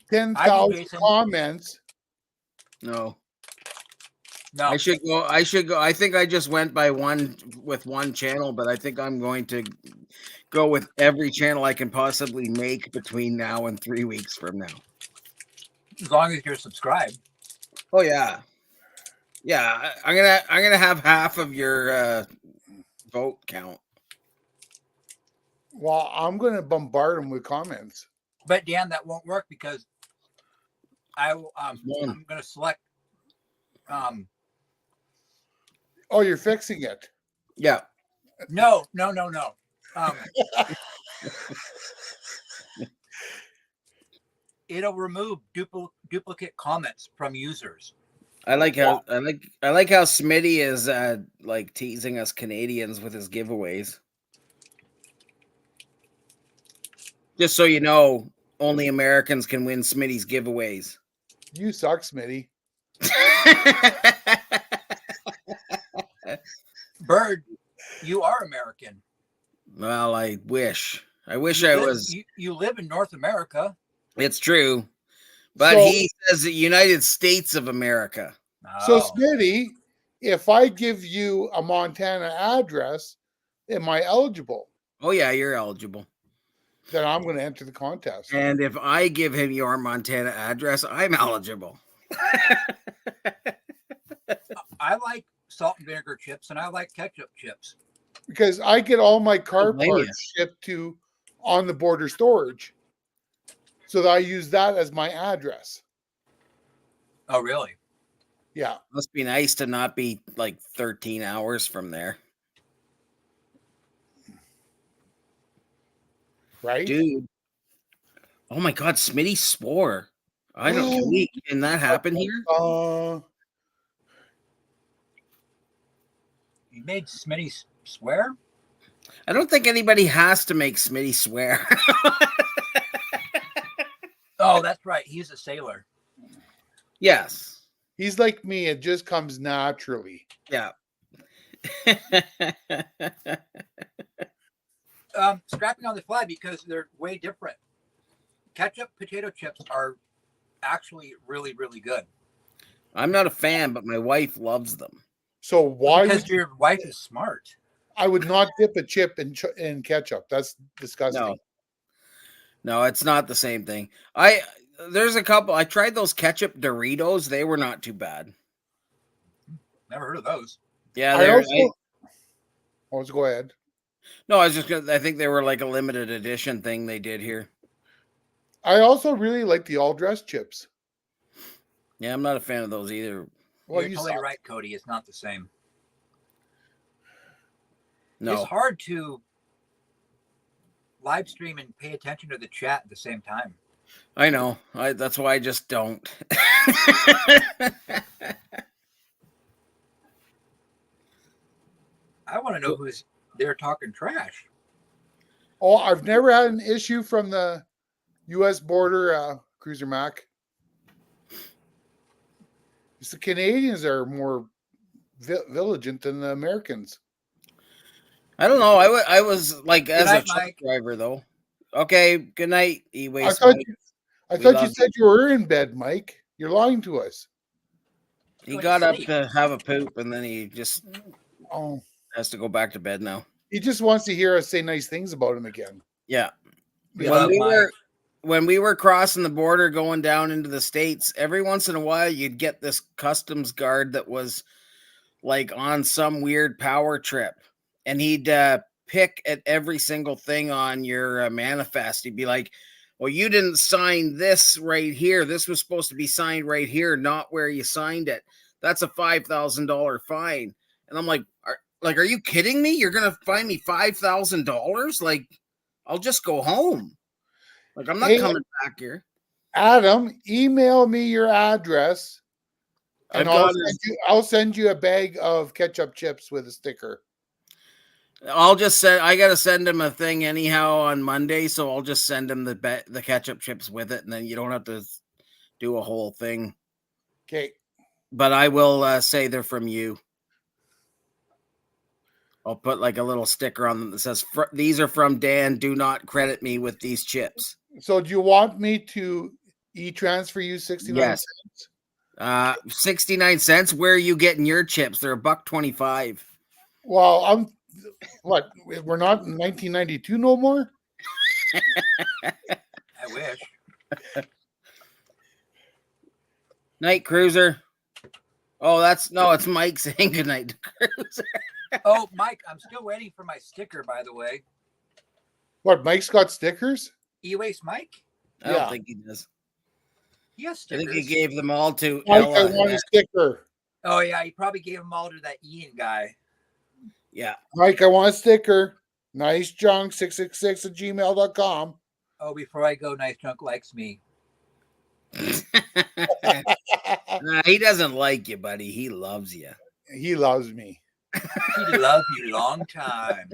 10,000 Jason. comments, No. no, I should go. I think I just went by one channel, but I think I'm going to go with every channel I can possibly make between now and 3 weeks from now. as long as you're subscribed. Oh yeah. Yeah, I'm gonna have half of your vote count. well, I'm going to bombard them with comments. But Dan, that won't work because I'm going to select. Oh, you're fixing it. Yeah. No. It'll remove duplicate comments from users. I like how Smitty is like teasing us Canadians with his giveaways. Just so you know, only Americans can win Smitty's giveaways. You suck, Smitty. Bird, you are American. Well, I wish. I wish You I live- was. You live in North America. It's true. But So- he says the United States of America. So, Oh. Smitty, if I give you a Montana address, am I eligible? Oh, yeah, you're eligible. Then I'm going to enter the contest. And if I give him your Montana address, I'm eligible. I like salt and vinegar chips, and I like ketchup chips. Because I get all my car blame you. parts shipped to on the border storage. So that I use that as my address. Oh, really? Yeah. Must be nice to not be like 13 hours from there. Right? Dude. Oh my God, Smitty swore. I don't can that happen here? You made Smitty swear? I don't think anybody has to make Smitty swear. Oh, that's right. He's a sailor. Yes. He's like me. It just comes naturally. Yeah. Scrapping on the fly because they're way different. Ketchup potato chips are actually really, really good. I'm not a fan, but my wife loves them. So why Because would your wife is smart. I would not dip a chip in ketchup? That's disgusting. No, it's not the same thing. There's a couple. I tried those ketchup Doritos. They were not too bad. Never heard of those. Yeah, Let's go ahead. no, I think they were like a limited edition thing they did here. I also really like the all dressed chips. Yeah, I'm not a fan of those either. Well, You're you totally suck. right, Cody. It's not the same. No. It's hard to live stream and pay attention to the chat at the same time. I know. That's why I just don't. I want to know who's there talking trash. Oh, I've never had an issue from the U.S. border, Cruiser Mac. It's the Canadians are more vigilant than the Americans. I don't know. I was like as night, a truck Mike. driver though. Okay, good night, E-Waste. I thought We you love said you were in bed, Mike. You're lying to us. He got up to have a poop and then he just Oh, has to go back to bed now. he just wants to hear us say nice things about him again. Yeah. We love Mike. When we were crossing the border going down into the States, every once in a while you'd get this customs guard that was like on some weird power trip, and he'd pick at every single thing on your manifest. You'd be like, well, you didn't sign this right here. This was supposed to be signed right here, not where you signed it. That's a $5,000 fine. And I'm like, are you kidding me? You're going to fine me $5,000? Like, I'll just go home. Like, I'm not coming back here. Adam, email me your address, and I'll send you a bag of ketchup chips with a sticker. I'll just send. I gotta send him a thing anyhow on Monday, so I'll just send him the ketchup chips with it, and then you don't have to do a whole thing. Okay. But I will say they're from you. I'll put like a little sticker on them that says, "These are from Dan. Do not credit me with these chips." So, do you want me to e-transfer you 69 cents? 69 cents. Where are you getting your chips? They're $1.25. Well, what? We're not in 1992 no more. I wish. Night Cruiser. Oh, it's Mike saying good night, Cruiser. Oh, Mike, I'm still waiting for my sticker, by the way. What? Mike's got stickers? E-Waste Mike? I don't think he does. He has I stickers. think he gave them all to Mike, Ella. I want a sticker. Oh, yeah, he probably gave them all to that Ian guy. Yeah. Mike, I want a sticker. nicejunk666@gmail.com. Oh, before I go, Nice Junk likes me. He doesn't like you, buddy. He loves you. He loves me. He loves you long time.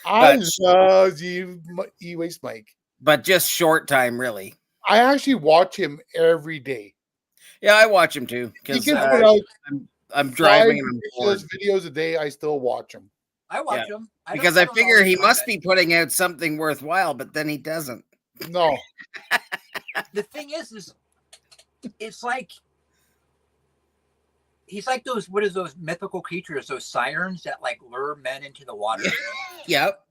I love you, E-Waste Mike. But just short time, really. I actually watch him every day. Yeah, I watch him too. He Because can put out I'm driving and I'm bored. videos a day. I still watch him. I watch him. Because I figure he must be putting out something worthwhile, but then he doesn't. No. The thing is it's like he's like those mythical creatures, those sirens that like lure men into the water. Yep.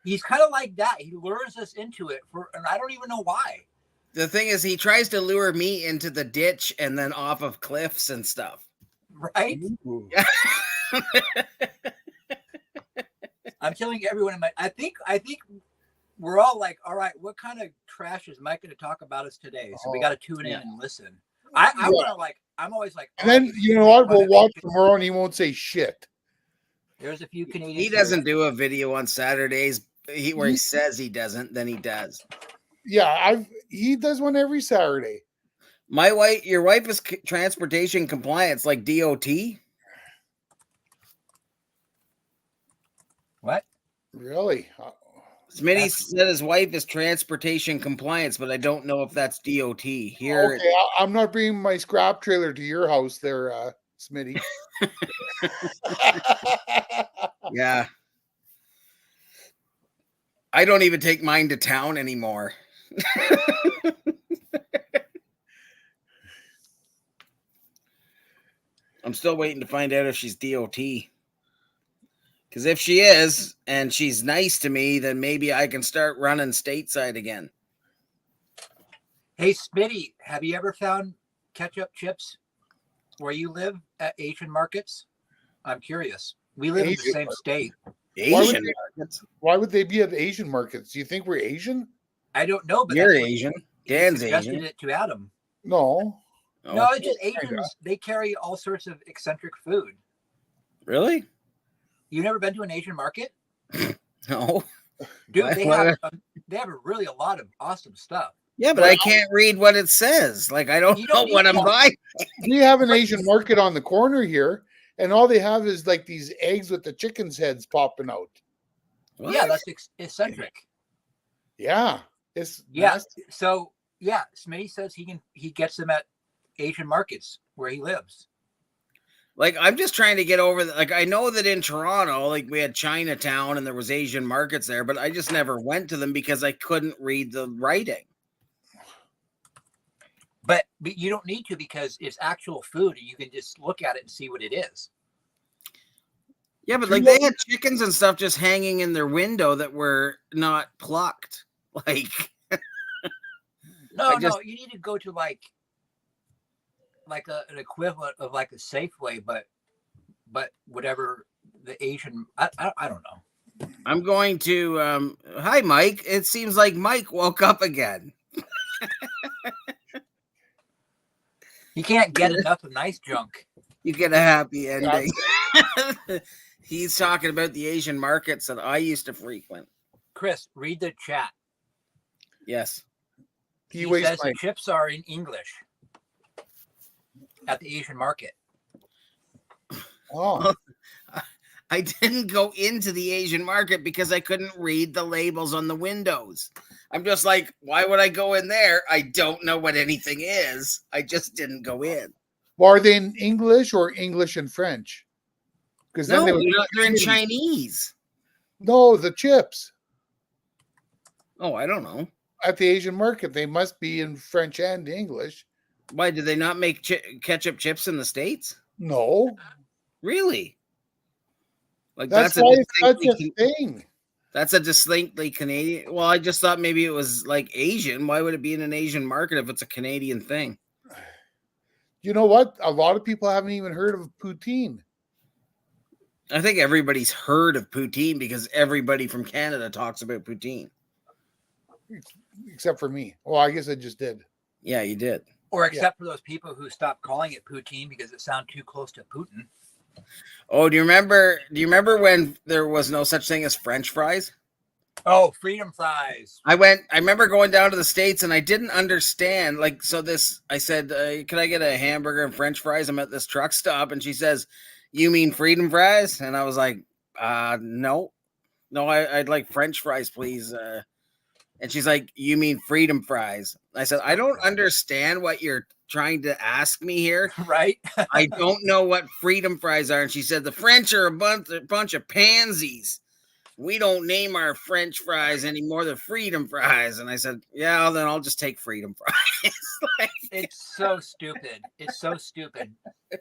He's kind of like that. He lures us into it and I don't even know why. The thing is, he tries to lure me into the ditch and then off of cliffs and stuff. Right? I'm telling everyone I think we're all like, all right, what kind of trash is Mike going to talk about us today? So we got to tune in and listen. I want to I'm always like, and then you know what? We'll watch tomorrow and he won't say shit. There's a few Canadians. He doesn't do a video on Saturdays where he says he doesn't, then he does. Yeah, he does one every Saturday. Your wife is transportation compliance, like DOT. What? Really? Smitty said his wife is transportation compliance, but I don't know if that's DOT. Here, okay, I'm not bringing my scrap trailer to your house there, Smitty. Yeah. I don't even take mine to town anymore. I'm still waiting to find out if she's DOT. Because if she is, and she's nice to me, then maybe I can start running stateside again. Hey, Smitty, have you ever found ketchup chips where you live at Asian markets? I'm curious. We live in the same state. Asian markets? Why would they be at Asian markets? Do you think we're Asian? I don't know, but you're Asian. Dan's suggested Asian. It to Adam. No. No, it's just Asians. They carry all sorts of eccentric food. Really? You never been to an Asian market? No. Dude, they have really a lot of awesome stuff. Yeah, but I can't read what it says. Like, I don't know what I'm buying. We have an Asian market on the corner here, and all they have is like these eggs with the chicken's heads popping out. What? Yeah, that's eccentric. Yeah. So Smitty says he gets them at Asian markets where he lives. Like, I'm just trying to get over that. Like, I know that in Toronto, like, we had Chinatown and there was Asian markets there, but I just never went to them because I couldn't read the writing. But you don't need to because it's actual food and you can just look at it and see what it is. Yeah, but like they had chickens and stuff just hanging in their window that were not plucked. Like, no, you need to go to like an equivalent of like a Safeway, but whatever the Asian, I don't know. I'm going to. Hi, Mike. It seems like Mike woke up again. He can't get enough of nice junk. You get a happy ending. He's talking about the Asian markets that I used to frequent. Chris, read the chat. Yes. He says the chips are in English at the Asian market. Oh, I didn't go into the Asian market because I couldn't read the labels on the windows. I'm just like, why would I go in there? I don't know what anything is. I just didn't go in. well, are they in English or English and French? Because No, they're in Chinese. No, the chips Oh, I don't know. at the Asian market, they must be in French and English. Why did they not make ketchup chips in the States? No, Really? Like that's why it's such a thing. That's a distinctly Canadian. Well, I just thought maybe it was like Asian. Why would it be in an Asian market if it's a Canadian thing? You know what? A lot of people haven't even heard of poutine. I think everybody's heard of poutine because everybody from Canada talks about poutine. Except for me. Well, I guess I just did. Yeah, you did. Or except for those people who stopped calling it poutine because it sounded too close to Putin. Oh, do you remember when there was no such thing as French fries? Oh, freedom fries. I remember going down to the States and I didn't understand. Like, so I said, can I get a hamburger and French fries? I'm at this truck stop. And she says, you mean freedom fries? And I was like, no, I'd like French fries, please. And she's like, you mean freedom fries? I said, I don't understand what you're trying to ask me here. Right? I don't know what freedom fries are. And she said, the French are a bunch of pansies. We don't name our French fries anymore. They're freedom fries. And I said, yeah, well, then I'll just take freedom fries. It's so stupid. It's so stupid.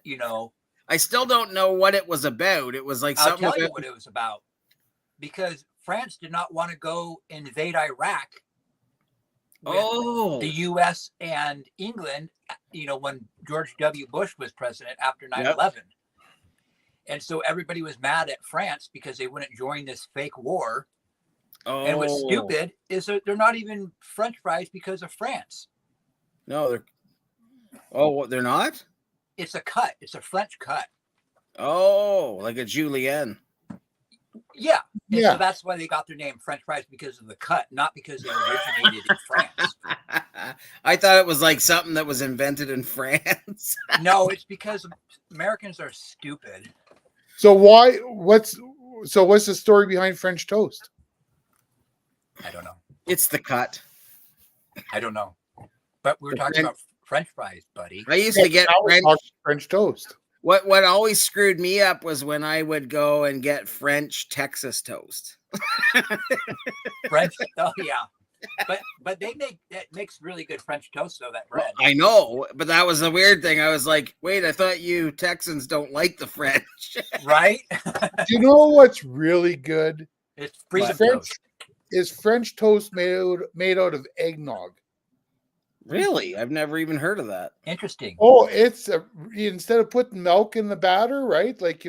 You know, I still don't know what it was about. It was like I'll something tell you what it was about. Because France did not want to go invade Iraq. The U.S. and England, you know, when George W. Bush was president after 9/11. Yep. And so everybody was mad at France because they wouldn't join this fake war. Oh. And what's stupid is that they're not even French fries because of France. No, they're not? It's a cut. It's a French cut. Oh, like a julienne. Yeah. And so that's why they got their name French fries, because of the cut, not because they originated in France. I thought it was like something that was invented in France. No, it's because Americans are stupid. So what's the story behind French toast? I don't know. It's the cut. I don't know. But we were talking about French fries, buddy. I used to get French toast. What always screwed me up was when I would go and get French Texas toast. French, oh yeah. But that makes really good French toast though, that bread. I know, but that was the weird thing. I was like, wait, I thought you Texans don't like the French. Right? Do you know what's really good? It's freedom toast. Is French toast made out of eggnog. Really? I've never even heard of that. Interesting. Oh, instead of putting milk in the batter, right? Like,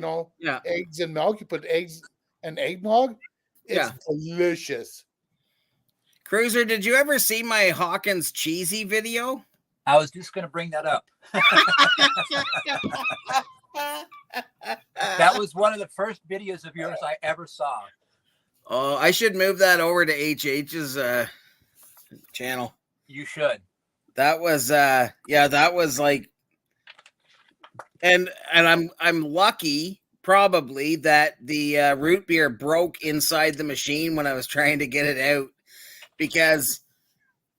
eggs and milk, you put eggs and eggnog. It's delicious. Cruiser, did you ever see my Hawkins cheesy video? I was just going to bring that up. That was one of the first videos of yours I ever saw. Oh, I should move that over to HH's channel. You should. That was that was like, and I'm lucky probably that the root beer broke inside the machine when I was trying to get it out, because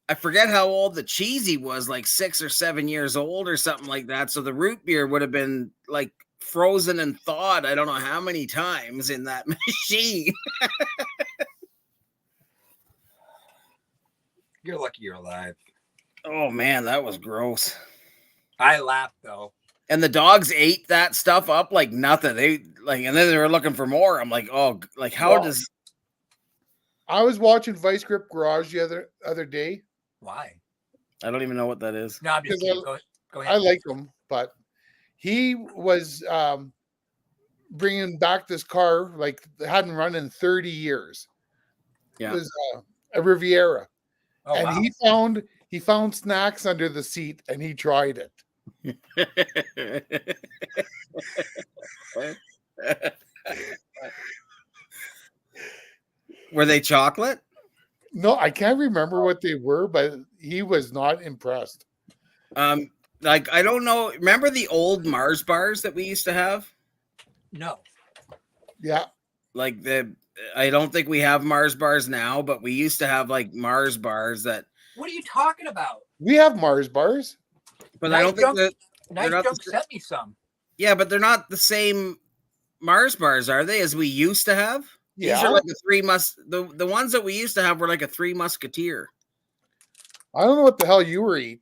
I forget how old the cheesy was, like 6 or 7 years old or something like that. So the root beer would have been like frozen and thawed I don't know how many times in that machine. You're lucky you're alive. Oh man, that was gross. I laughed though. And the dogs ate that stuff up like nothing. They and then they were looking for more. I'm like, oh, like how does? I was watching Vice Grip Garage the other day. Why? I don't even know what that is. No, I'm just kidding. Go ahead. I like him, but he was bringing back this car like it hadn't run in 30 years. Yeah. It was a Riviera, Oh, and wow. he found snacks under the seat, and he tried it. Were they chocolate? No, I can't remember what they were, but he was not impressed. Like I don't know. Remember the old Mars bars that we used to have? No. Yeah, Like I don't think we have Mars bars now, but we used to have like Mars bars that. What are you talking about? we have Mars bars. But Nice I don't junk, think that Nice not Junk the, sent me some. yeah, but they're not the same Mars bars, are they? As we used to have. These Yeah, are like the ones that we used to have were like a Three Musketeer. I don't know what the hell you were eating.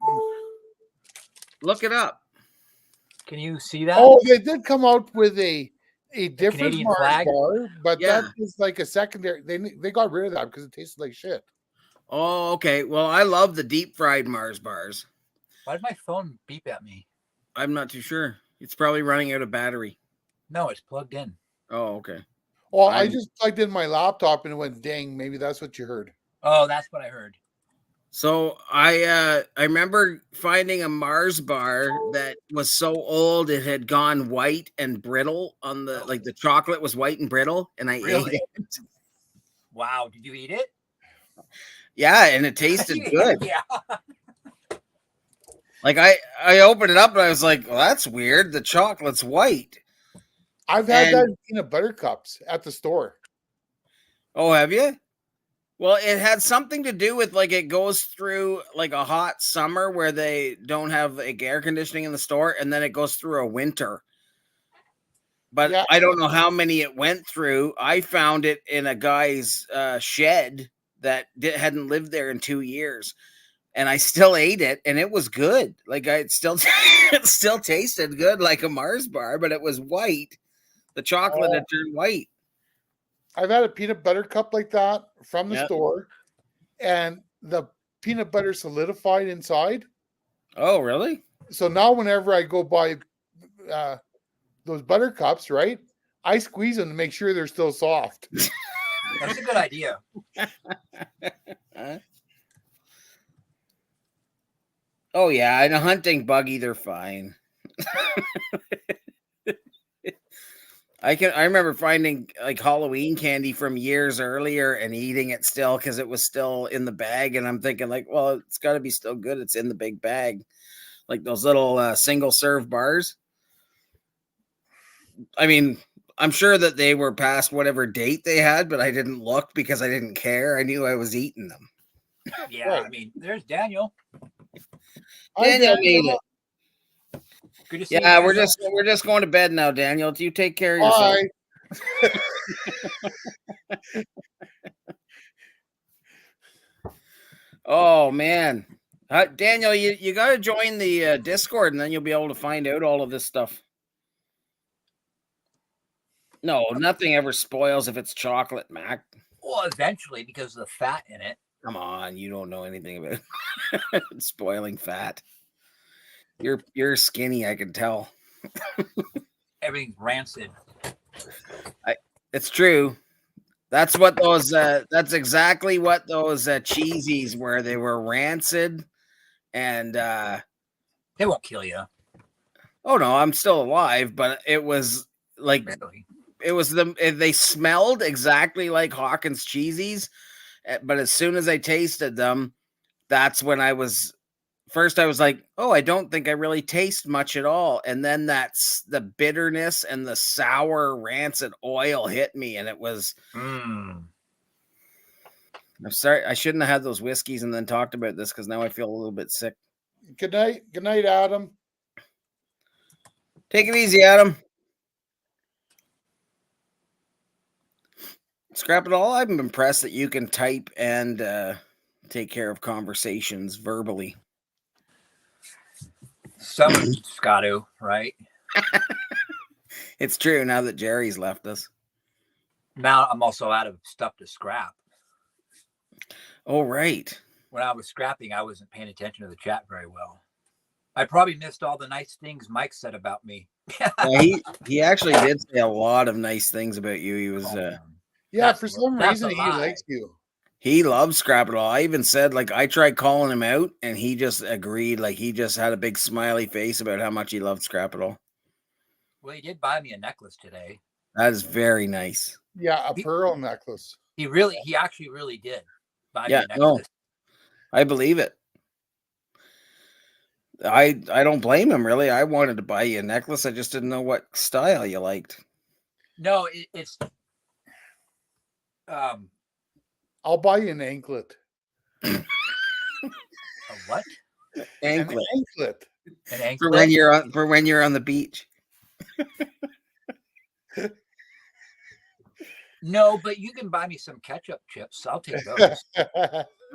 Look it up. Can you see that? Oh, they did come out with a different Canadian Mars flag? bar, but Yeah. that is like a secondary. They got rid of that because it tasted like shit. Oh, okay. Well, I love the deep fried Mars bars. Why did my phone beep at me? I'm not too sure. It's probably running out of battery. No, it's plugged in. Oh, okay. Well, I just plugged in my laptop and it went ding. Maybe that's what you heard. Oh, that's what I heard. So I remember finding a Mars bar that was so old it had gone white and brittle on the like the chocolate was white and brittle, and I Really? ate it. Wow. Did you eat it? Yeah, and it tasted good. Yeah. Like I opened it up and I was like, well, that's weird. The chocolate's white. I've had that in peanut butter cups at the store. Oh, have you? Well, it had something to do with like it goes through like a hot summer where they don't have like air conditioning in the store, and then it goes through a winter. But Yeah. I don't know how many it went through. I found it in a guy's shed that hadn't lived there in 2 years, and I still ate it, and it was good. Like it still tasted good, like a Mars bar, but it was white. The chocolate had turned white. I've had a peanut butter cup like that from the store, and the peanut butter solidified inside. Oh, really? So now whenever I go buy those butter cups, right, I squeeze them to make sure they're still soft. That's a good idea. Oh, yeah. In a hunting buggy, they're fine. I remember finding like Halloween candy from years earlier and eating it still because it was still in the bag. And I'm thinking like, well, it's got to be still good. It's in the big bag. Like those little single serve bars. I mean, I'm sure that they were past whatever date they had, but I didn't look because I didn't care. I knew I was eating them. Yeah, Right. I mean, there's Daniel. Daniel made it. Good to see you, Yeah, we're Daniel. just going to bed now, Daniel. Do you take care of yourself? Bye. Oh man, Daniel, you got to join the Discord, and then you'll be able to find out all of this stuff. No, nothing ever spoils if it's chocolate, Mac. Well, eventually, because of the fat in it. Come on, you don't know anything about spoiling fat. You're skinny, I can tell. Everything's rancid. It's true. That's what those. That's exactly what those cheesies were. They were rancid, and They won't kill you. oh no, I'm still alive. But it was like Really. it was they smelled exactly like Hawkins cheesies, but as soon as I tasted them, that's when I was like, oh, I don't think I really taste much at all. And then that's the bitterness and the sour rancid oil hit me. And it was, I'm sorry. I shouldn't have had those whiskeys and then talked about this because now I feel a little bit sick. Good night. Good night, Adam. Take it easy, Adam. Scrap it all. I'm impressed that you can type and take care of conversations verbally. Someone's got to, right? It's true now that Jerry's left us. Now I'm also out of stuff to scrap. Oh, right. When I was scrapping, I wasn't paying attention to the chat very well. I probably missed all the nice things Mike said about me. Yeah, he actually did say a lot of nice things about you. He was Yeah, That's for a- some that's reason a he lie. likes you. he loves Scrappadilly. I even said, like, I tried calling him out, and he just agreed. Like, he just had a big smiley face about how much he loved Scrappadilly. Well, he did buy me a necklace today. That is very nice. Yeah, a pearl necklace. He actually really did buy Yeah, me a no. necklace. I believe it. I don't blame him, really. I wanted to buy you a necklace. I just didn't know what style you liked. No, it's I'll buy you an anklet. a what? Anklet. An anklet. An For anklet? when you're on the beach. No, but you can buy me some ketchup chips. I'll take those.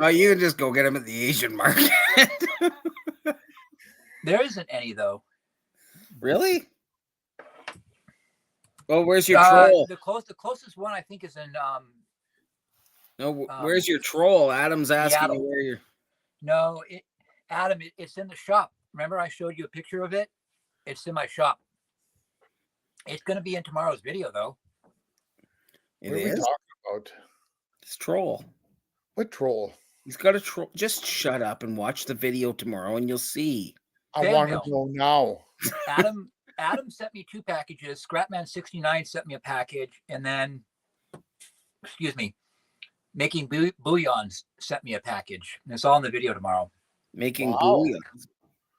Oh, you can just go get them at the Asian market. There isn't any though. Really? Well, where's your troll? The closest one I think is in No, where's your troll? Adam's asking Seattle. you where you're. No, Adam, it's in the shop. Remember I showed you a picture of it? It's in my shop. It's going to be in tomorrow's video though. It What are we is? talking about? It's troll. What troll? He's got a troll. Just shut up and watch the video tomorrow, and you'll see. I Fan want to mail. know now. Adam sent me 2 packages. Scrapman69 sent me a package, and then, excuse me, Making Bouillons sent me a package. And it's all in the video tomorrow. Making Wow. bouillon.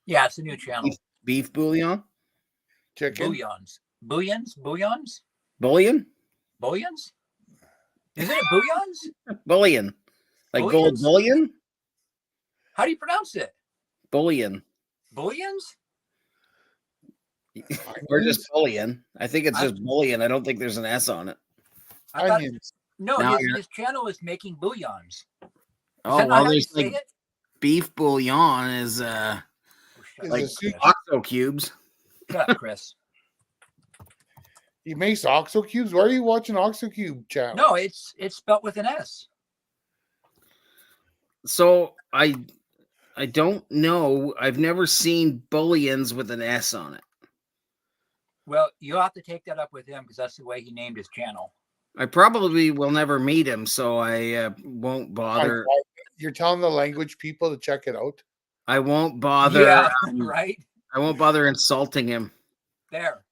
Yeah, it's a new channel. Beef bouillon? Chicken. Bouillons. Bouillon? Bouillons? Isn't it bouillons? Bullion. Like gold Bouillons? bullion? How do you pronounce it? Bullion. Bouillons? Or just bullion. I think it's I- just bullion. I don't think there's an S on it. I thought, Onions. no, Now his channel is Making Bouillons. Is Oh, that not well, how you there's say like it? beef bouillon is Oh, shut Is up, it Chris. soup? oxo cubes. Shut up, Chris. He makes Oxo cubes. Why are you watching Oxo Cube channel? No, it's spelt with an S. So I don't know. I've never seen bullions with an S on it. Well, you'll have to take that up with him because that's the way he named his channel. I probably will never meet him, so I won't bother. You're telling the language people to check it out. I won't bother. Yeah, right I won't bother insulting him. there.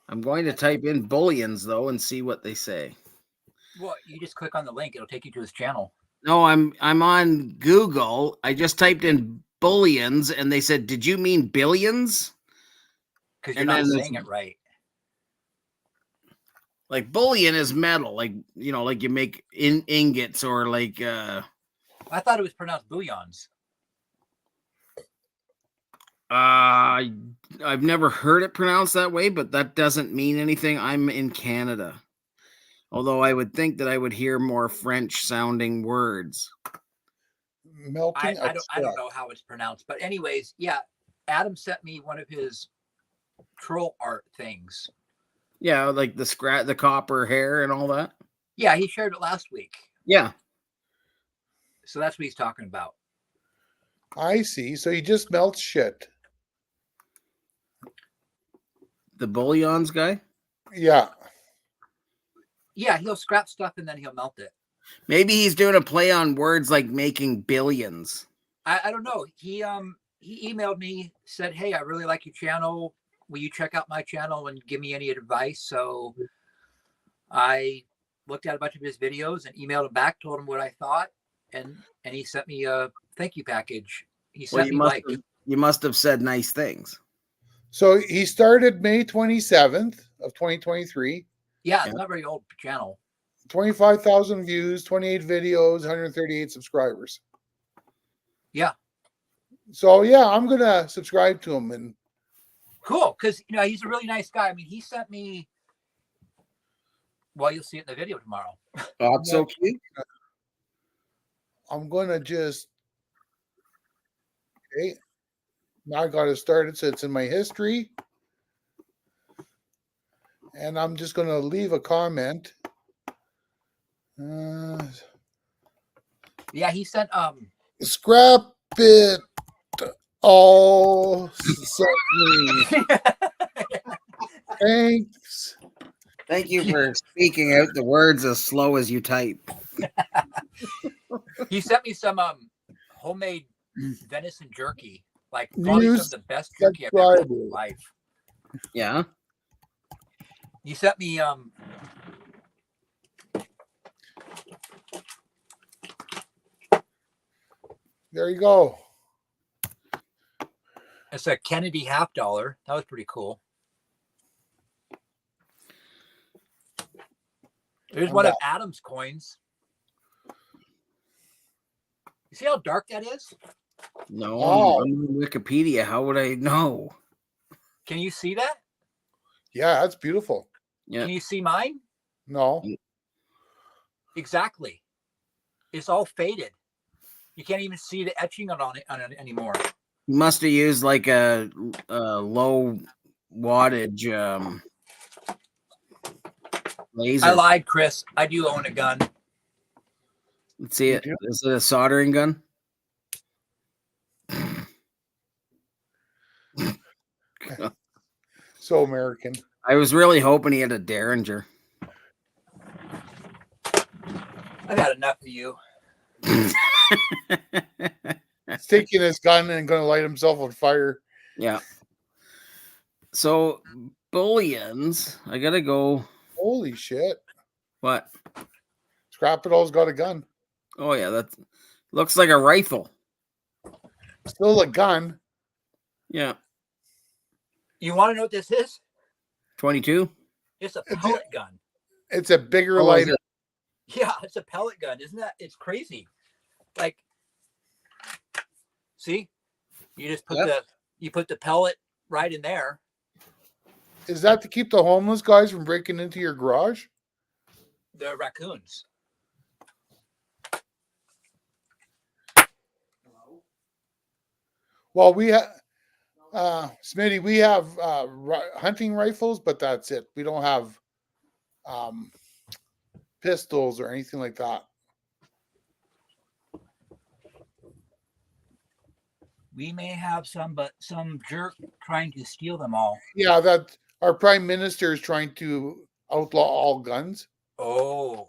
I'm going to type in bullions though and see what they say. Well, you just click on the link; it'll take you to his channel. No, I'm on Google. I just typed in bullions and they said, "Did you mean billions?" Because you're And not then saying it right. Like bullion is metal, like like you make ingots or like I thought it was pronounced bouillons. I've never heard it pronounced that way, but that doesn't mean anything. I'm in Canada. Although I would think that I would hear more French sounding words. Melting. I don't know how it's pronounced, but anyways, yeah. Adam sent me one of his troll art things. Yeah, like the copper hair and all that. Yeah, he shared it last week, Yeah. so that's what he's talking about. I see. So he just melts shit. The bullions guy. Yeah. Yeah, he'll scrap stuff and then he'll melt it. Maybe he's doing a play on words like making billions. I don't know. He emailed me, said, "Hey, I really like your channel. Will you check out my channel and give me any advice?" So I looked at a bunch of his videos and emailed him back, told him what I thought, and he sent me a thank you package. He sent me like You must have said nice things. So he started May 27th of 2023. yeah, it's not a very old channel. 25,000 views, 28 videos, 138 subscribers. Yeah, So yeah, I'm gonna subscribe to him. And cool. Because he's a really nice guy. I mean, he sent me. Well, you'll see it in the video tomorrow. Oh, it's so cute. I'm gonna just okay. Now I got it started, so it's in my history. And I'm just gonna leave a comment. Yeah, he sent Scrap it Oh, certainly. Thanks. Thank you for speaking out the words as slow as you type. He sent me some homemade venison jerky, like probably some of the best jerky I've ever had in my life. Yeah. He sent me There you go. it's a Kennedy $50. That was pretty cool. There's one of Adam's coins. You see how dark that is? No, Oh. I'm on Wikipedia. How would I know? Can you see that? Yeah, that's beautiful. Yeah. Can you see mine? No. Exactly. It's all faded. You can't even see the etching on it anymore. You must have used like a low wattage laser. I lied, Chris. I do own a gun. Let's see it. Is it a soldering gun? So American. I was really hoping he had a Derringer. I got enough of you. He's taking his gun and going to light himself on fire. Yeah. So bullions, I gotta go. Holy shit. What? Scrapadill's got a gun. Oh yeah, that looks like a rifle. Still a gun. Yeah. You want to know what this is? 22. It's a pellet gun. It's a bigger lighter. Yeah, it's a pellet gun. Isn't that? It's crazy. Like, see, you just put the pellet right in there. Is that to keep the homeless guys from breaking into your garage? The raccoons. Well, we have, Smitty, we have hunting rifles, but that's it. We don't have pistols or anything like that. We may have some, but some jerk trying to steal them all. Yeah, that our prime minister is trying to outlaw all guns. Oh,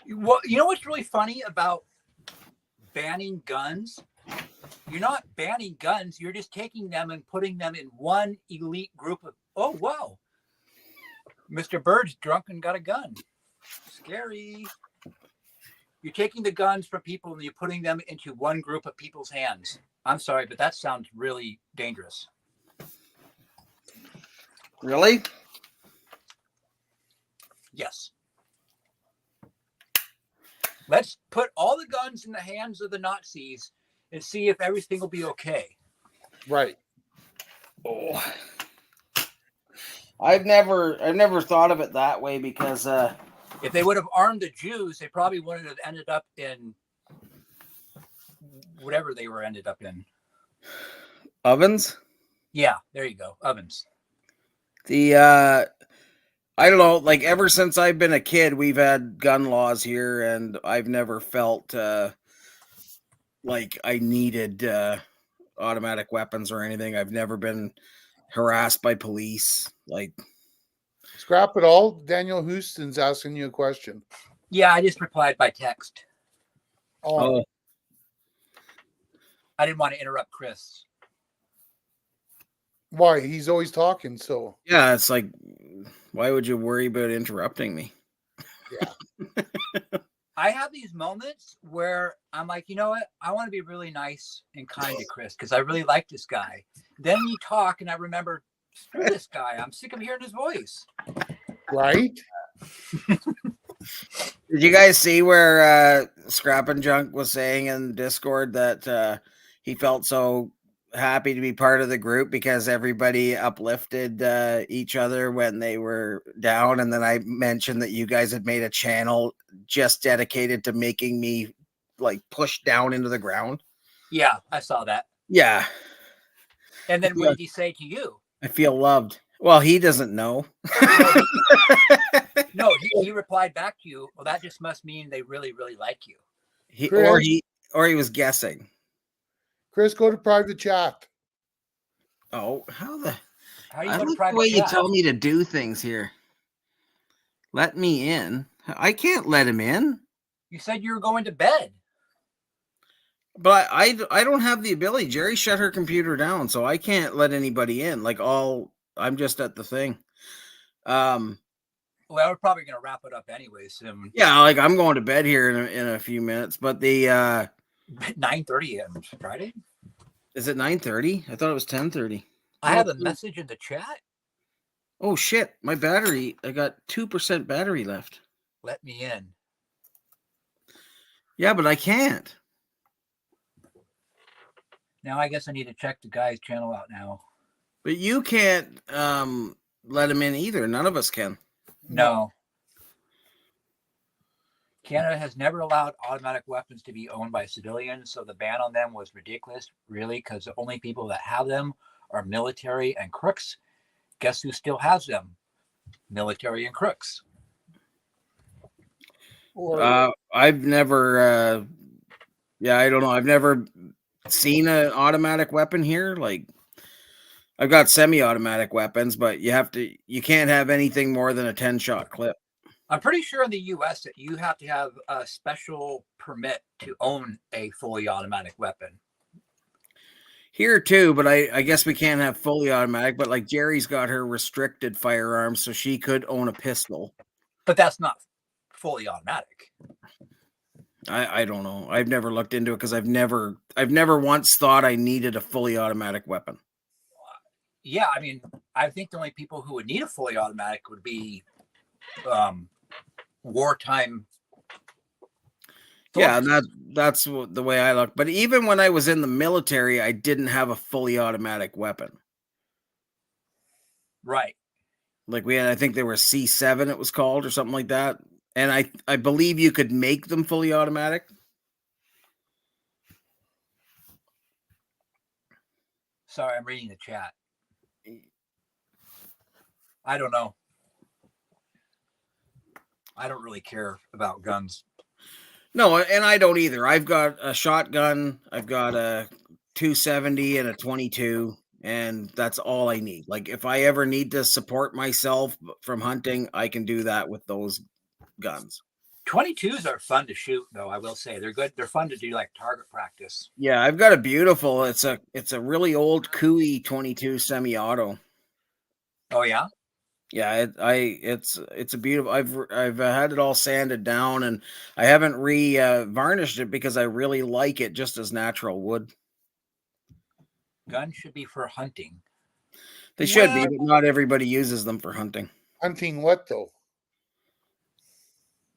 well, you know what's really funny about banning guns? You're not banning guns. You're just taking them and putting them in one elite group of. Oh, wow. Mr. Bird's drunk and got a gun. Scary. You're taking the guns from people and you're putting them into one group of people's hands. I'm sorry, but that sounds really dangerous. Really? Yes. Let's put all the guns in the hands of the Nazis and see if everything will be okay. Right. Oh. I've never thought of it that way because if they would have armed the Jews, they probably wouldn't have ended up in whatever they were ended up in. Ovens? Yeah, there you go. Ovens. The I don't know, like ever since I've been a kid, we've had gun laws here and I've never felt like I needed automatic weapons or anything. I've never been harassed by police. Like Scrap it all. Daniel Houston's asking you a question. Yeah, I just replied by text. Oh. I didn't want to interrupt Chris. Why? He's always talking, so. Yeah, it's like, why would you worry about interrupting me? Yeah. I have these moments where I'm like, you know what? I want to be really nice and kind to Chris because I really like this guy. Then you talk and I remember, screw this guy. I'm sick of hearing his voice. Right? Did you guys see where Scrap and Junk was saying in Discord that he felt so happy to be part of the group because everybody uplifted each other when they were down? And then I mentioned that you guys had made a channel just dedicated to making me like push down into the ground. Yeah, I saw that. Yeah. And then what did he say to you? I feel loved. Well, he doesn't know. No, he replied back to you. Well, that just must mean they really, really like you. Or he was guessing. Chris, go to private chat. Oh, how the? How do you I go to like the private way you chat? tell me to do things here. Let me in. I can't let him in. You said you were going to bed. But I don't have the ability. Jerry shut her computer down, so I can't let anybody in. I'm just at the thing. Well, we're probably going to wrap it up anyway soon. Yeah, like I'm going to bed here in a few minutes. But the 9:30 on Friday. is it 9:30? I thought it was 10:30. I have a message in the chat. Oh shit! My battery. I got 2% battery left. Let me in. Yeah, but I can't. Now I guess I need to check the guy's channel out now. But you can't let him in either. None of us can. No. Canada has never allowed automatic weapons to be owned by civilians, so the ban on them was ridiculous, really, because the only people that have them are military and crooks. Guess who still has them? Military and crooks. I've never. I don't know. I've never seen an automatic weapon here. Like, I've got semi-automatic weapons, but you can't have anything more than a 10-shot clip. I'm pretty sure in the US that you have to have a special permit to own a fully automatic weapon. Here too, but I guess we can't have fully automatic, but like Jerry's got her restricted firearms, so she could own a pistol. But that's not fully automatic. I don't know. I've never looked into it because I've never once thought I needed a fully automatic weapon. Yeah, I mean, I think the only people who would need a fully automatic would be wartime. Yeah, and that's the way I look. But even when I was in the military, I didn't have a fully automatic weapon. Right. Like I think they were C7, it was called, or something like that. And I believe you could make them fully automatic. Sorry, I'm reading the chat. I don't know. I don't really care about guns. No, and I don't either. I've got a shotgun, I've got a 270 and a 22, and that's all I need. Like, if I ever need to support myself from hunting, I can do that with those guns. 22s are fun to shoot, though. I will say they're good. They're fun to do like target practice. Yeah, I've got a beautiful. It's a really old Cooey 22 semi-auto. Oh yeah. Yeah, it's a beautiful. I've had it all sanded down, and I haven't varnished it because I really like it just as natural wood. Guns should be for hunting. They should be, but not everybody uses them for hunting. Hunting what though?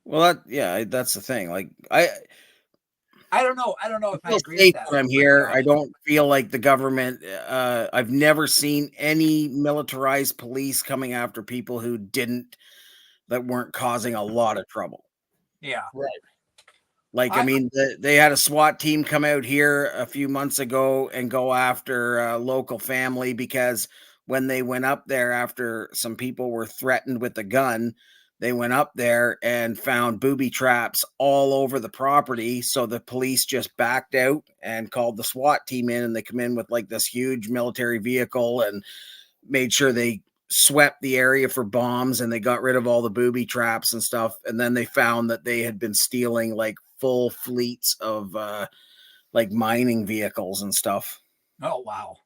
Well, that's the thing. Like I don't know. I don't know if I feel agree safe with that. when I'm here. I don't feel like the government. I've never seen any militarized police coming after people that weren't causing a lot of trouble. Yeah. Right. Like, I mean, they had a SWAT team come out here a few months ago and go after a local family because when they went up there after some people were threatened with a gun, they went up there and found booby traps all over the property. So the police just backed out and called the SWAT team in, and they come in with like this huge military vehicle and made sure they swept the area for bombs, and they got rid of all the booby traps and stuff. And then they found that they had been stealing like full fleets of like mining vehicles and stuff. Oh wow.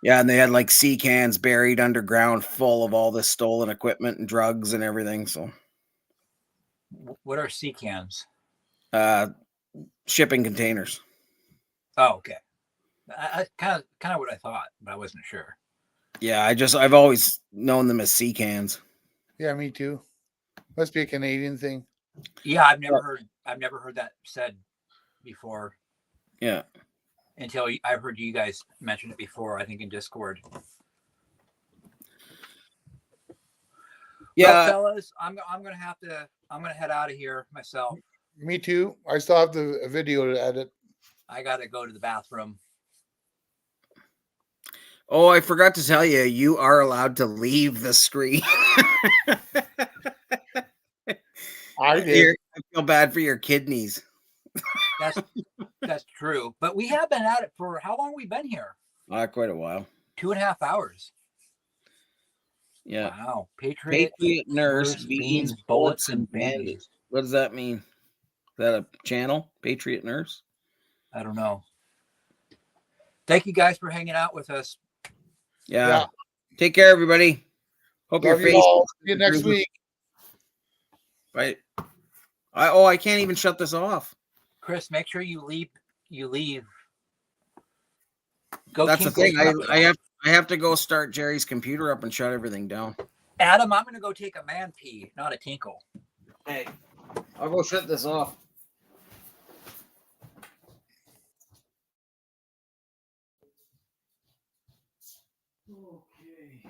Yeah, and they had like sea cans buried underground full of all this stolen equipment and drugs and everything. So what are sea cans? Shipping containers. Oh, okay. I kind of what I thought, but I wasn't sure. Yeah, I've always known them as sea cans. Yeah, me too. Must be a Canadian thing. Yeah, I've never heard that said before. Yeah. Until I've heard you guys mention it before, I think in Discord. Yeah, well, fellas, I'm gonna head out of here myself. Me too. I still have the video to edit. I gotta go to the bathroom. Oh, I forgot to tell you, you are allowed to leave the screen. I did. I feel bad for your kidneys. That's true. But we have been at it for how long? We've been here. Quite a while. 2.5 hours. Yeah. Wow. Patriot Nurse, Nurse, beans, beans, bullets, and bandages. What does that mean? Is that a channel? Patriot Nurse? I don't know. Thank you guys for hanging out with us. Yeah. Take care, everybody. Hope your Love you face. all. See you next week. Right. I can't even shut this off. Chris, make sure you leave. Go. That's the thing. Kingfish. I have to go start Jerry's computer up and shut everything down. Adam, I'm going to go take a man pee, not a tinkle. Hey, I'll go shut this off. Okay.